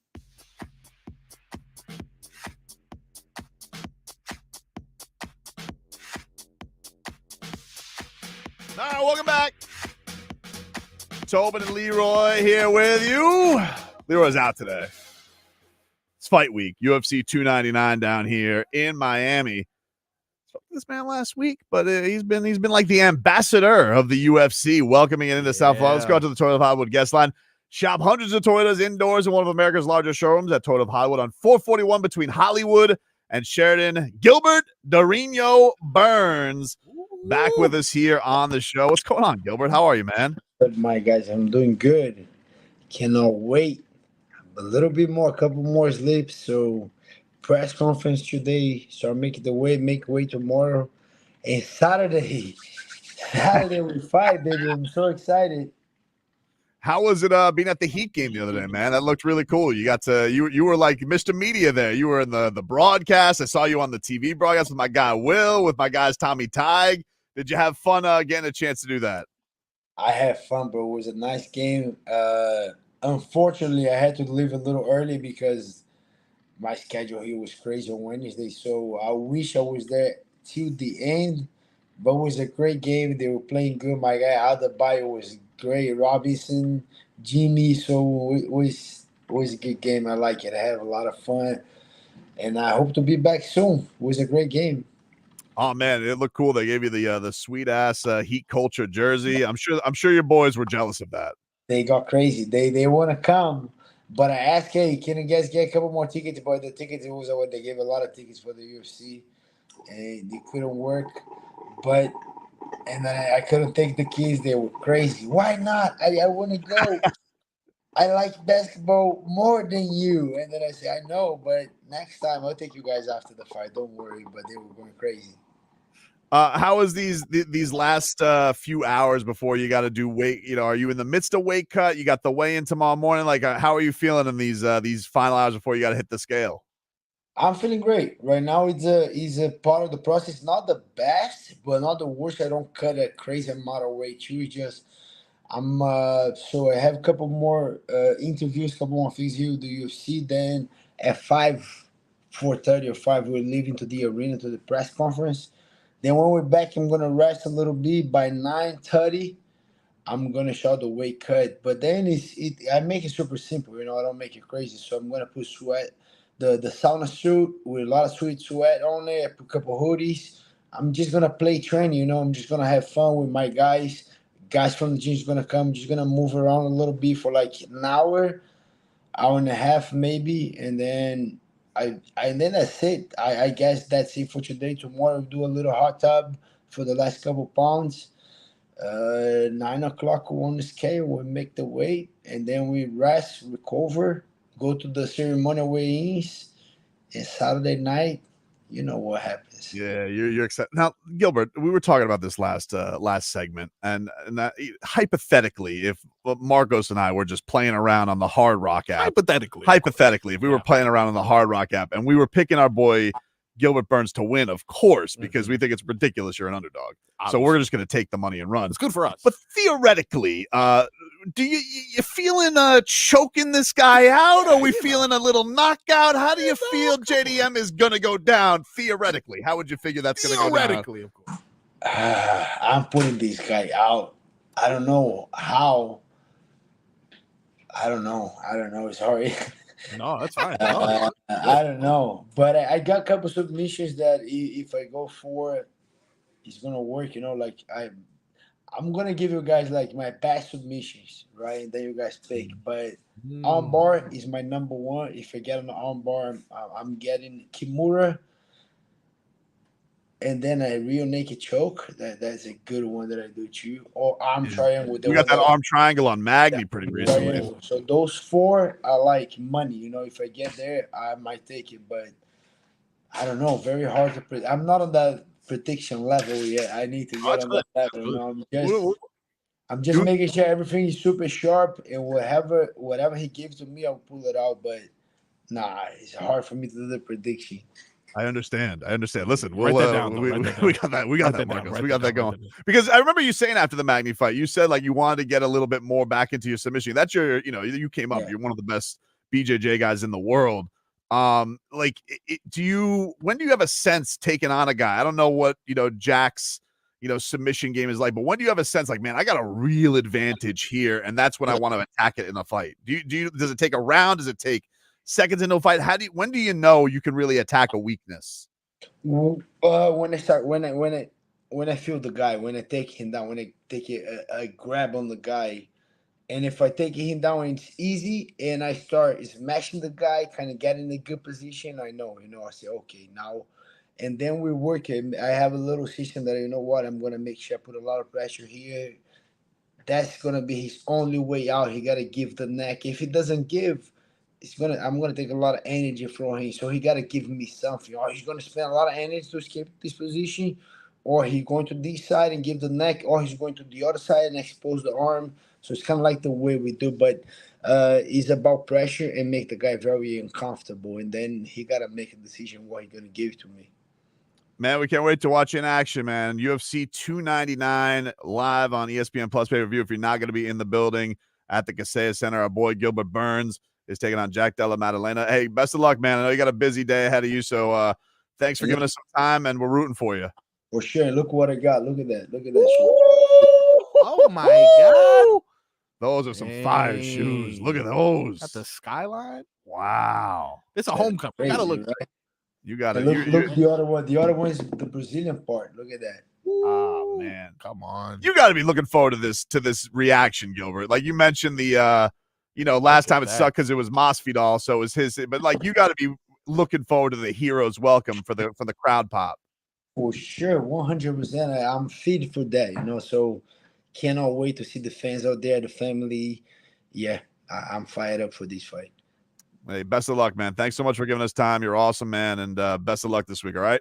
All right, welcome back. Tobin and Leroy here with you. Leroy's out today. It's fight week, UFC 299 down here in Miami. Spoke to this man last week, but he's been like the ambassador of the UFC, welcoming it into South Florida. Let's go out to the Toyota of Hollywood guest line. Shop hundreds of Toyotas indoors in one of America's largest showrooms at Toyota of Hollywood on 441 between Hollywood and Sheridan. Gilbert Burns back with us here on the show. What's going on, Gilbert? How are you, man? Good, my guys. I'm doing good. Cannot wait. A little bit more, a couple more sleeps. So press conference today. Start making make way tomorrow. And Saturday we fight, baby. I'm so excited. How was it being at the Heat game the other day, man? That looked really cool. You got to you were like Mr. Media there. You were in the broadcast. I saw you on the TV broadcast with my guy Will, with my guys Tommy Tig. Did you have fun getting a chance to do that? I had fun, bro. It was a nice game. Unfortunately, I had to leave a little early because my schedule here was crazy on Wednesday. So I wish I was there till the end. But it was a great game. They were playing good. My guy Adebayo was great. Robinson, Jimmy. So it was a good game. I like it. I had a lot of fun. And I hope to be back soon. It was a great game. Oh man, it looked cool. They gave you the sweet ass Heat culture jersey. I'm sure your boys were jealous of that. They got crazy. They want to come, but I asked, hey, can you guys get a couple more tickets? But the tickets was what they gave a lot of tickets for the UFC, and they couldn't work. But and then I couldn't take the kids. They were crazy. Why not? I want to go. I like basketball more than you. And then I say, I know, but next time I'll take you guys after the fight. Don't worry. But they were going crazy. How is these last few hours before you got to do weight? You know, are you in the midst of weight cut? You got the weigh in tomorrow morning. Like, how are you feeling in these final hours before you got to hit the scale? I'm feeling great right now. It's a part of the process. Not the best, but not the worst. I don't cut a crazy amount of weight too. It's just so I have a couple more interviews, couple more things here with the UFC. Then at 4:30 or 5, we're leaving to the arena to the press conference. Then when we're back, I'm gonna rest a little bit. By 9:30, I'm gonna show the weight cut. But then I make it super simple. You know, I don't make it crazy. So I'm gonna put sweat, the sauna suit with a lot of sweet sweat on it. I put a couple hoodies. I'm just gonna play training. You know, I'm just gonna have fun with my guys. Guys from the gym is gonna come. Just gonna move around a little bit for like an hour and a half maybe, and then then that's it. I guess that's it for today. Tomorrow we'll do a little hot tub for the last couple pounds. 9 o'clock we're on the scale. We'll make the weight, and then we rest, recover, go to the ceremonial weigh-ins, and Saturday night, you know what happens. Yeah, you're excited. Now, Gilbert, we were talking about this last segment, and that, hypothetically, if Marcos and I were just playing around on the Hard Rock app, hypothetically, if we were playing around on the Hard Rock app and we were picking our boy Gilbert Burns to win, of course, because we think it's ridiculous you're an underdog. So we're just going to take the money and run. It's good for us. But theoretically, do you feeling choking this guy out? Are we feeling a little knockout? How do you feel JDM is going to go down theoretically? How would you figure that's going to go down? Theoretically, of course. I'm putting this guy out. I don't know how. I don't know. Sorry. No, that's fine. I don't know. But I got a couple submissions that if I go for it, it's going to work. You know, like I'm going to give you guys like my best submissions, right? And then you guys pick. But armbar is my number one. If I get on the armbar, I'm getting Kimura. And then a real naked choke. That's a good one that I do too. Or arm triangle. We got that arm triangle on Magny pretty recently. Triangle. So those four are like money. You know, if I get there, I might take it. But I don't know. Very hard to predict. I'm not on that prediction level yet. I need to get on that level. You know, I'm just making sure everything is super sharp, and whatever he gives to me, I'll pull it out. But nah, it's hard for me to do the prediction. I understand. Listen, Write we'll, that down, though. we, Write that we down. got that. We Write got that that, down. Marcos. Write We that got that down. going. Write that down. Because I remember you saying after the Magny fight, you said like you wanted to get a little bit more back into your submission. That's your, you came up. Yeah. You're one of the best BJJ guys in the world. Like, when do you have a sense taking on a guy? I don't know what Jack's submission game is like, but when do you have a sense like, man, I got a real advantage here, and that's when I want to attack it in a fight? Does it take a round? Does it take seconds into a fight? When do you know you can really attack a weakness? When I feel the guy, when I take him down, when I take a grab on the guy, and if I take him down, it's easy, and I start smashing the guy, kind of get in a good position. I know, I say, okay, now, and then we work it. I have a little system that, I'm gonna make sure I put a lot of pressure here. That's gonna be his only way out. He gotta give the neck. If he doesn't give, I'm gonna take a lot of energy from him. So he gotta give me something. Or he's gonna spend a lot of energy to escape this position, or he's going to this side and give the neck, or he's going to the other side and expose the arm. So it's kind of like the way we do, but it's about pressure and make the guy very uncomfortable, and then he gotta make a decision what he's gonna give to me. Man, we can't wait to watch you in action, man. UFC 299 live on ESPN Plus pay-per-view. If you're not going to be in the building at the Casella Center, our boy Gilbert Burns is taking on Jack Della Maddalena. Hey, best of luck, man. I know you got a busy day ahead of you, so thanks for giving us some time, and we're rooting for you. For sure. Look what I got. Look at that. Look at that. Oh, my God. Those are some fire shoes. Look at those. Got the skyline. Wow. It's a homecoming. Crazy, Gotta look. right? You got it. Look the other one. The other one is the Brazilian part. Look at that. Oh man, come on. You got to be looking forward to this reaction, Gilbert. Like you mentioned last time it sucked because it was Masvidal, so it was his. But like you got to be looking forward to the hero's welcome for the crowd pop. For sure, 100%. I'm feed for that, So cannot wait to see the fans out there, the family. Yeah, I'm fired up for this fight. Hey, best of luck, man. Thanks so much for giving us time. You're awesome, man, and best of luck this week. All right.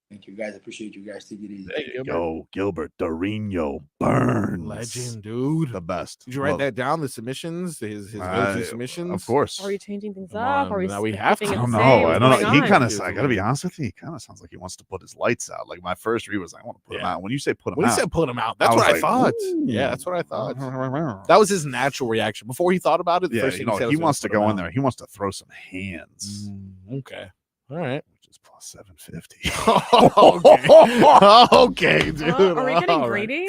Thank you, guys. Appreciate you guys. Take it easy. There you go, Gilbert Darino Burns. Legend, dude. The best. Did you write that down? The submissions, his go-to submissions? Of course. Are you changing things up? Are we now we have to. I don't know. I don't know. He kind of, I got to be honest with you, he kind of sounds like he wants to put his lights out. Like my first read was, I want to put him out. When you say put him out. When he said put him out, that's what I thought. Yeah, that's what I thought. That was his natural reaction. Before he thought about it, the first thing he said he was wants to go in there. He wants to throw some hands. Okay. All right. Which is plus 750. Okay, dude. Are we getting greedy?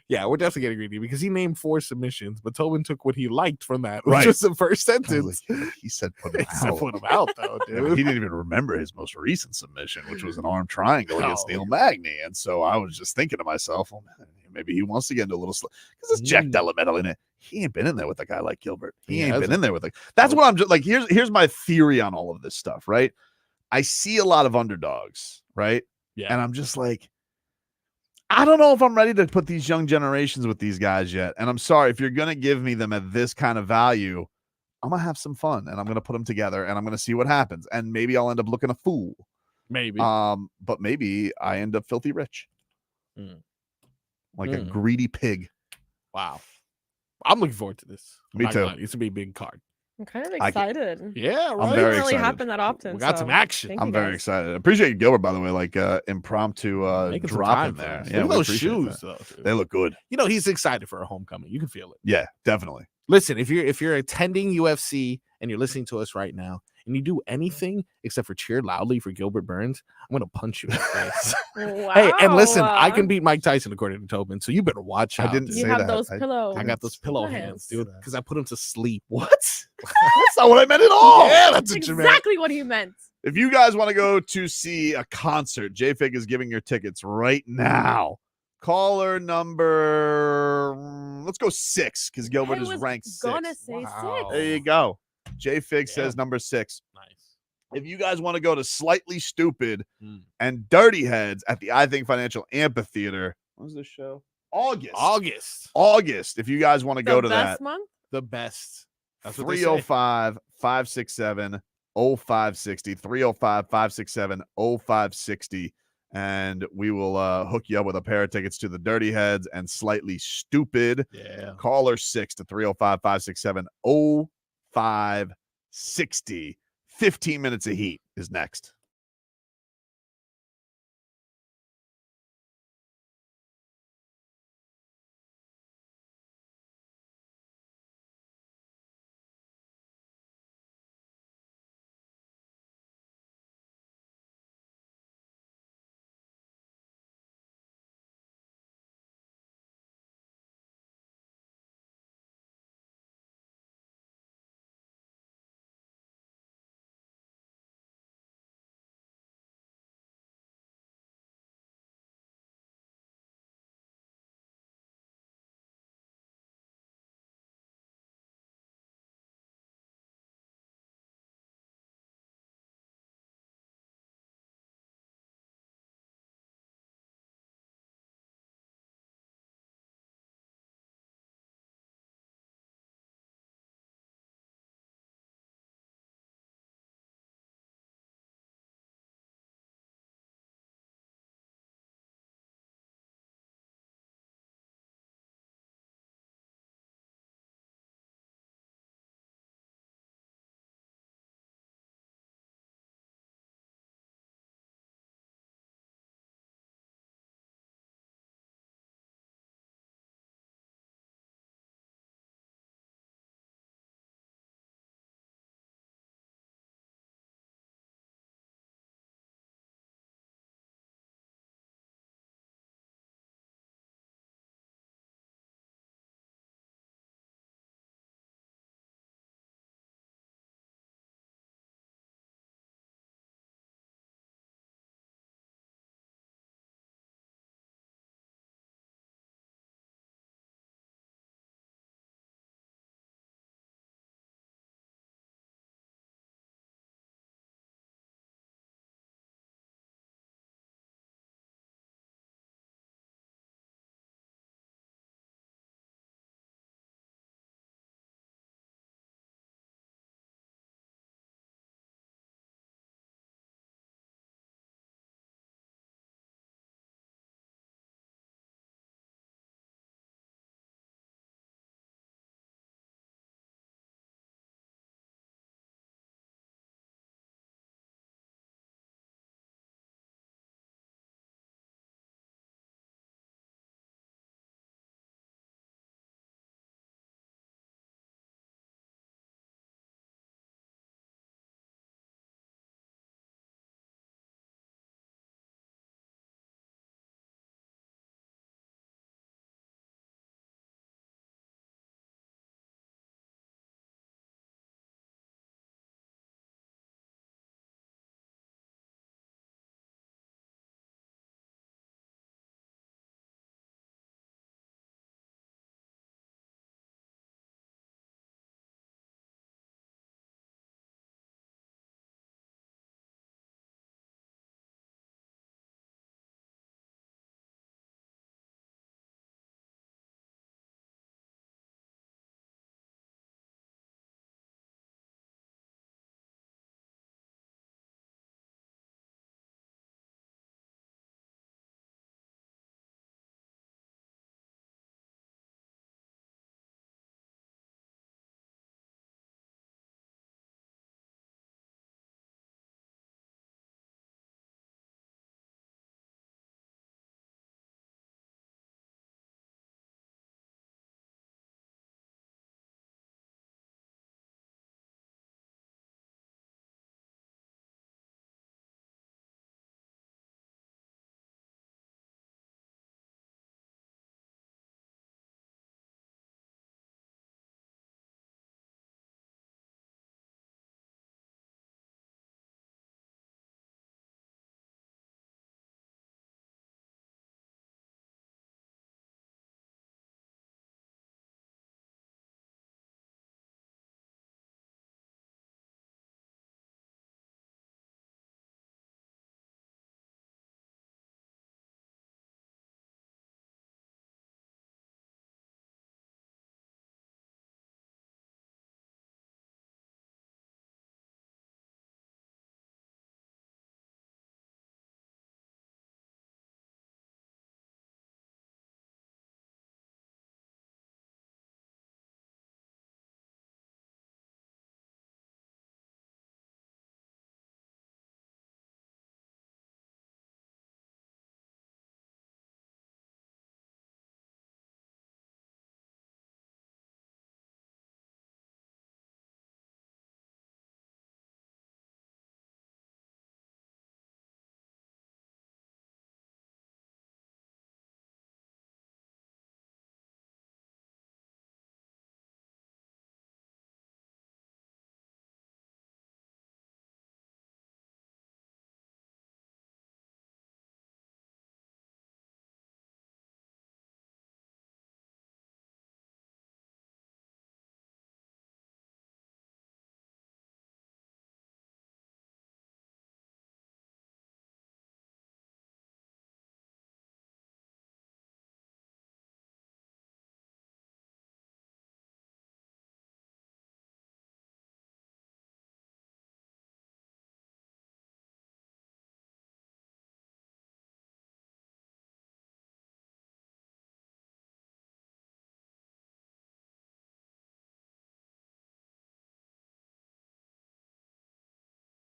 Yeah, we're definitely getting greedy because he named 4 submissions, but Tobin took what he liked from that, Right. which was the first sentence. He said put him He said out. put him out, though, dude. He didn't even remember his most recent submission, which was an arm triangle against Neil Magny. And so I was just thinking to myself, well, man, maybe he wants to get into a little because it's Jack Della Maddalena. He ain't been in there with a guy like Gilbert. He ain't been in there with that's what I'm just like. Here's my theory on all of this stuff, right? I see a lot of underdogs, right? Yeah. And I'm just like, I don't know if I'm ready to put these young generations with these guys yet. And I'm sorry, if you're going to give me them at this kind of value, I'm going to have some fun and I'm going to put them together and I'm going to see what happens. And maybe I'll end up looking a fool. Maybe. But maybe I end up filthy rich. Like a greedy pig. Wow. I'm looking forward to this. Me too. It's going to be a big card. I'm kind of excited. Yeah, right. I'm It very doesn't really excited. happen that often. We got some action. I'm very excited. I appreciate you, Gilbert, by the way, like impromptu Making some drop time in for there. us. Yeah, Look at we those appreciate shoes, that. though, dude. They look good. He's excited for a homecoming. You can feel it. Yeah, definitely. Listen, if you're attending UFC and you're listening to us right now and you do anything except for cheer loudly for Gilbert Burns, I'm gonna punch you in the face. Wow. Hey, and listen, I can beat Mike Tyson according to Tobin, so you better watch out. I didn't dude. say You have that. those pillows. I got those pillow Pillow hands, dude, because I put him to sleep. What? That's not what I meant at all. Yeah, that's what you meant. Exactly what he meant. If you guys want to go to see a concert, JFig is giving your tickets right now. Caller number, let's go 6 because Gilbert I is was ranked 6. gonna say 6. There you go. JFig says number 6. Nice. If you guys want to go to Slightly Stupid and Dirty Heads at the I Think Financial Amphitheater, when's this show? August. If you guys want to go to that, month? The best. That's what they say. 305 567 0560, 305 567 0560. And we will hook you up with a pair of tickets to the Dirty Heads and Slightly Stupid. Yeah. Caller 6 to 305 567 0560. 15 minutes of heat is next.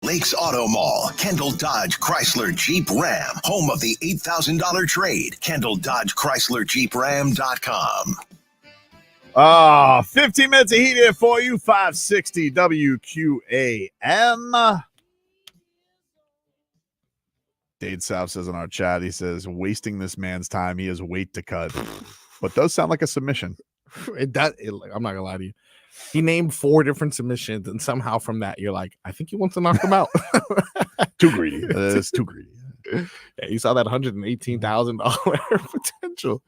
Lakes Auto Mall, Kendall Dodge Chrysler Jeep Ram, home of the $8,000 trade. KendallDodgeChryslerJeepRam.com. 15 minutes of heat here for you. 560 WQAM. Dade South says in our chat, he says, wasting this man's time. He has weight to cut. But does sound like a submission. I'm not gonna lie to you. He named 4 different submissions, and somehow from that, you're like, I think he wants to knock them out. Too greedy. It's too greedy. Yeah, you saw that $118,000 potential.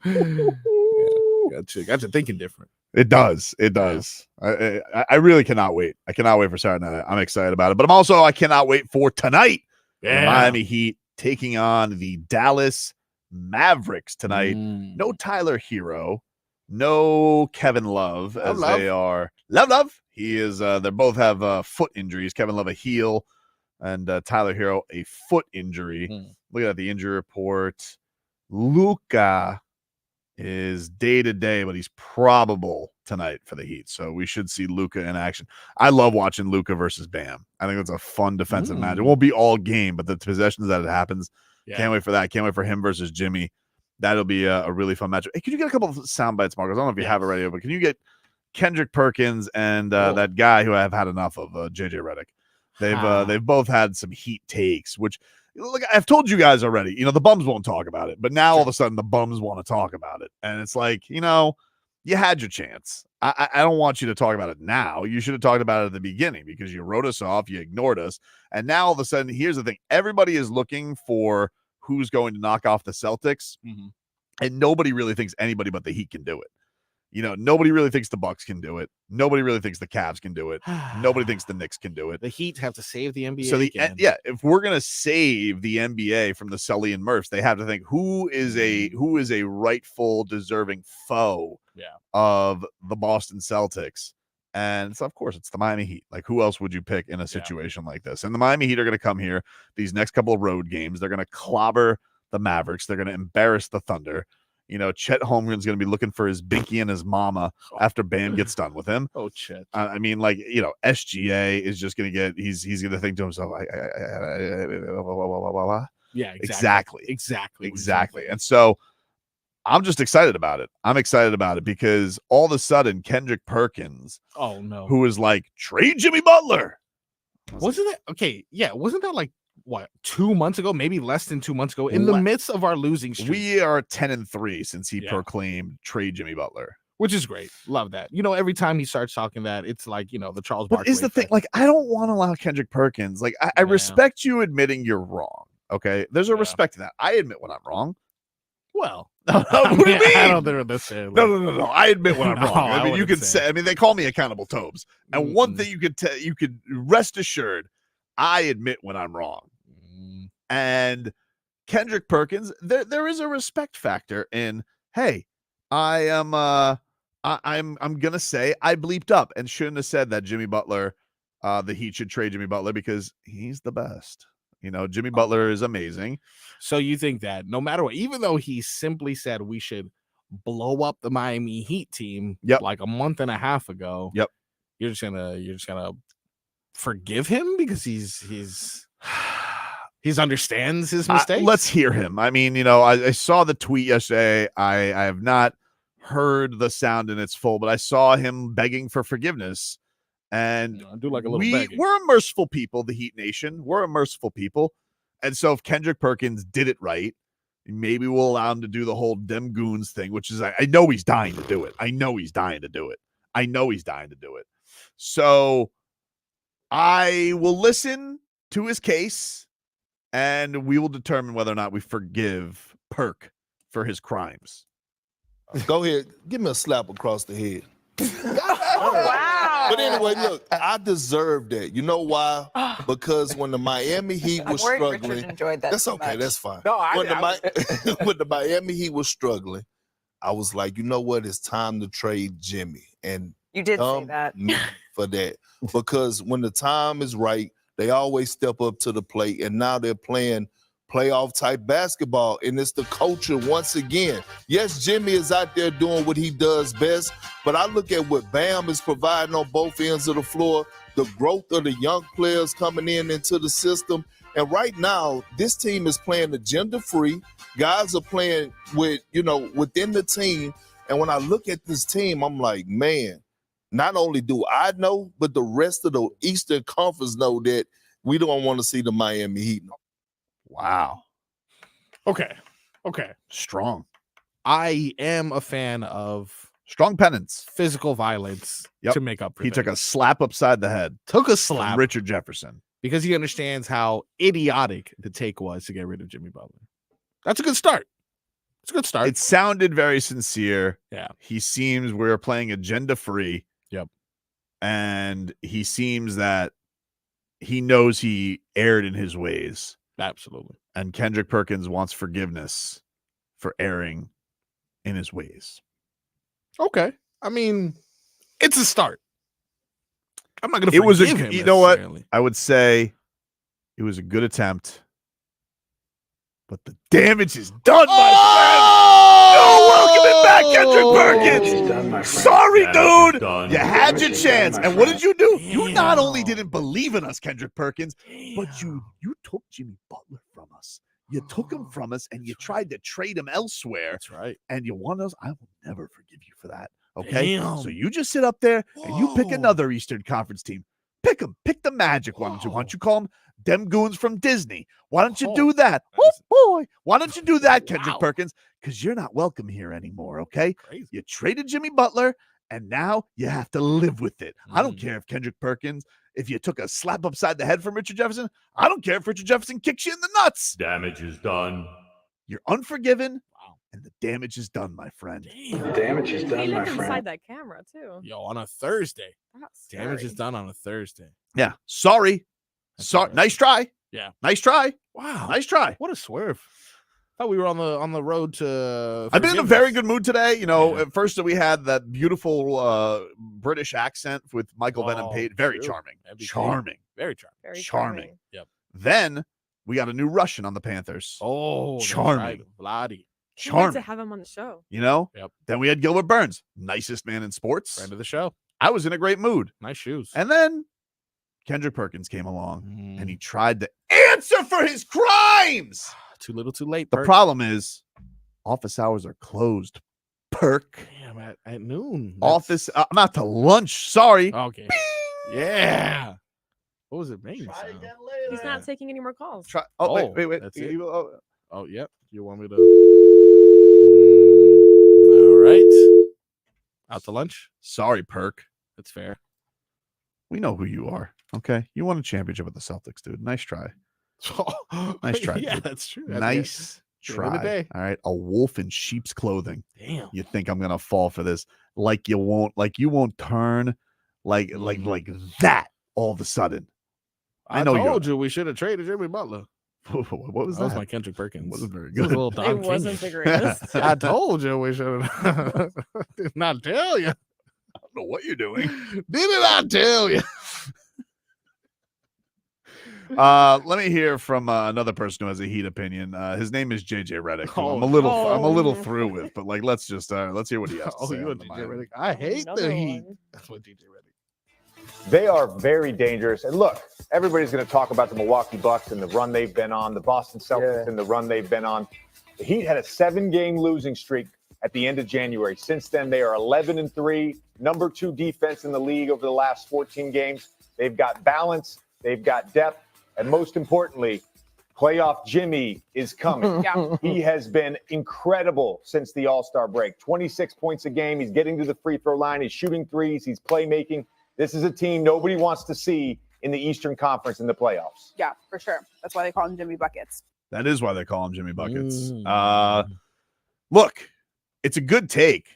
Got you thinking different. It does. It does. I really cannot wait. I cannot wait for Saturday night. I'm excited about it. But I cannot wait for tonight. Yeah. The Miami Heat taking on the Dallas Mavericks tonight. No Tyler Hero. No Kevin Love, as they are. Love. He is. They both have foot injuries. Kevin Love a heel, and Tyler Hero a foot injury. Looking at the injury report, Luka is day to day, but he's probable tonight for the Heat. So we should see Luka in action. I love watching Luka versus Bam. I think it's a fun defensive match. It won't be all game, but the possessions that it happens. Can't wait for that. Can't wait for him versus Jimmy. That'll be a really fun match. Hey, can you get a couple of sound bites, Marcos? I don't know if you have it ready, but can you get Kendrick Perkins and that guy who I've had enough of, JJ Redick? They've both had some heat takes, which look, I've told you guys already. The bums won't talk about it, but now all of a sudden the bums want to talk about it, and it's like, you had your chance. I don't want you to talk about it now. You should have talked about it at the beginning because you wrote us off, you ignored us, and now all of a sudden, here's the thing: everybody is looking for who's going to knock off the Celtics, and nobody really thinks anybody but the Heat can do it. Nobody really thinks the Bucks can do it. Nobody really thinks the Cavs can do it. Nobody thinks the Knicks can do it. The Heat have to save the NBA. So if we're gonna save the NBA from the Sully and Murphs, they have to think who is a rightful, deserving foe of the Boston Celtics. And so, of course, it's the Miami Heat. Like, who else would you pick in a situation like this? And the Miami Heat are going to come here these next couple of road games. They're going to clobber the Mavericks. They're going to embarrass the Thunder. Chet Holmgren's going to be looking for his binky and his mama after Bam gets done with him. Oh, Chet. SGA is just going to get, he's going to think to himself, yeah, exactly. And so I'm just excited about it. I'm excited about it because all of a sudden Kendrick Perkins, who is like, trade Jimmy Butler. Wasn't that okay? Yeah, wasn't that like what 2 months ago? Maybe less than 2 months ago. In the midst of our losing streak, we are 10-3 since he proclaimed trade Jimmy Butler, which is great. Love that. Every time he starts talking that, it's like the Charles Barkley. But is the thing like I don't want to allow Kendrick Perkins. Like I respect you admitting you're wrong. Okay, there's a respect to that. I admit when I'm wrong. Well, what do you mean? I don't think this. No. I admit when I'm wrong. I mean, you can say. I mean, they call me accountable, Tobes. And one thing you could rest assured, I admit when I'm wrong. And Kendrick Perkins, there is a respect factor in. Hey, I'm gonna say I bleeped up and shouldn't have said that Jimmy Butler, the Heat should trade Jimmy Butler because he's the best. Jimmy Butler is amazing. So you think that no matter what, even though he simply said we should blow up the Miami Heat team like a month and a half ago, you're just gonna forgive him because he's understands his mistakes? Let's hear him. I mean, I saw the tweet yesterday. I have not heard the sound in its full, but I saw him begging for forgiveness. And do like a little begging. We're a merciful people, the Heat Nation. We're a merciful people. And so if Kendrick Perkins did it right, maybe we'll allow him to do the whole dem goons thing, which is I know he's dying to do it. So I will listen to his case and we will determine whether or not we forgive Perk for his crimes. Go ahead. Give me a slap across the head. Oh, wow. But anyway, look, I deserve that. You know why? Because when the Miami Heat was struggling, enjoyed that that's so okay. much. That's fine. No, when the Miami Heat was struggling, I was like, you know what? It's time to trade Jimmy. And you did say that for that. Because when the time is right, they always step up to the plate. And now they're playing playoff type basketball, and it's the culture once again. Yes, Jimmy is out there doing what he does best, but I look at what Bam is providing on both ends of the floor, the growth of the young players coming into the system, and right now this team is playing agenda-free. Guys are playing with, within the team, and when I look at this team, I'm like, man, not only do I know, but the rest of the Eastern Conference know that we don't want to see the Miami Heat. Wow. Okay. Strong. I am a fan of strong penance, physical violence to make up for He took a things. slap upside the head. Took a from slap. Richard Jefferson. Because he understands how idiotic the take was to get rid of Jimmy Butler. That's a good start. It's a good start. It sounded very sincere. Yeah. He seems we're playing agenda free. Yep. And he seems that he knows he erred in his ways. Absolutely. And Kendrick Perkins wants forgiveness for erring in his ways. Okay. I mean, it's a start. I'm not going to It was forgive him. you know what? necessarily. I would say it was a good attempt. But the damage is done, my friend. No, welcome it back, Kendrick Perkins. Sorry, dude. You had your chance. And what did you do? You not only didn't believe in us, Kendrick Perkins, but you took Jimmy Butler from us. You took him from us, and you tried to trade him elsewhere. That's right. And you want us? I will never forgive you for that. Okay? Damn. So you just sit up there, and you pick another Eastern Conference team. Pick them. Pick the Magic. Why don't you call them them goons from Disney? Why don't you do that? Oh, boy. Why don't you do that, Kendrick Perkins? Because you're not welcome here anymore, okay? Crazy. You traded Jimmy Butler, and now you have to live with it. I don't care if Kendrick Perkins, if you took a slap upside the head from Richard Jefferson. I don't care if Richard Jefferson kicks you in the nuts. Damage is done. You're unforgiven, and the damage is done, my friend. Damage is He done, my looked inside friend. that camera too. Yo, on a Thursday. That's Damage is scary. done on a Thursday. Yeah. Sorry. Sorry. Nice try. Yeah. Nice try. Wow. Nice try. What a swerve. Thought we were on the road to I've been in a forgiveness. very good mood today. You know, at first we had that beautiful British accent with Michael Venom Page. Very true. charming. MVP. Charming. Very charming. Very Charming. Yep. Then we got a new Russian on the Panthers. Oh, that's charming. right. Vladdy. Can't wait to Charming. have him on the show. You know? Yep. Then we had Gilbert Burns, nicest man in sports. Friend of the show. I was in a great mood. Nice shoes. And then Kendrick Perkins came along Mm. and he tried to answer for his crimes. Too little, too late. The Perk. problem is office hours are closed. Perk. Damn, at noon. Office. I'm out to lunch. Sorry. Okay. Yeah. What was it making? sound? He's not taking any more calls. Try, wait. That's it. Oh, Oh, yep. You want me to? All right. Out to lunch. sorry, Perk. That's fair. We know who you are. Okay. You won a championship with the Celtics, dude. Nice try. Nice try. Yeah, dude. that's true. Nice At the end of the try. day. All right. A wolf in sheep's clothing. Damn. You think I'm gonna fall for this? Like you won't turn like that all of a sudden. I know you're- told you we should have traded Jimmy Butler. What was That was that? my Kendrick Perkins. Wasn't very This was good. a little Don It wasn't King. the greatest. I told you we should have. Did not tell you. I don't know what you're doing. Didn't I tell you? Let me hear from another person who has a Heat opinion. His name is JJ Redick. who I'm a little through with, but like let's hear what he has to Oh, say. you on and the DJ Miami. Redick. I hate the Another Heat. one. That's what DJ Redick. They are very dangerous. And look, everybody's going to talk about the Milwaukee Bucks and the run they've been on, the Boston Celtics and the run they've been on. The Heat had a 7-game losing streak at the end of January. Since then, they are 11-3, number 2 defense in the league over the last 14 games. They've got balance, they've got depth, and most importantly, playoff Jimmy is coming. Yeah. He has been incredible since the All-Star break. 26 points a game. He's getting to the free throw line. He's shooting threes. He's playmaking. This is a team nobody wants to see in the Eastern Conference in the playoffs. Yeah, for sure. That's why they call him Jimmy Buckets. That is why they call him Jimmy Buckets. Look, it's a good take.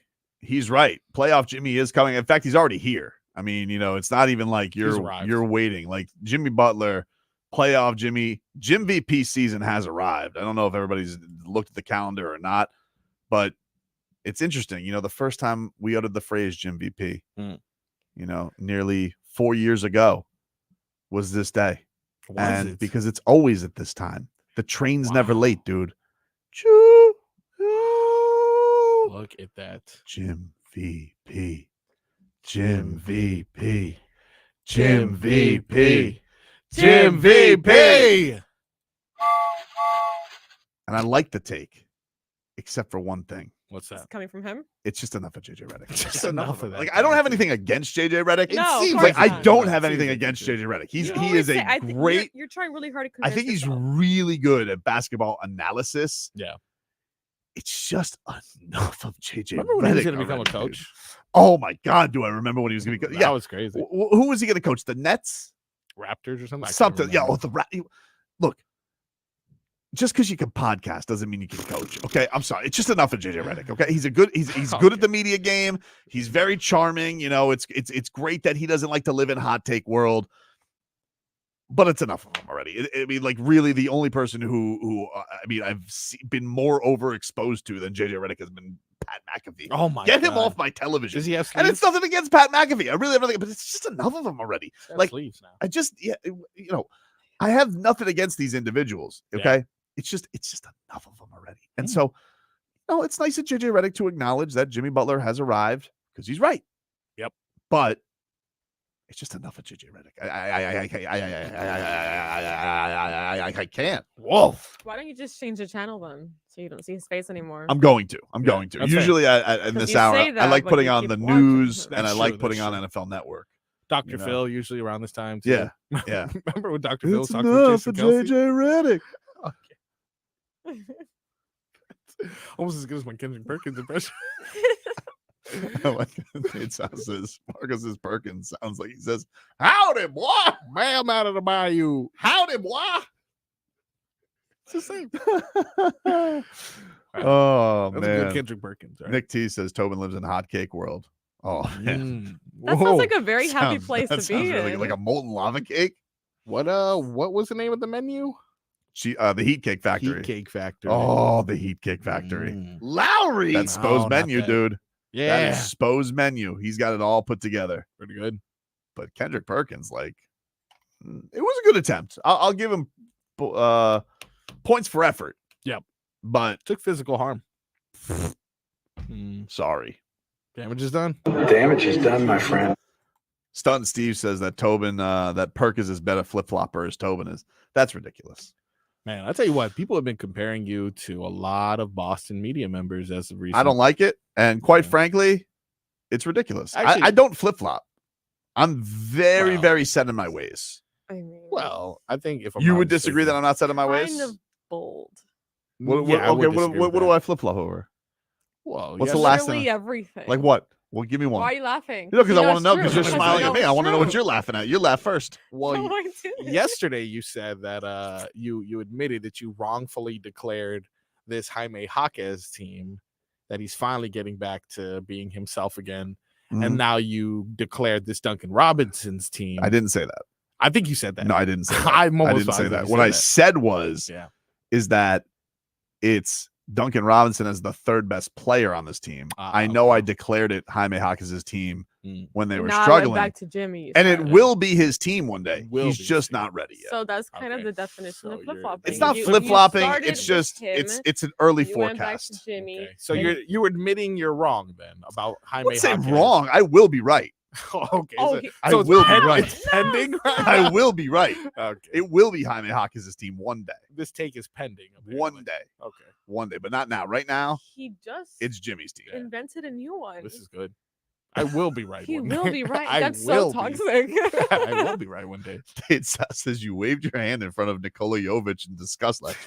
He's right. Playoff Jimmy is coming. In fact, he's already here. I mean, you know, it's not even like you're waiting. Like Jimmy Butler, playoff Jimmy, Jim VP season has arrived. I don't know if everybody's looked at the calendar or not, but it's interesting. You know, the first time we uttered the phrase Jim VP, you know, nearly 4 years ago was this day. Because it's always at this time. The train's never late, dude. Choo. Look at that. Jim VP. Jim VP. Jim VP. Jim VP. And I like the take, except for one thing. What's that? It's coming from him. It's just enough of JJ Redick. Just enough of that. Like, I don't have anything against JJ Redick. No, It seems of like course I not. don't have anything against JJ Redick. He is a great. You're trying really hard to I convince think he's yourself. really good at basketball analysis. Yeah. It's just enough of JJ Remember when he was Redick going to become a already, coach? dude. Oh my God, do I remember when he was going to be? That was crazy. Who was he going to coach? The Nets? Raptors or something? I can't Something. Yeah. remember. Look, just because you can podcast doesn't mean you can coach. Okay, I'm sorry. It's just enough of JJ Redick. Okay, he's good at the media game. He's very charming. You know, it's great that he doesn't like to live in hot take world. But it's enough of him already. I mean, like, really, the only person who I mean, I've been more overexposed to than JJ Redick has been Pat McAfee. Oh my Get him God. off my television. Does he have And it's sleeves? nothing against Pat McAfee. I really have nothing, but it's just enough of them already. He has Like, sleeves now. I just, I have nothing against these individuals. Okay, it's just enough of them already. And so, it's nice of JJ Redick to acknowledge that Jimmy Butler has arrived because he's right. Yep. But it's just enough of JJ Redick. I can't. Whoa. Why don't you just change the channel then, so you don't see his face anymore? I'm going to. that's Usually, in 'Cause this you hour, say I that, like but putting you on keep the watching. news and I That's like true, putting that's on true. NFL Network. Dr. You know? Phil usually around this time. Too. Yeah. Yeah. Remember when Dr. Phil was It's talking to enough Jason for Kelsey? JJ Redick. Almost as good as my Kendrick Perkins impression. I like it sounds as Marcus's Perkins sounds like he says, "Howdy, boy, Bam out of the bayou. howdy, boy." It's the same. Oh That's a man, good Kendrick Perkins. Right? Nick T says Tobin lives in hot cake world. Oh man, That sounds like a very happy Sounds- place that to sounds be really in. like a molten lava cake. What was the name of the menu? The Heat Cake Factory. Heat Cake Factory. Oh, the Heat Cake Factory. Lowry. That's No, Spo's not menu, that. dude. Yeah. That is Spo's menu. He's got it all put together. Pretty good. But Kendrick Perkins, like, it was a good attempt. I'll give him points for effort. Yep. But took physical harm. Sorry. Damage is done. Damage is done, my friend. Stunt Steve says that Tobin, that Perk is as better flip flopper as Tobin is. That's ridiculous. Man, I tell you what, people have been comparing you to a lot of Boston media members as of recent. I don't like it. And quite frankly, it's ridiculous. Actually- I don't flip flop. I'm very, very set in my ways. I mean, Well, I think if I'm You not would disagree that I'm not set in my ways? kind of bold. What Yeah, I would okay, disagree what with do that. I flip flop over? Well, What's yes. the last Literally thing? everything. Like what? Well, give me one. Why are you laughing? You know, because I want it's to know true. because you're Because smiling you at know me. I it's want to know what true. you're laughing at. You laugh first. Well, No, I didn't. yesterday you said that you admitted that you wrongfully declared this Jaime Jaquez team, that he's finally getting back to being himself again, Mhm. and now you declared this Duncan Robinson's team. I didn't say that. I think you said that. No, I didn't say that. I'm I almost didn't say positive that. you What said I that. said was, Yeah. is that it's Duncan Robinson as the third best player on this team. I know I declared it Jaime Jaquez's team when they were Now I went struggling. back to Jimmy. And it will be his team one day. Will He's be just not ready yet. So that's kind of the definition of flip flopping. It's not flip flopping. It's just it's an early You went back to forecast. Jimmy. So you're admitting you're wrong then about I Jaime wouldn't say Jaquez. wrong. I will be right. Okay. Oh, so, he- I so it's will be pen- right. It's pending. I will be right. Okay. It will be Jaime Jaquez's team one day. This take is pending. apparently. One day. Okay. One day, but not now. Right now, He just it's Jimmy's team. invented a new one. This is good. I will be right. He one will day. be right. I That's will so be. toxic. I will be right one day. It says you waved your hand in front of Nikola Jovic in disgust. Like,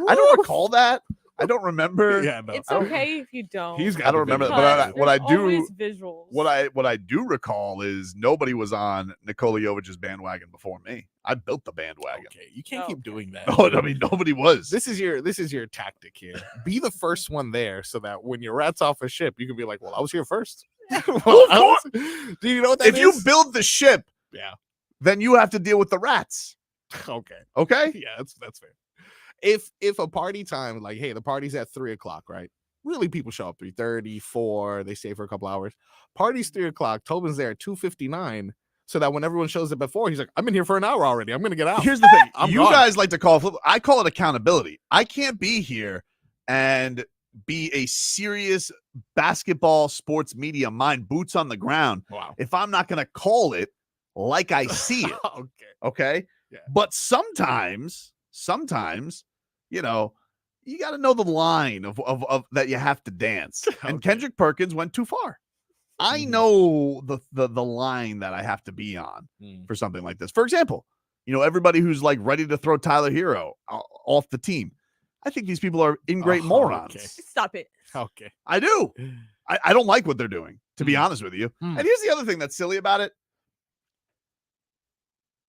I don't recall that. I don't remember. Yeah, no. It's I don't- okay if you don't. He's got I don't the remember. video. But Because what I there's do, always visuals. what I do recall is nobody was on Nikola Jovic's bandwagon before me. I built the bandwagon. Okay, you can't keep doing that. No, I mean nobody was. This is your tactic here. Be the first one there, so that when your rat's off a ship, you can be like, "Well, I was here first." Well, of course. Do you know what that If you is? build the ship, Yeah. then you have to deal with the rats. Okay. Okay. Yeah, that's fair. If a party time, like, hey, the party's at 3:00, right? Really, people show up 3:30, 4. They stay for a couple hours. Party's 3:00. Tobin's there at 2:59. so that when everyone shows up at 4, he's like, I'm in here for an hour already. I'm going to get out. Here's the thing. I'm You gone. guys like to call flip. I call it accountability. I can't be here and be a serious basketball sports media mind, boots on the ground, if I'm not going to call it like I see it. Okay. Yeah. But sometimes, you know, you got to know the line of that you have to dance. And Kendrick Perkins went too far. I know the line that I have to be on for something like this. For example, you know, everybody who's like ready to throw Tyler Hero off the team. I think these people are ingrate morons. Okay. Stop it. Okay. I do. I don't like what they're doing, to be honest with you. And here's the other thing that's silly about it.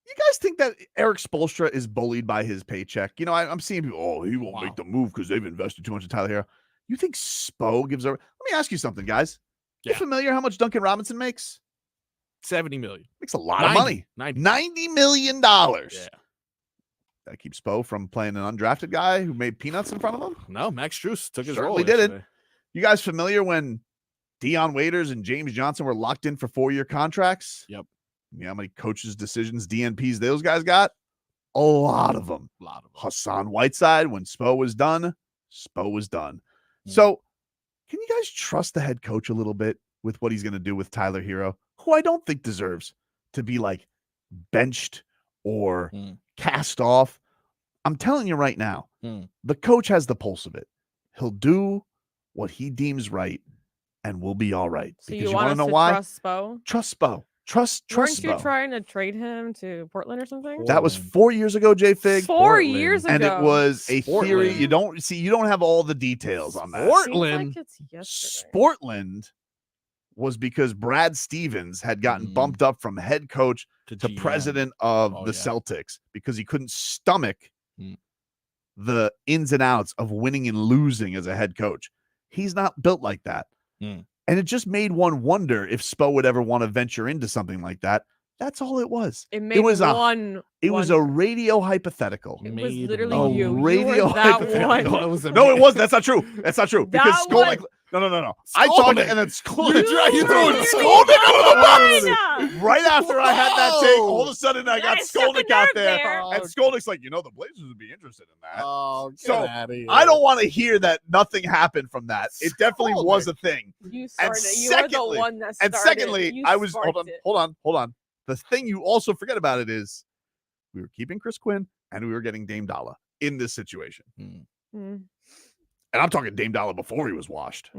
You guys think that Eric Spoelstra is bullied by his paycheck? You know, I'm seeing people, he won't make the move because they've invested too much in Tyler Hero. You think Spo gives a... Let me ask you something, guys. You familiar how much Duncan Robinson makes? $70 million. Makes a lot of money. $90 million. Yeah. That keeps Spo from playing an undrafted guy who made peanuts in front of him? No, Max Strus took his role. Certainly didn't. You guys familiar when Deion Waiters and James Johnson were locked in for 4-year contracts? Yep. You know how many coaches' decisions, DNPs those guys got? A lot of them. Hassan Whiteside, when Spo was done, Spo was done. So can you guys trust the head coach a little bit with what he's going to do with Tyler Hero, who I don't think deserves to be like benched or cast off? I'm telling you right now, the coach has the pulse of it. He'll do what he deems right, and we'll be all right. So because you want to us know to why? trust Spo? Trust Spo. Trust Weren't you Spo. trying to trade him to Portland or something? That was 4 years ago, JFig. 4 years And it ago. was a theory. Portland. You don't have all the details on that. Portland. Seems like it's yesterday. Sportland was because Brad Stevens had gotten bumped up from head coach to GM. president of the Celtics because he couldn't stomach the ins and outs of winning and losing as a head coach. He's not built like that. And it just made one wonder if Spo would ever want to venture into something like that. That's all it was. It made was one. It was a radio hypothetical. It was literally a you. radio You were that hypothetical. one. No, it was. That's not true. That's not true. Because That Skolnick. was- No. I talked and then Skolnick. You threw were Skolnick under the bus. fine. Right after I had that take, all of a sudden I got Yeah, stuck a Skolnick out nerve there. there. And Skolnick's like, the Blazers would be interested in that. Oh, get So outta here. I don't want to hear that nothing happened from that. It definitely was a thing. You And started. You were the secondly- one that And started. secondly, You I was sparked it. hold on. The thing you also forget about it is we were keeping Chris Quinn and we were getting Dame Dollar in this situation. Mm. And I'm talking Dame Dollar before he was washed.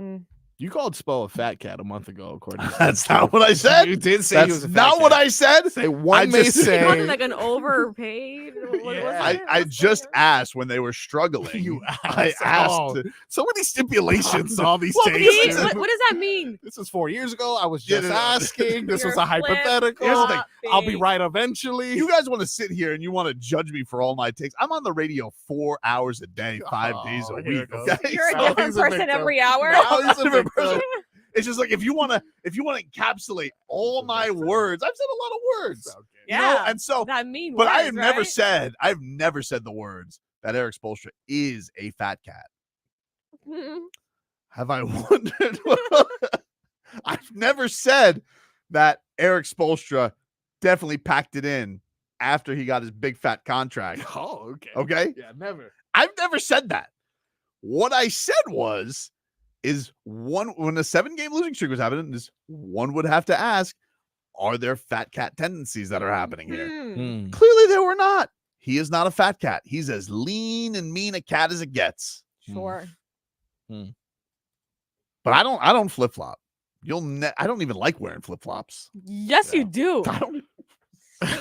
You called Spo a fat cat a month ago, according to That's not what I said. You did say That's he was a fat not cat. what I said. Say one I may just- say. He wanted like an overpaid. What was it? I just asked when they were struggling. I asked. Oh, so many stipulations to all these Well, takes. What does that mean? This was 4 years ago. I was Yeah, just no, no. asking. This was You're a hypothetical. flip-flopping. I'll be right eventually. You guys want to sit here and you want to judge me for all my takes. I'm on the radio 4 hours a day, 5 days a here it week. goes. Okay? You're a So different he's a person victim. every hour. Now he's a different person. It's just like if you want to encapsulate all my words, I've said a lot of words. You know? Yeah, And so that mean but I words, have never right? said the words that Eric Spoelstra is a fat cat. Have I wondered? I've never said that Eric Spoelstra definitely packed it in after he got his big fat contract. Oh, okay. Okay. Yeah, never. I've never said that. What I said is when a 7-game losing streak was happening, is one would have to ask, are there fat cat tendencies that are happening here? Clearly there were not. He is not a fat cat. He's as lean and mean a cat as it gets. Sure. But I don't flip flop. I don't even like wearing flip flops. Yes, you do. I don't.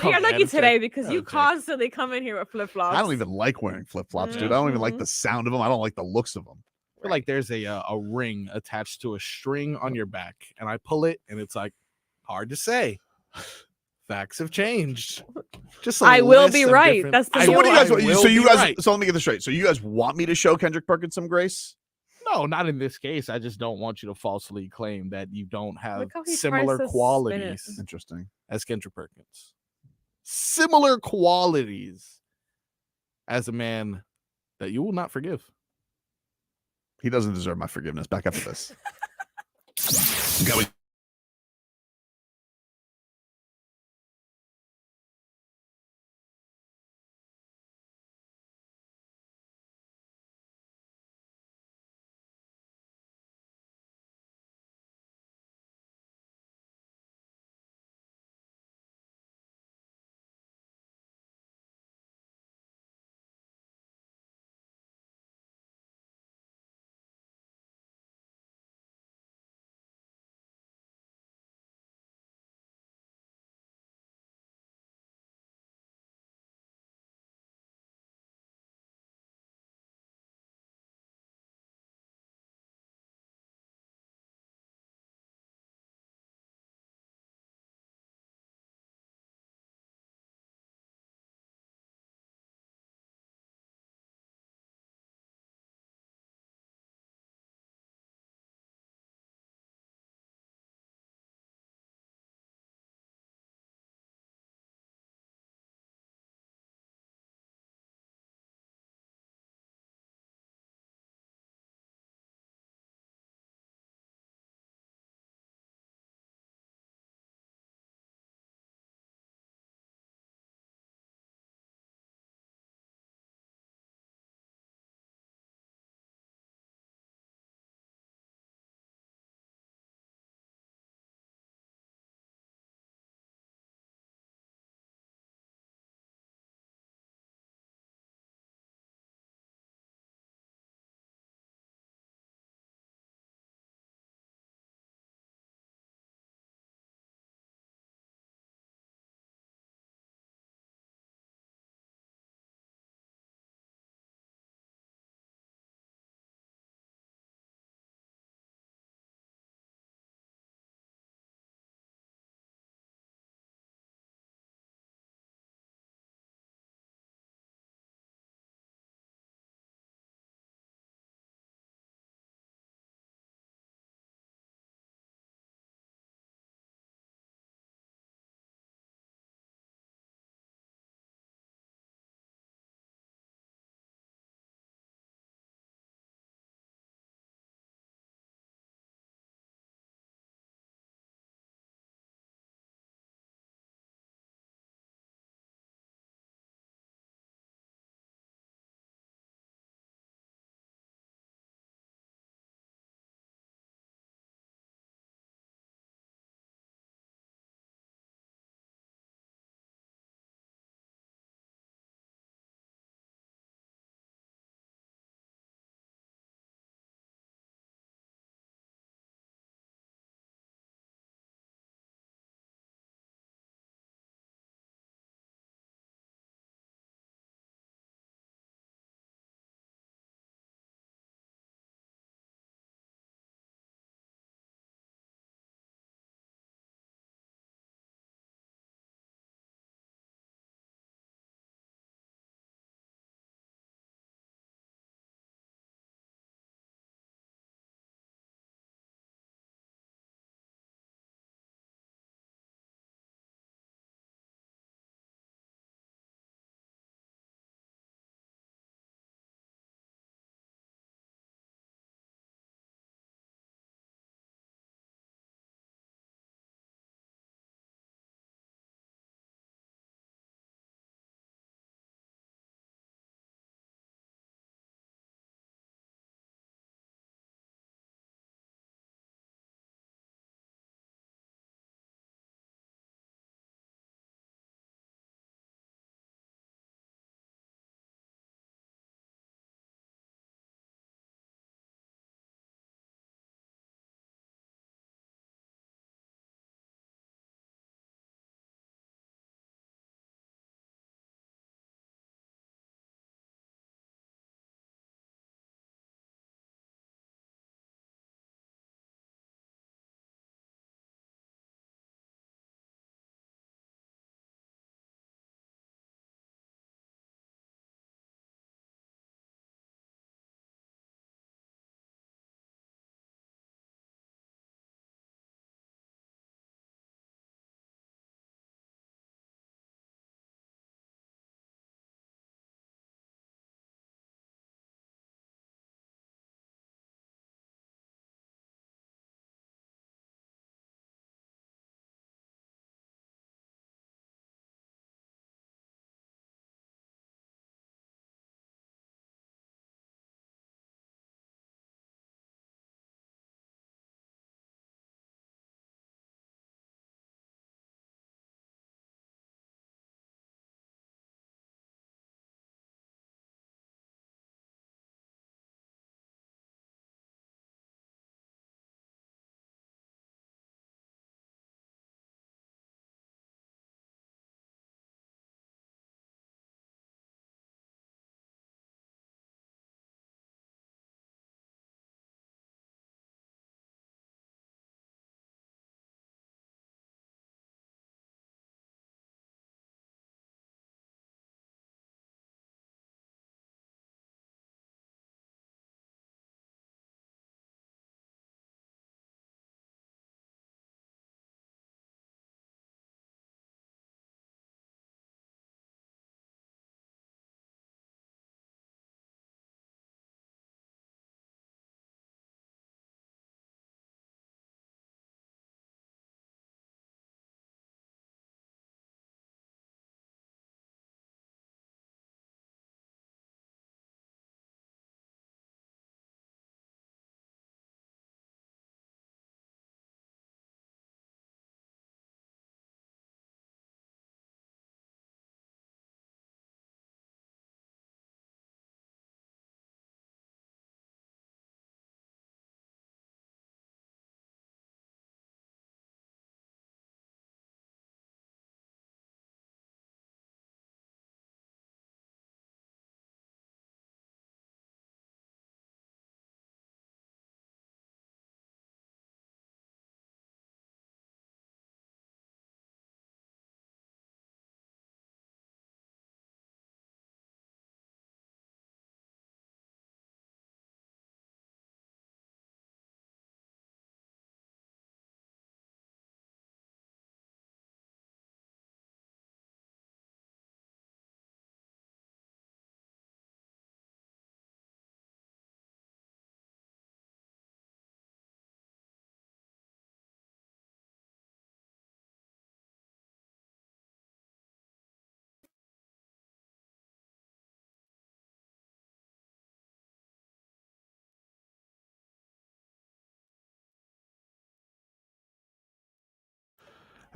You're lucky Okay. today because you Okay. constantly come in here with flip flops. I don't even like wearing flip flops, dude. I don't even like the sound of them. I don't like the looks of them. I feel like there's a ring attached to a string on your back, and I pull it, and it's like hard to say. Facts have changed. Just a I will list be of right. different- That's the I So what do you guys? will be right. So let me get this straight. So you guys want me to show Kendrick Perkins some grace? No, not in this case. I just don't want you to falsely claim that you don't have Look how he similar tries to spin it. qualities Interesting. as Kendrick Perkins. Similar qualities as a man that you will not forgive. He doesn't deserve my forgiveness. Back after this. Going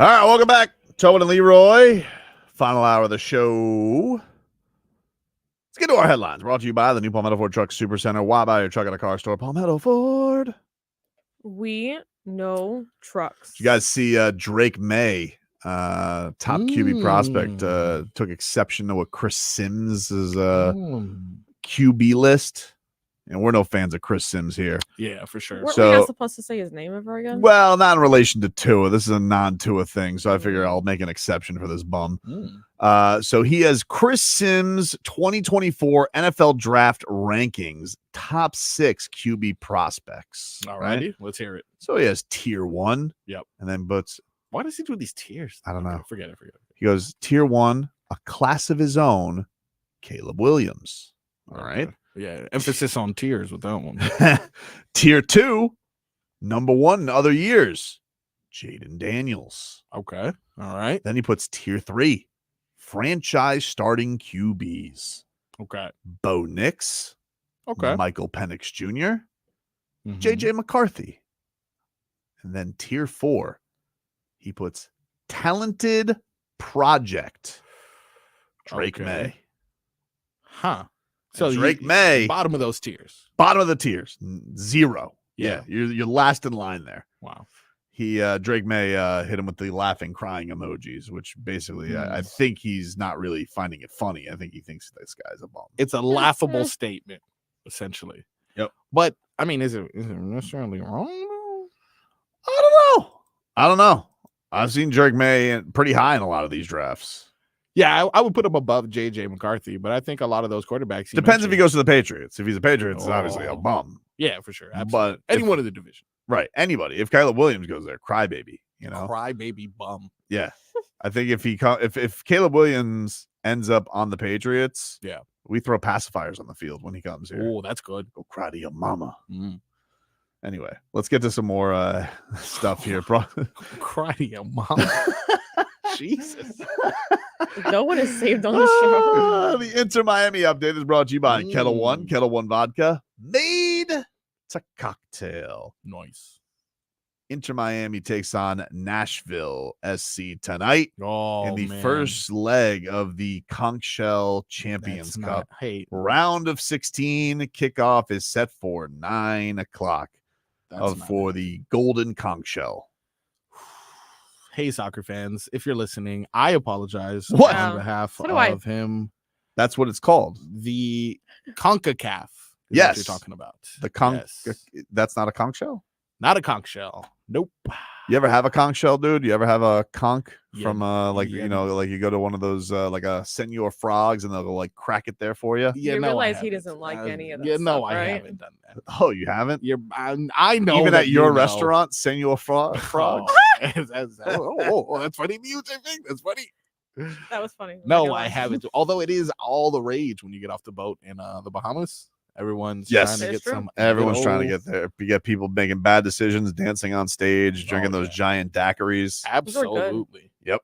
All right, welcome back. Tobin and Leroy. Final hour of the show. Let's get to our headlines. Brought to you by the new Palmetto Ford Truck Supercenter. Why buy your truck at a car store? Palmetto Ford. We know trucks. Did you guys see Drake Maye, top QB prospect, took exception to what Chris Sims' QB list? And we're no fans of Chris Sims here. Yeah, for sure. Weren't we not supposed to say his name ever again? Well, not in relation to Tua. This is a non-Tua thing, so I figure I'll make an exception for this bum. So he has Chris Sims 2024 NFL Draft rankings, top 6 QB prospects. All right? righty, let's hear it. So he has tier 1. Yep. And then puts, Why does he do these tiers? I don't know. Forget it. He goes tier 1, a class of his own, Caleb Williams. All right. Yeah, emphasis on tiers with that one. Tier 2, number 1 in other years, Jayden Daniels. Okay. All right. Then he puts tier 3, franchise starting QBs. Okay. Bo Nix. Okay. Michael Penix Jr. JJ McCarthy. And then tier 4, he puts talented project Drake Maye. Huh. So Drake Maye, bottom of those tiers. Bottom of the tiers, 0. Yeah. You're last in line there. Wow. He Drake Maye hit him with the laughing, crying emojis, which basically I think he's not really finding it funny. I think he thinks this guy's a bum. It's a laughable statement, essentially. Yep. But I mean, is it necessarily wrong? I don't know. I've seen Drake Maye pretty high in a lot of these drafts. Yeah, I would put him above JJ McCarthy, but I think a lot of those quarterbacks. Depends if he goes to the Patriots. If he's a Patriots, it's obviously a bum. Yeah, for sure. Absolutely. But anyone in the division. Right. Anybody. If Caleb Williams goes there, crybaby, you know. Crybaby bum. Yeah. I think if Caleb Williams ends up on the Patriots, yeah, we throw pacifiers on the field when he comes here. Oh, that's good. Go cry to your mama. Anyway, let's get to some more stuff here. Cry to your mama. Jesus. No one is saved on the show. The Inter Miami update is brought to you by Kettle One. Kettle One vodka made to cocktail. Nice. Inter Miami takes on Nashville SC tonight in the man. first leg of the Conch Shell Champions Cup. Round of 16. Kickoff is set for 9 o'clock for the Golden Conch Shell. Hey, soccer fans, if you're listening, I apologize What? on behalf So do I. of him. That's what it's called. The CONCACAF. Is Yes. what you're talking about. The conch. That's not a conch shell? Not a conch shell. Nope. You ever have a conch shell, dude? You ever have a conch from like yeah. you know, like you go to one of those like a Senor Frogs and they'll go like crack it there for you? You realize he doesn't like any of that. Yeah, no, stuff, I right? haven't done that. Oh, you haven't? I know. Even that at your you know. restaurant, Senor Frog. That's funny to you, JFig. That's funny. That was funny. No, I haven't. Although it is all the rage when you get off the boat in the Bahamas. Everyone's Yes, trying to get some. everyone's trying to get there. You get people making bad decisions, dancing on stage, drinking those giant daiquiris. Absolutely. Yep.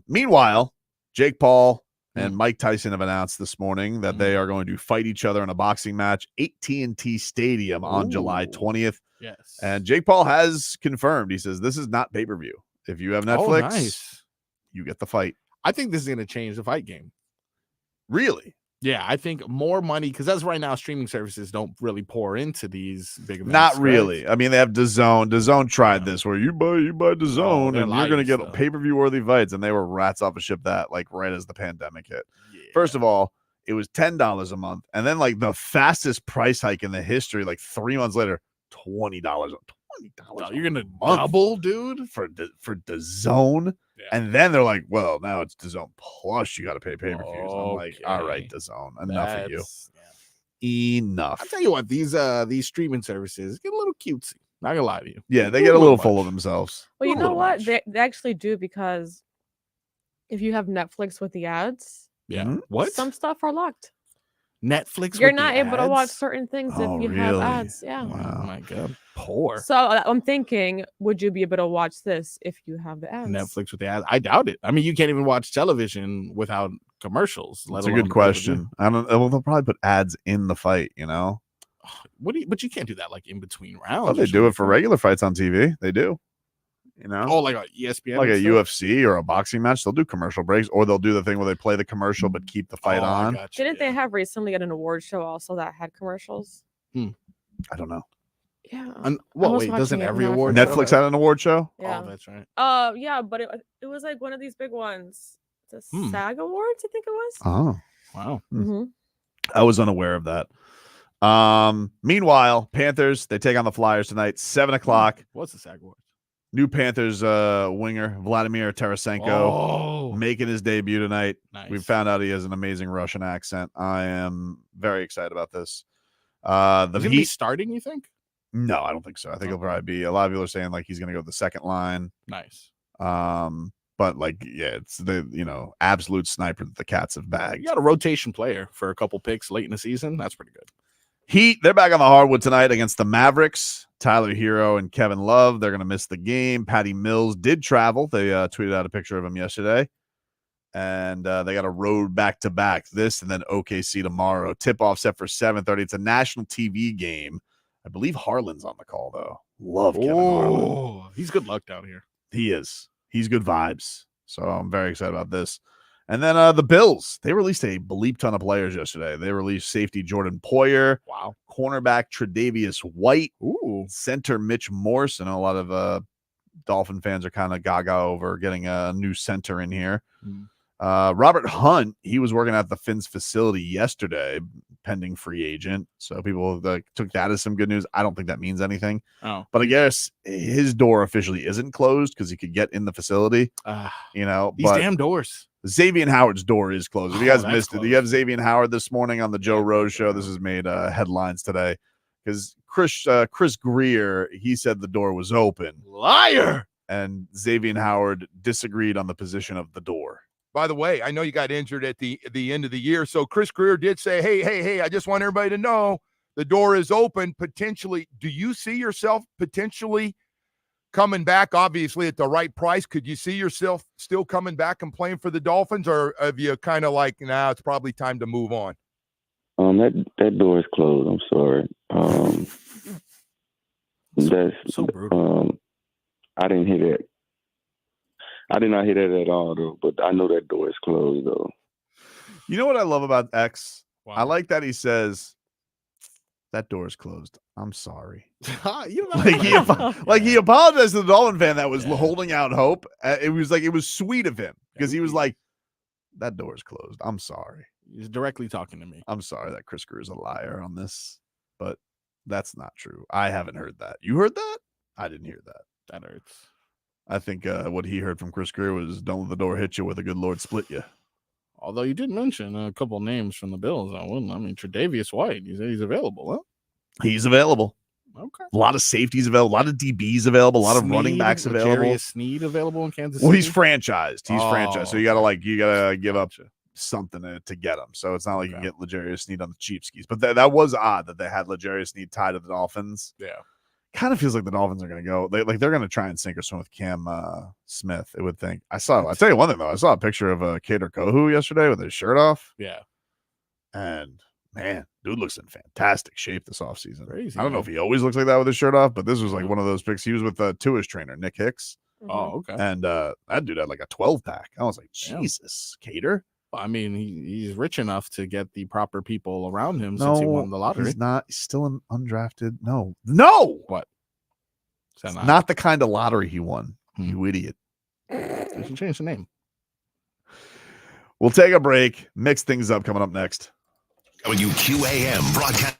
Meanwhile, Jake Paul and Mike Tyson have announced this morning that they are going to fight each other in a boxing match, AT&T Stadium on July 20th. Yes. And Jake Paul has confirmed. He says this is not pay-per-view. If you have Netflix, nice. you get the fight. I think this is going to change the fight game. Really? Yeah, I think more money because as right now, streaming services don't really pour into these big events. Not right? really. I mean, they have DAZN. DAZN tried this where you buy DAZN they're and you're going to liars, get pay-per-view worthy fights, and they were rats off a ship that like right as the pandemic hit. Yeah. First of all, it was $10 a month, and then like the fastest price hike in the history, like 3 months later, $20. $20. You're gonna double, dude, for DAZN. And then they're like, well, now it's DAZN plus you got to pay pay-per-views. I'm like, all right, DAZN, enough of you. Enough. I'll tell you what, these streaming services get a little cutesy. Not gonna lie to you. Yeah, they get a little full of themselves. Well, you know what? They actually do, because if you have Netflix with the ads, what? some stuff are locked. Netflix. You're with not the able to ads? watch certain things if you have ads. Yeah. Oh my god, poor. So I'm thinking, would you be able to watch this if you have the ads? Netflix with the ads? I doubt it. I mean, you can't even watch television without commercials. That's a good question. I don't. Well, they'll probably put ads in the fight. You know. But you can't do that like in between rounds. Oh, they do it for regular fights on TV. They do. You know, Oh, like a ESPN, like and a stuff? UFC or a boxing match. They'll do commercial breaks, or they'll do the thing where they play the commercial but keep the fight Oh, I on. gotcha, Didn't they have recently at an award show also that had commercials? I don't know. Yeah. And I well, was wait, doesn't watching it, every and then I award forgot Netflix about had an award show. Yeah. Oh, that's right. Yeah, but it was like one of these big ones. The Hmm. SAG Awards, I think it was. Oh, wow. Mm-hmm. I was unaware of that. Meanwhile, Panthers, they take on the Flyers tonight, 7:00. What's the SAG Awards? New Panthers winger Vladimir Tarasenko making his debut tonight. Nice. We found out he has an amazing Russian accent. I am very excited about this. He's The gonna be Heat. starting, you think? No, I don't think so. I think he'll probably be. A lot of people are saying like he's going to go to the second line. Nice. But like, yeah, it's the absolute sniper that the Cats have bagged. You got a rotation player for a couple picks late in the season. That's pretty good. Heat, they're back on the hardwood tonight against the Mavericks. Tyler Hero and Kevin Love, they're going to miss the game. Patty Mills did travel. They tweeted out a picture of him yesterday. And they got a road back-to-back. This and then OKC tomorrow. Tip-off set for 7:30. It's a national TV game. I believe Harlan's on the call, though. Love Kevin Harlan. Oh, he's good luck down here. He is. He's good vibes. So I'm very excited about this. And then the Bills, they released a bleep ton of players yesterday. They released safety Jordan Poyer. Wow. Cornerback Tre'Davious White. Ooh. Center Mitch Morse. And a lot of Dolphin fans are kind of gaga over getting a new center in here. Robert Hunt, he was working at the Finns facility yesterday, pending free agent. So people took that as some good news. I don't think that means anything. Oh. But I guess his door officially isn't closed because he could get in the facility. These But damn doors. Xavien Howard's door is closed. If you guys that's missed it, you have Xavien Howard this morning on the Joe Rose show. This has made headlines today because Chris Greer, he said the door was open. Liar. And Xavien Howard disagreed on the position of the door. By the way, I know you got injured at the end of the year. So Chris Greer did say, hey, I just want everybody to know the door is open potentially. Do you see yourself potentially coming back, obviously at the right price? Could you see yourself still coming back and playing for the Dolphins, or have you kind of like, nah, it's probably time to move on? That door is closed. I'm sorry. That's so brutal. I didn't hear that. I did not hear that at all, though. But I know that door is closed, though. You know what I love about X? Wow. I like that he says that door is closed. I'm sorry. You know, he apologized to the Dolphin fan that was holding out hope. It was sweet of him because he was like, that door is closed. I'm sorry. He's directly talking to me. I'm sorry that Chris Greer is a liar on this, but that's not true. I haven't heard that. You heard that? I didn't hear that. That hurts. I think what he heard from Chris Greer was, don't let the door hit you where the good Lord split you. Although you did mention a couple names from the Bills. I mean, Tre'Davious White, you said he's available, huh? He's available. Okay. A lot of safeties available, a lot of DBs available, a lot of running backs available. Legarius Sneed available in Kansas City? Well, he's franchised. He's franchised. So you gotta give up something to get him. So it's not like you can get Legarius Sneed on the cheap skis. But that was odd that they had Legarius Sneed tied to the Dolphins. Yeah. Kind of feels like the Dolphins are going to go. They're going to try and sink or swim with Cam Smith, it would think. I'll tell you one thing, though. I saw a picture of Kader Kohu yesterday with his shirt off. Yeah. And, man, dude looks in fantastic shape this offseason. Crazy, I don't know if he always looks like that with his shirt off, but this was like one of those pics. He was with Tua's trainer, Nick Hicks. Oh, okay. And that dude had like a 12-pack. I was like, Jesus, Kader. I mean, he's rich enough to get the proper people around him since he won the lottery. He's not. He's still an undrafted. No. What? It's not the kind of lottery he won. You idiot. You should change the name. We'll take a break. Mix things up coming up next. WQAM broadcast.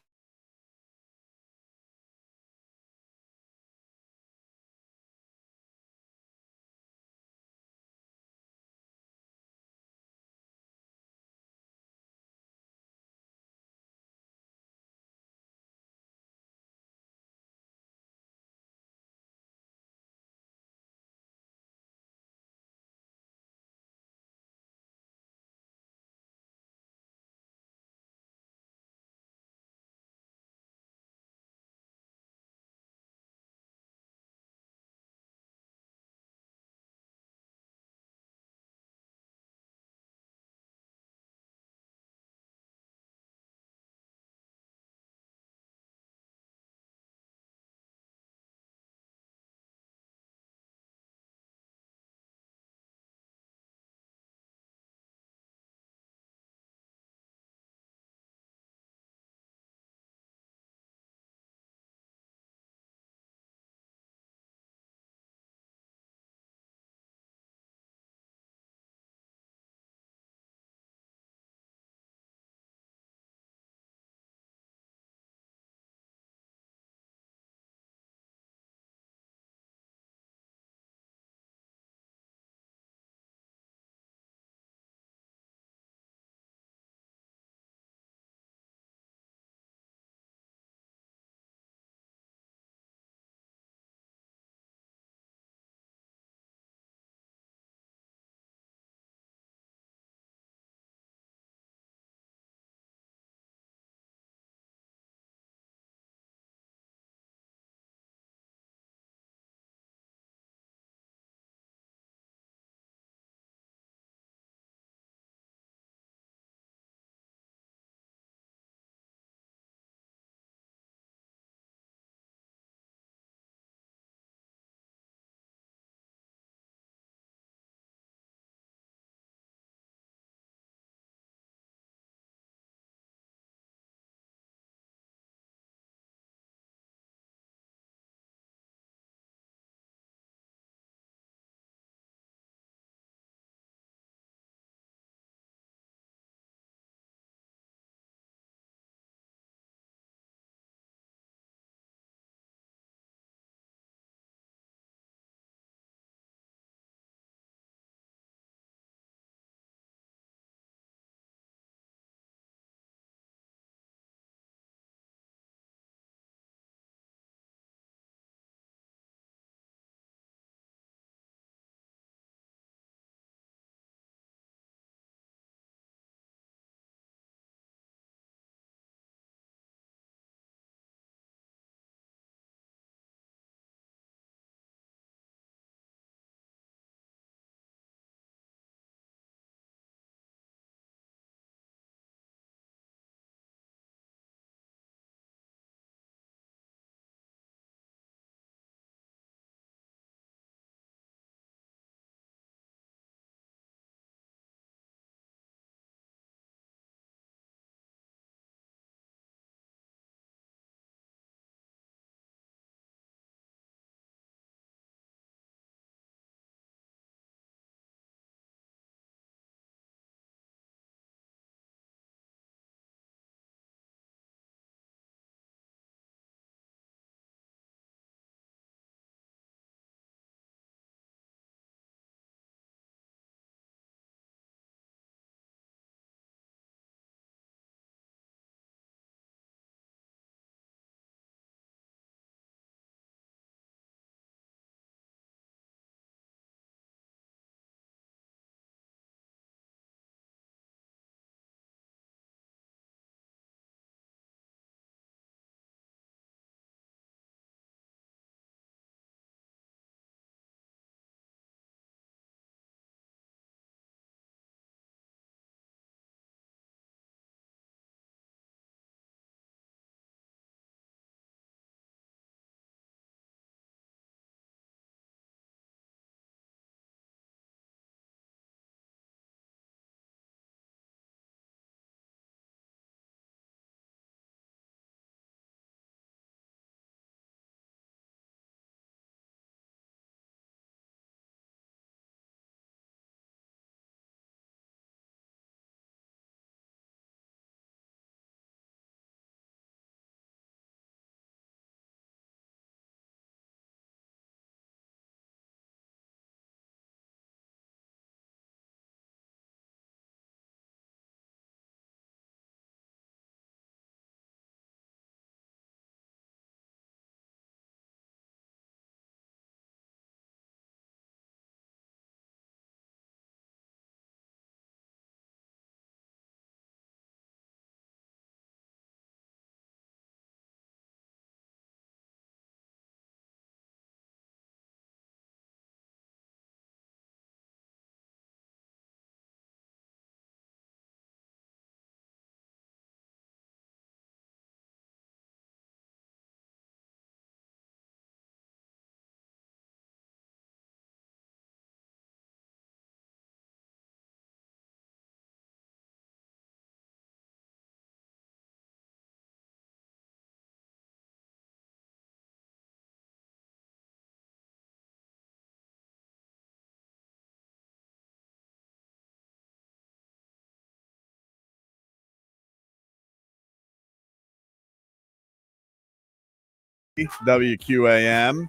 WQAM.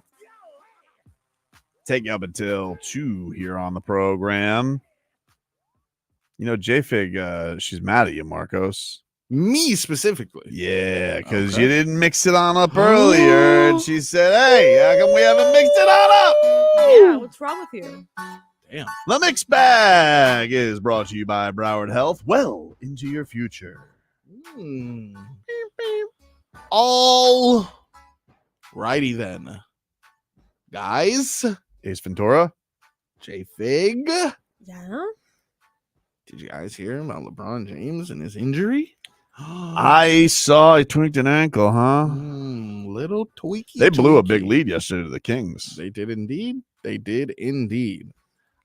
Take you up until 2 here on the program. You know, JFig, she's mad at you, Marcos. Me specifically. Yeah, because you didn't mix it on up earlier. And she said, hey, how come we haven't mixed it on up? Yeah, what's wrong with you? Damn. The Mixed Bag is brought to you by Broward Health. Well into your future. All righty then. Guys. Ace Ventura. JFig. Yeah? Did you guys hear about LeBron James and his injury? I saw he tweaked an ankle, huh? Little tweaky. They blew a big lead yesterday to the Kings. They did indeed. They did indeed.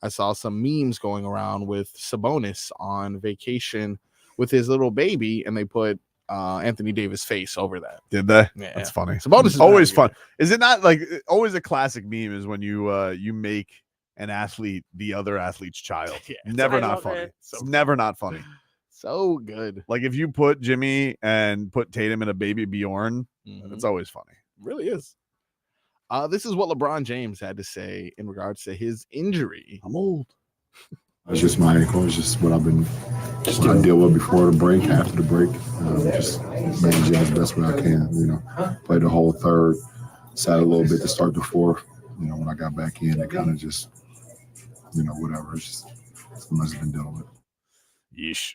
I saw some memes going around with Sabonis on vacation with his little baby, and they put Anthony Davis' face over that. Did they? Yeah. That's funny. Sabonis is always very fun. Is it not like always a classic meme is when you make an athlete the other athlete's child. Yeah, never I not love funny. it. It's never not funny. So good. Like if you put Jimmy and put Tatum in a baby Bjorn, it's always funny. Really is. This is what LeBron James had to say in regards to his injury. I'm old. It's just my ankle. It's just what I deal with before the break, after the break. Just manage it as best way I can. You know, played the whole third, sat a little bit to start the fourth. You know, when I got back in, it kind of just, you know, whatever. It's just something I've been dealing with. Yeesh.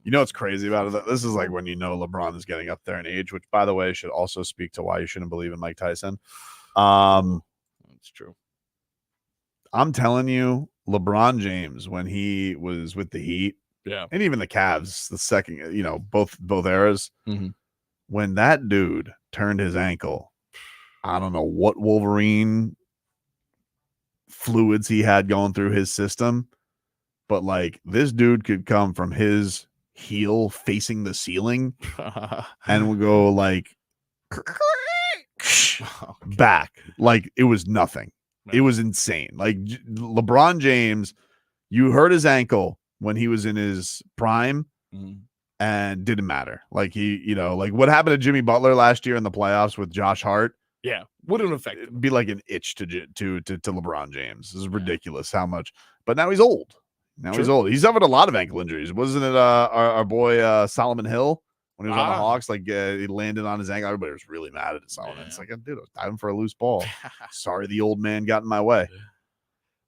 You know what's crazy about it? This is like when you know LeBron is getting up there in age, which, by the way, should also speak to why you shouldn't believe in Mike Tyson. That's true. I'm telling you, LeBron James, when he was with the Heat, and even the Cavs, the second, you know, both eras, when that dude turned his ankle, I don't know what Wolverine fluids he had going through his system, but like this dude could come from his heel facing the ceiling and would go like back like it was nothing. It was insane. Like LeBron James, you hurt his ankle when he was in his prime and didn't matter. Like he, you know, like what happened to Jimmy Butler last year in the playoffs with Josh Hart. Yeah, wouldn't affect it. Be like an itch to LeBron James. This is ridiculous how much. But now he's old. He's old. He's suffered a lot of ankle injuries. Wasn't it our boy Solomon Hill when he was on the Hawks? Like he landed on his ankle. Everybody was really mad at Solomon. It's like, dude, I was diving for a loose ball. Sorry, the old man got in my way.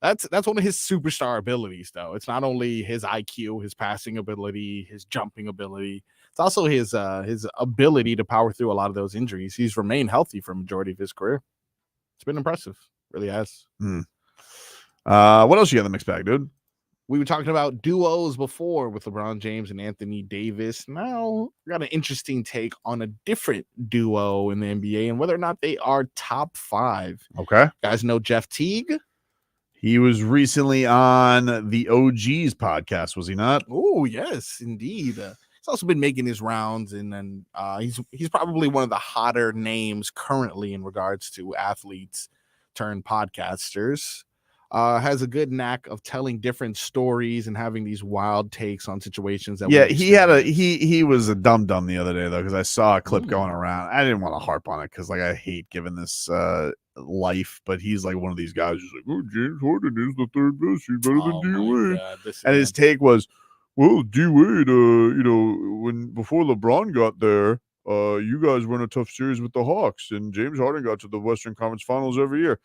That's one of his superstar abilities, though. It's not only his IQ, his passing ability, his jumping ability. It's also his ability to power through a lot of those injuries. He's remained healthy for a majority of his career. It's been impressive. Really has. What else you got in the mixed bag, dude? We were talking about duos before with LeBron James and Anthony Davis. Now we got an interesting take on a different duo in the NBA and whether or not they are top 5. Okay. You guys know Jeff Teague? He was recently on the OG's podcast, was he not? Oh, yes, indeed. He's also been making his rounds, and then he's probably one of the hotter names currently in regards to athletes turned podcasters. Has a good knack of telling different stories and having these wild takes on situations that he was a dum the other day though, because I saw a clip going around. I didn't want to harp on it because like I hate giving this life, but he's like one of these guys who's like, oh, James Harden is the third best, he's better than D-Wade. And his take was, well, D-Wade, you know, when before LeBron got there, you guys were in a tough series with the Hawks, and James Harden got to the Western Conference Finals every year.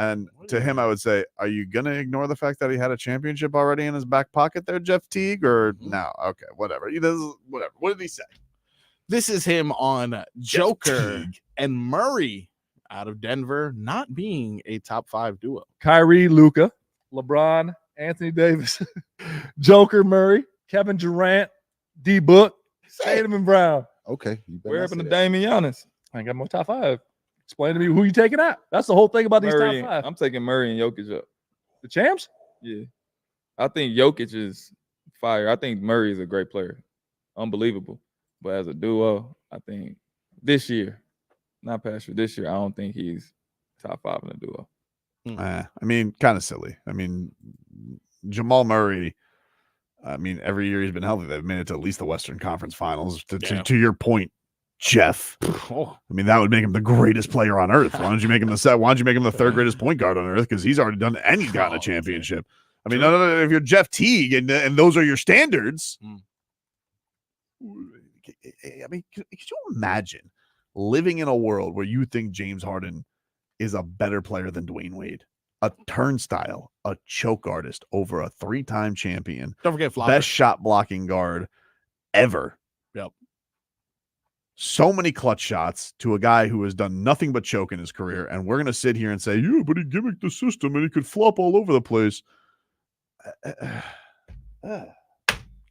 And to him, I would say, are you going to ignore the fact that he had a championship already in his back pocket there, Jeff Teague? Or no? Okay, whatever. He does whatever. What did he say? This is him on Joker and Murray out of Denver not being a top 5 duo. Kyrie, Luka, LeBron, Anthony Davis, Joker, Murray, Kevin Durant, D-Book, Tatum and Brown. Okay. We're up in the Dame and Giannis. I ain't got more top 5. Explain to me who you taking out. That's the whole thing about these Murray, top 5. I'm taking Murray and Jokic up. The champs? Yeah. I think Jokic is fire. I think Murray is a great player. Unbelievable. But as a duo, I think this year, not past year, this year, I don't think he's top 5 in the duo. I mean, kind of silly. I mean, Jamal Murray, I mean, every year he's been healthy. They've made it to at least the Western Conference Finals. To your point, Jeff. Oh. I mean, that would make him the greatest player on earth. Why don't you make him the third greatest point guard on earth? Because he's already done it and he's gotten a championship. I mean, no, if you're Jeff Teague and those are your standards, I mean, could you imagine living in a world where you think James Harden is a better player than Dwayne Wade, a turnstile, a choke artist over a 3-time champion, Don't forget Flopper. best shot blocking guard ever. Yep. So many clutch shots to a guy who has done nothing but choke in his career, and we're going to sit here and say, yeah, but he gimmicked the system and he could flop all over the place.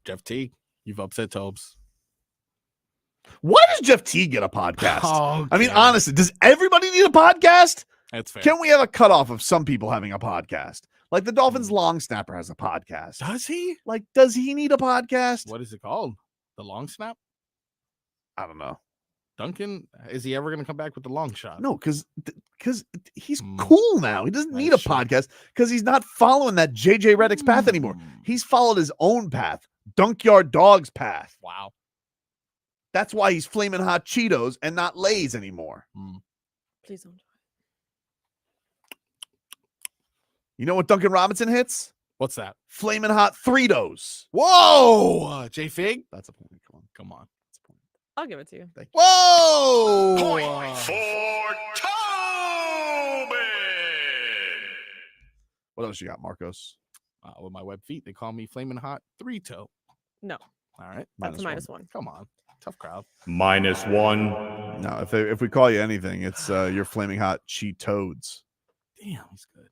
Jeff Teague, you've upset Tobes. Why does Jeff Teague get a podcast? Oh, I mean, honestly, does everybody need a podcast? That's fair. Can we have a cutoff of some people having a podcast? Like the Dolphins long snapper has a podcast. Does he? Like, does he need a podcast? What is it called? The long snap? I don't know. Duncan, is he ever going to come back with the long shot? No, because he's cool now. He doesn't need a podcast because he's not following that JJ Redick's path anymore. He's followed his own path, Dunkyard Dog's path. Wow. That's why he's Flamin Hot Cheetos and not Lay's anymore. Please don't. You know what Duncan Robinson hits? What's that? Flamin Hot Fritos. Whoa! JFig? That's a point. Come on. I'll give it to you. Thank you. Whoa! Point for Tobin. What else you got, Marcos? With my web feet, they call me Flamin Hot 3-toe. No. All right. That's a -1. Come on. Tough crowd. -1. No, if we call you anything, it's you're Flaming Hot Cheetos. Damn, he's good.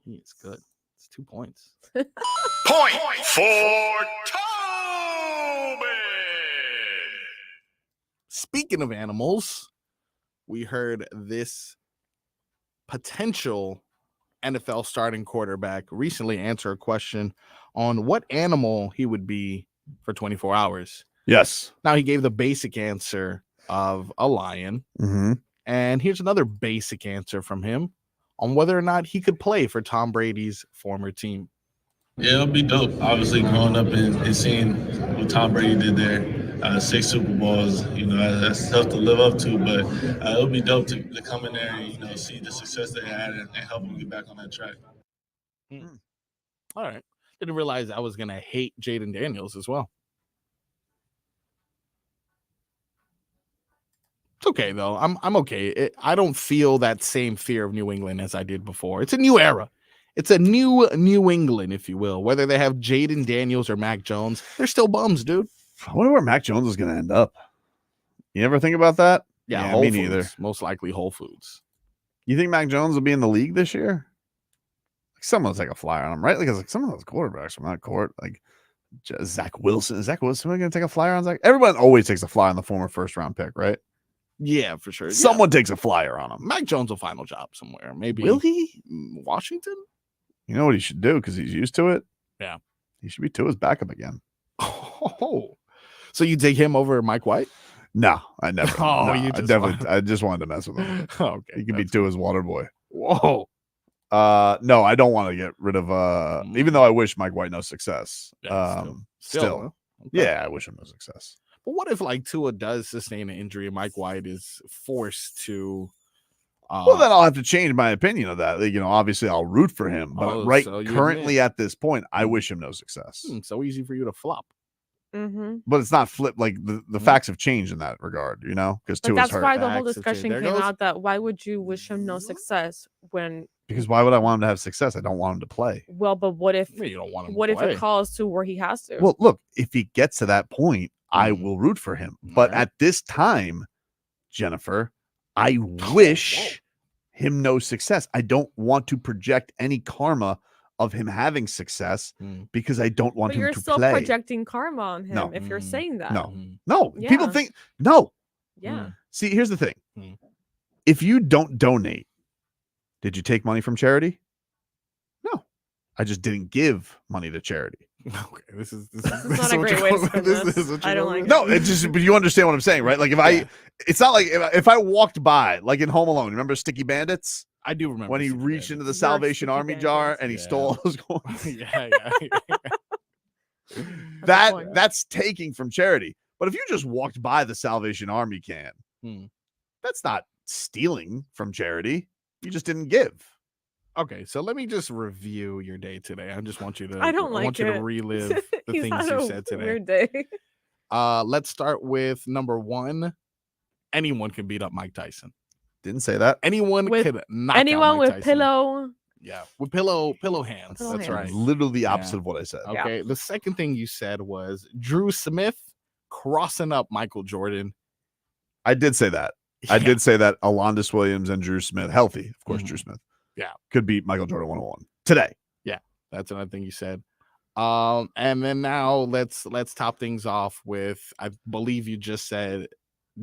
He is good. It's 2 points. Point for Tobin. Speaking of animals, we heard this potential NFL starting quarterback recently answer a question on what animal he would be for 24 hours. Yes. Now, he gave the basic answer of a lion. Mm-hmm. And here's another basic answer from him on whether or not he could play for Tom Brady's former team. Yeah, it'll be dope. Obviously, growing up and seeing what Tom Brady did there, 6 Super Bowls, that's tough to live up to, but it'll be dope to come in there and, see the success they had and help them get back on that track. All right. Didn't realize I was going to hate Jayden Daniels as well. It's okay, though. I'm okay. I don't feel that same fear of New England as I did before. It's a new era. It's a new New England, if you will. Whether they have Jayden Daniels or Mac Jones, they're still bums, dude. I wonder where Mac Jones is going to end up. You ever think about that? Yeah, me Foods. neither. Most likely Whole Foods. You think Mac Jones will be in the league this year? Like someone will take a flyer on him, right? Like some of those quarterbacks from that court, like Zach Wilson. Is Zach Wilson going to take a flyer on Zach? Everyone always takes a flyer on the former first-round pick, right? Yeah, for sure. Someone takes a flyer on him. Mac Jones will find a job somewhere. Maybe. Will he? Washington? You know what he should do because he's used to it? Yeah. He should be Tua's backup again. Oh. So you take him over Mike White? No, I never. Oh, no, you I just I just wanted to mess with him. Okay. He can be Tua's water boy. Whoa. No, I don't want to get rid of even though I wish Mike White no success. Yeah, Still. huh? Okay. Yeah, I wish him no success. But what if like Tua does sustain an injury and Mike White is forced to well, then I'll have to change my opinion of that. Obviously I'll root for him, but so you currently admit. at this point, I wish him no success. So easy for you to flop. Mm-hmm. But it's not flip. Like the facts have changed in that regard, because But Tua's that's hurt. why the whole Facts have changed. discussion There came goes. out that why would you wish him no success when Because why would I want him to have success? I don't want him to play. but what if You don't want him what to if play. it calls to where he has to? Well, look, if he gets to that point, I will root for him. But at this time, Jennifer, I wish him no success. I don't want to project any karma of him having success because I don't want but him you're to still play. projecting karma on him No. if you're saying that. No, Yeah. people think no. Yeah. See, here's the thing. If you don't donate, did you take money from charity? No. I just didn't give money to charity. Okay, this is not a great way to spin this. I don't like it. No, it's just, but you understand what I'm saying, right? Like it's not like if I walked by, like in Home Alone, remember Sticky Bandits? I do remember when he Sticky reached into the Bandits. Salvation Sticky Army jar Bandits. and he Yeah. stole all those coins. yeah. That's taking from charity. But if you just walked by the Salvation Army can, Hmm. that's not stealing from charity. You just didn't give. Okay, so let me just review your day today. I just want you to. I don't want like you to it. relive the He's things had you a said today. weird day. Let's start with number 1. Anyone can beat up Mike Tyson. Didn't say that. Anyone With could knock out anyone Mike with Tyson. pillow. Yeah, with pillow hands. Pillow That's hands. right. Literally the opposite Yeah. of what I said. Okay. The second thing you said was Drew Smith crossing up Michael Jordan. I did say that. I did say that Alondis Williams and Drew Smith, healthy, of course, Drew Smith. Yeah. Could beat Michael Jordan 101 today. Yeah, that's another thing you said. And then now let's top things off with, I believe you just said,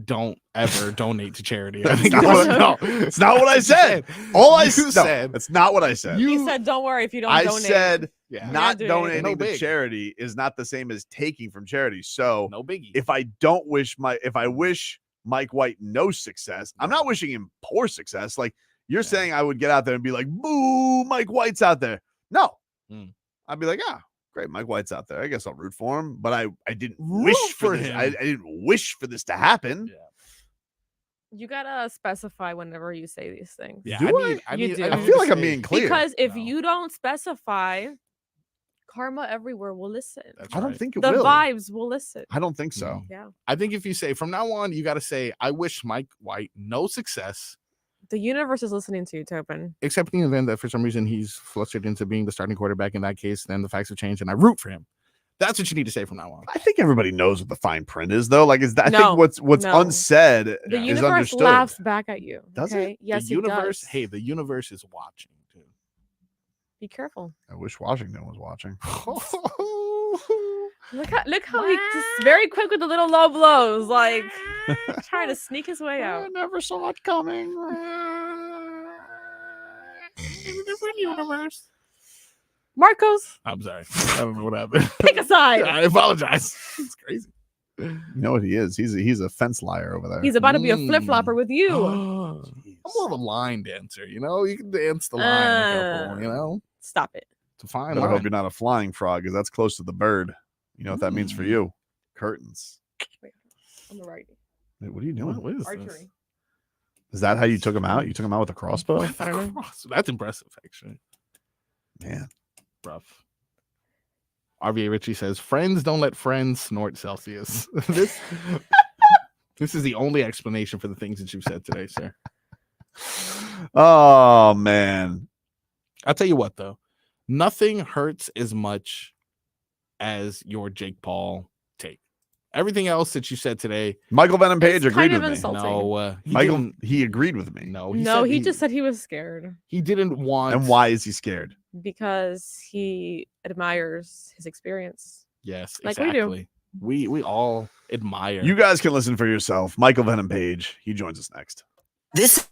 don't ever donate to charity. I think It's not what I said. All I said. That's not what I said. He said, "Don't worry if you don't I donate." said Yeah. not You're not doing donating anything. to No big. charity is not the same as taking from charity. So no biggie. if I wish Mike White no success, I'm not wishing him poor success. Like you're saying I would get out there and be like, boo, Mike White's out there. No. I'd be like, great, Mike White's out there. I guess I'll root for him. But I didn't wish for this. him. I didn't wish for this to happen. You gotta specify whenever you say these things. Yeah, Do I I? need, do. I I need feel to like I'm say- being clear. Because if you don't specify, karma everywhere will listen. That's I don't right. think it The will. vibes will listen. I don't think so. Yeah. I think if you say from now on, you got to say, I wish Mike White no success, The universe is listening to you, Tobin. except in the event that for some reason he's flustered into being the starting quarterback. In that case, then the facts have changed and I root for him. That's what you need to say from now on. I think everybody knows what the fine print is, though. Like, is that I No, think what's no. unsaid The is universe understood. laughs back at you. Does it? okay? Yes, the it universe, does. hey, the universe is watching too. Be careful. I wish Washington was watching. Look how he just very quick with the little low blows, like trying to sneak his way out. never saw it coming. Different universe. Marcos, I'm sorry. I don't know what happened. pick a side. I apologize. It's crazy. You know what he is? He's a fence liar over there. He's about to be a flip flopper with you. I'm more of a line dancer, you know. You can dance the line, a couple, you know. Stop it. It's a fine Better line. hope you're not a flying frog, because that's close to the bird. You know what that means for you? Curtains. On the right. Wait, what are you doing? What is this? Archery. Is that how you took him out? You took him out with a crossbow? I don't know. That's impressive, actually. Man. Rough. RVA Richie says, friends don't let friends snort Celsius. This is the only explanation for the things that you've said today, sir. Oh, man. I'll tell you what, though. Nothing hurts as much as your Jake Paul take. Everything else that you said today. Michael Venom Page agreed kind of with me. insulting. No, Michael, he agreed with me. No, He just said he was scared he didn't want. And why is he scared? because he admires his experience. Yes, Like we do. exactly. We all admire. You guys can listen for yourself. Michael Venom Page. He joins us next. This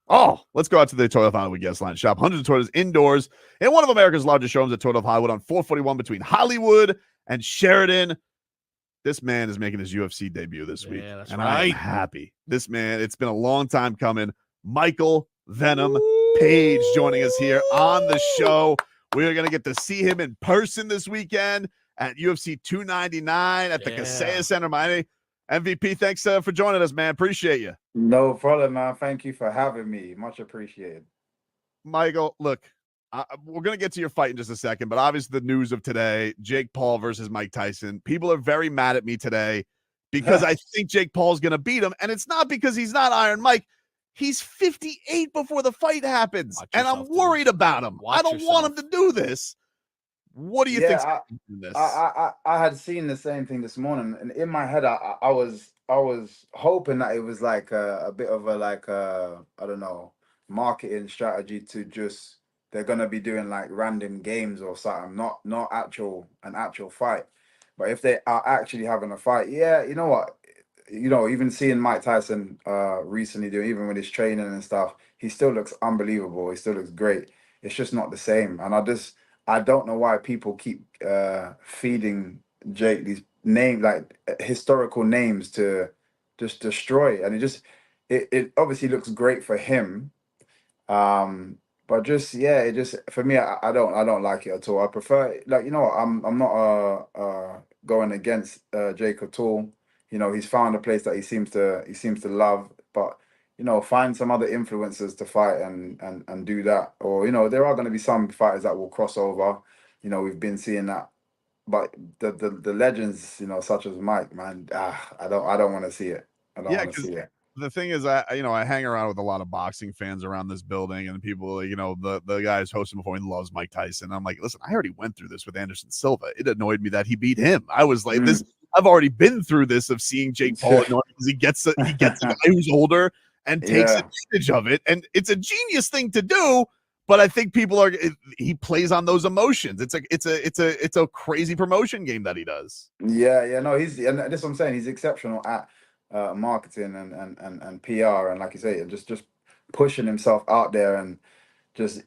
Oh, let's go out to the Toyota of Hollywood guest line. Shop hundreds of Toyotas indoors in one of America's largest showrooms at Toyota of Hollywood on 441 between Hollywood and Sheridan. This man is making his UFC debut this week, and I am happy. This man, it's been a long time coming. Michael Venom Page joining us here on the show. We are going to get to see him in person this weekend at UFC 299 at the Kaseya Center, Miami. MVP, thanks for joining us, man. Appreciate you. No problem, man. Thank you for having me. Much appreciated. Michael, look, we're going to get to your fight in just a second, but obviously the news of today, Jake Paul versus Mike Tyson. People are very mad at me today because I think Jake Paul's going to beat him, and it's not because he's not Iron Mike. He's 58 before the fight happens, and I'm worried about him. I don't want him to do this. What do you think? I had seen the same thing this morning, and in my head, I was hoping that it was like a bit of a I don't know, marketing strategy to just they're gonna be doing like random games or something, not an actual fight. But if they are actually having a fight, yeah, you know what, even seeing Mike Tyson recently even with his training and stuff, he still looks unbelievable. He still looks great. It's just not the same, and I don't know why people keep feeding Jake these historical names to just destroy. And it obviously looks great for him. But for me, I don't like it at all. I prefer, I'm not going against Jake at all. He's found a place that he seems to love, but find some other influencers to fight and do that. Or, there are going to be some fighters that will cross over. We've been seeing that. But the legends, such as Mike, man, I don't want to see it. I don't want to see it. The thing is, I hang around with a lot of boxing fans around this building, and people, the guy who's hosting before, he loves Mike Tyson. I'm like, listen, I already went through this with Anderson Silva. It annoyed me that he beat him. I was like, this. I've already been through this of seeing Jake Paul because he gets a guy who's older and takes advantage of it, and it's a genius thing to do. But I think he plays on those emotions. It's a crazy promotion game that he does. Yeah, no, and that's what I'm saying. He's exceptional at marketing and PR, and like you say, just pushing himself out there, and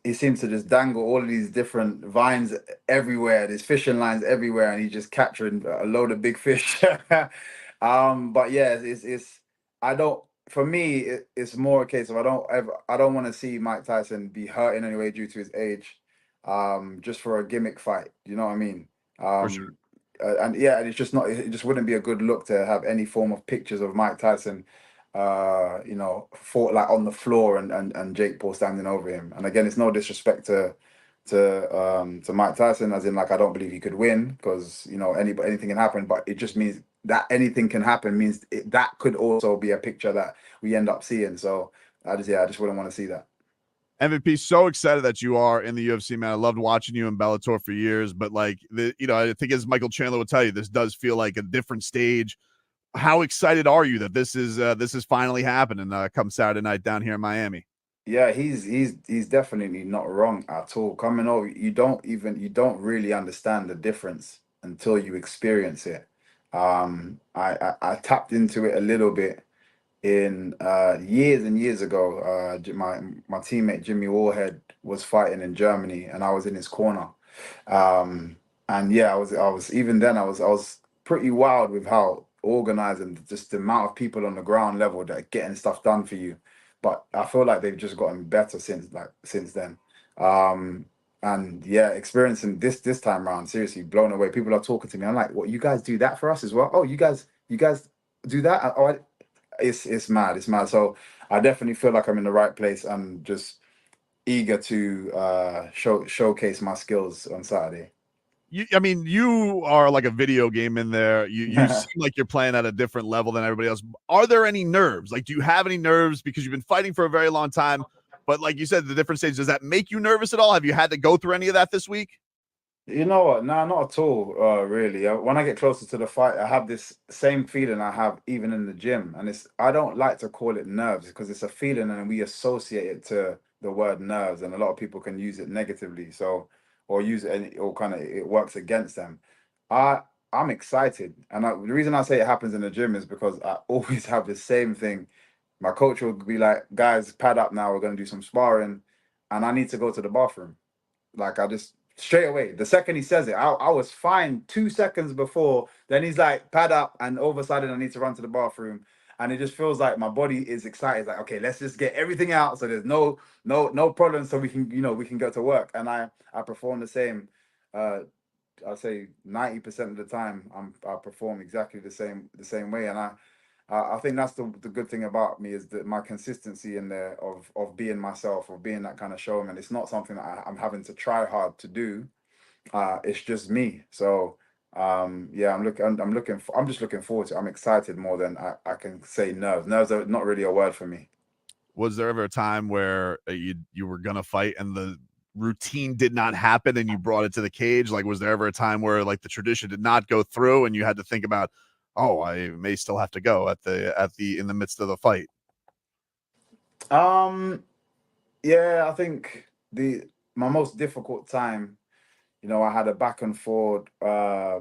he seems to just dangle all of these different vines everywhere. There's fishing lines everywhere, and he's just capturing a load of big fish. But yeah, for me, it's more a case of I don't want to see Mike Tyson be hurt in any way due to his age, just for a gimmick fight. You know what I mean? For sure. And it's just not. It just wouldn't be a good look to have any form of pictures of Mike Tyson, fought like on the floor and Jake Paul standing over him. And again, it's no disrespect to Mike Tyson, as in like I don't believe he could win because anything can happen. But it just means that anything can happen means that could also be a picture that we end up seeing. So I just wouldn't want to see that. MVP, so excited that you are in the UFC, man. I loved watching you in Bellator for years, but I think as Michael Chandler will tell you, this does feel like a different stage. How excited are you that this is finally happening come Saturday night down here in Miami? Yeah, he's definitely not wrong at all. Coming over, you don't really understand the difference until you experience it. I tapped into it a little bit in years and years ago. My teammate Jimmy Warhead was fighting in Germany, and I was in his corner. And yeah, I was even then I was pretty wild with how organized and just the amount of people on the ground level that are getting stuff done for you. But I feel like they've just gotten better since then. And yeah, experiencing this time around, seriously blown away. People are talking to me. I'm like, what, you guys do that for us as well? Oh, you guys do that? Oh, it's mad. It's mad. So I definitely feel like I'm in the right place. I'm just eager to showcase my skills on Saturday. You are like a video game in there. You seem like you're playing at a different level than everybody else. Are there any nerves? Like, do you have any nerves because you've been fighting for a very long time? But like you said, the different stages, does that make you nervous at all? Have you had to go through any of that this week? You know what? No, not at all, really. When I get closer to the fight, I have this same feeling I have even in the gym. And I don't like to call it nerves because it's a feeling and we associate it to the word nerves. And a lot of people can use it negatively. Or use it, or kind of it works against them. I'm excited. And the reason I say it happens in the gym is because I always have the same thing my coach will be like, guys, pad up now. We're going to do some sparring. And I need to go to the bathroom. Like, I just straight away, the second he says it, I was fine 2 seconds before. Then he's like, pad up. And all of a sudden, I need to run to the bathroom. And it just feels like my body is excited. It's like, okay, let's just get everything out. So there's no problem. So we can, we can go to work. And I perform the same. I'd say 90% of the time I perform exactly the same way. And I think that's the good thing about me is that my consistency in there of being myself, of being that kind of showman. It's not something that I'm having to try hard to do. It's just me. So yeah, I'm just looking forward to it. I'm excited more than I can say nerves. Nerves are not really a word for me. Was there ever a time where you were gonna fight and the routine did not happen and you brought it to the cage? Like, was there ever a time where like the tradition did not go through and you had to think about, oh, I may still have to go in the midst of the fight? Yeah, I think my most difficult time, I had a back and forward PR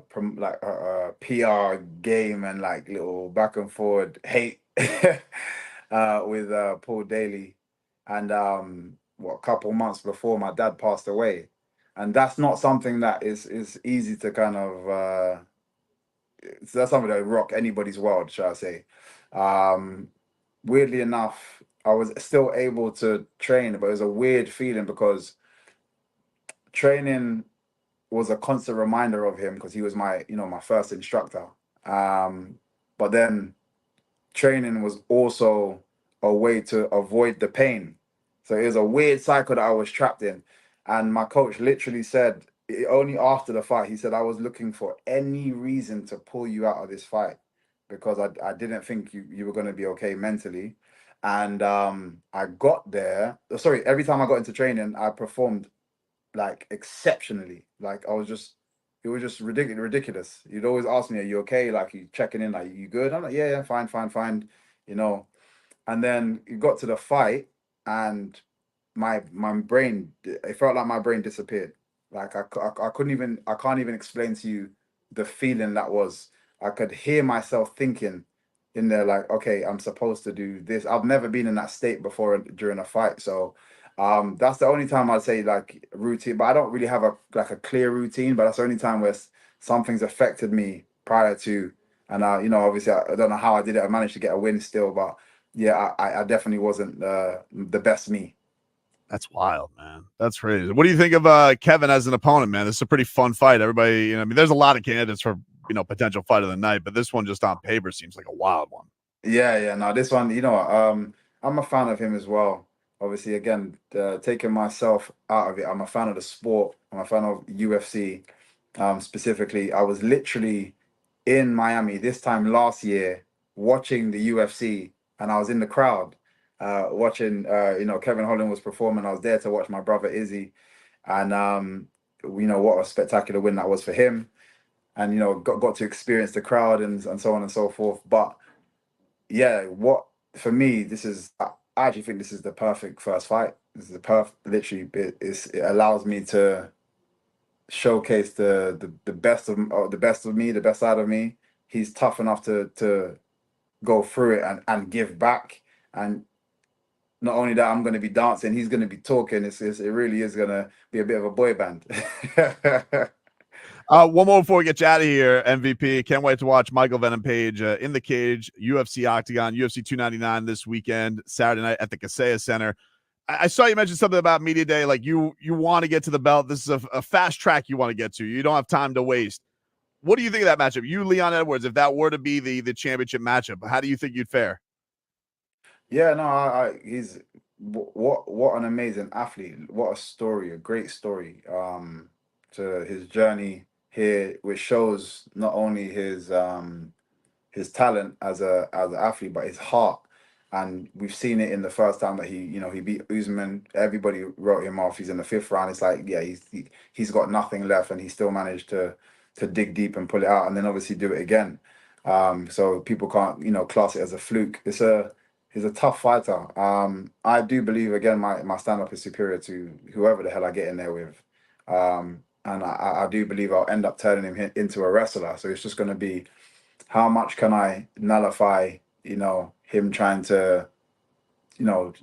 game and like little back and forward hate with Paul Daly, and a couple months before my dad passed away, and that's not something that is easy to kind of that's something that rock anybody's world, shall I say. Weirdly enough, I was still able to train, but it was a weird feeling because training was a constant reminder of him because he was my first instructor. But then training was also a way to avoid the pain. So it was a weird cycle that I was trapped in. And my coach literally said, only after the fight, he said, I was looking for any reason to pull you out of this fight because I didn't think you were going to be okay mentally. And I got there. Sorry, every time I got into training, I performed like exceptionally. Like it was just ridiculous. You'd always ask me, are you okay? Like, you checking in, like, you good? I'm like, yeah, fine. And then you got to the fight and my brain, it felt like my brain disappeared. Like I can't even explain to you the feeling that was. I could hear myself thinking in there, like, okay, I'm supposed to do this. I've never been in that state before during a fight. So that's the only time I'd say like routine, but I don't really have a clear routine, but that's the only time where something's affected me prior to, and obviously I don't know how I did it. I managed to get a win still, but yeah, I definitely wasn't the best me. That's wild, man. That's crazy. What do you think of Kevin as an opponent, man? This is a pretty fun fight. Everybody, I mean, there's a lot of candidates for, potential fight of the night, but this one just on paper seems like a wild one. Yeah. No, this one, I'm a fan of him as well. Obviously, again, taking myself out of it, I'm a fan of the sport. I'm a fan of UFC specifically. I was literally in Miami this time last year watching the UFC, and I was in the crowd watching. Kevin Holland was performing. I was there to watch my brother Izzy, and what a spectacular win that was for him. And got to experience the crowd and so on and so forth. But yeah, for me, I actually think this is the perfect first fight. This is the literally, it allows me to showcase the best of me, the best side of me. He's tough enough to go through it and give back. And not only that, I'm going to be dancing. He's going to be talking. It really is going to be a bit of a boy band. One more before we get you out of here, MVP. Can't wait to watch Michael Venom Page in the cage, UFC Octagon, UFC 299 this weekend, Saturday night at the Kaseya Center. I saw you mention something about Media Day, like you want to get to the belt. This is a fast track you want to get to. You don't have time to waste. What do you think of that matchup? You, Leon Edwards, if that were to be the championship matchup, how do you think you'd fare? Yeah, no, he's what an amazing athlete. What a story, a great story to his journey here, which shows not only his talent as an athlete, but his heart. And we've seen it in the first time that he beat Usman. Everybody wrote him off. He's in the 5th round. It's like, yeah, he's got nothing left, and he still managed to dig deep and pull it out, and then obviously do it again. So people can't class it as a fluke. He's a tough fighter. I do believe, again, my stand-up is superior to whoever the hell I get in there with. And I do believe I'll end up turning him into a wrestler. So it's just going to be, how much can I nullify, him trying to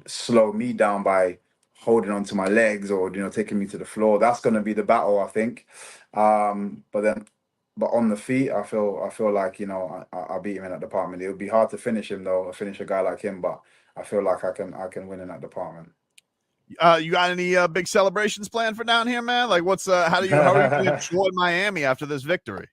slow me down by holding onto my legs or taking me to the floor. That's going to be the battle, I think. But on the feet, I feel like I beat him in that department. It would be hard to finish him though, finish a guy like him. But I feel like I can win in that department. You got any big celebrations planned for down here, man? Like, how are you going to enjoy Miami after this victory?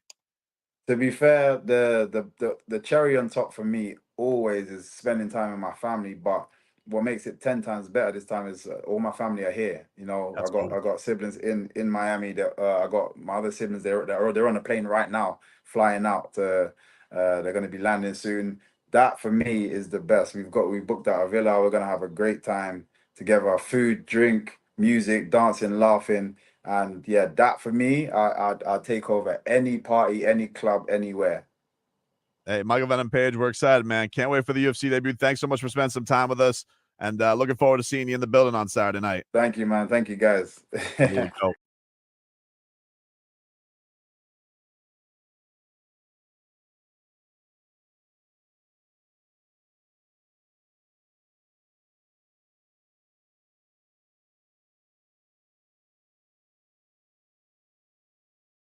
To be fair, the cherry on top for me always is spending time with my family. But what makes it 10 times better this time is all my family are here. I got siblings in Miami. I got my other siblings. They're on a plane right now, flying out. They're going to be landing soon. That for me is the best. We booked out a villa. We're going to have a great time together. Food, drink, music, dancing, laughing. And yeah, that for me, I'd take over any party, any club, anywhere. Hey, Michael Venom Page, we're excited, man. Can't wait for the UFC debut. Thanks so much for spending some time with us, and looking forward to seeing you in the building on Saturday night. Thank you, man. Thank you, guys. There you go.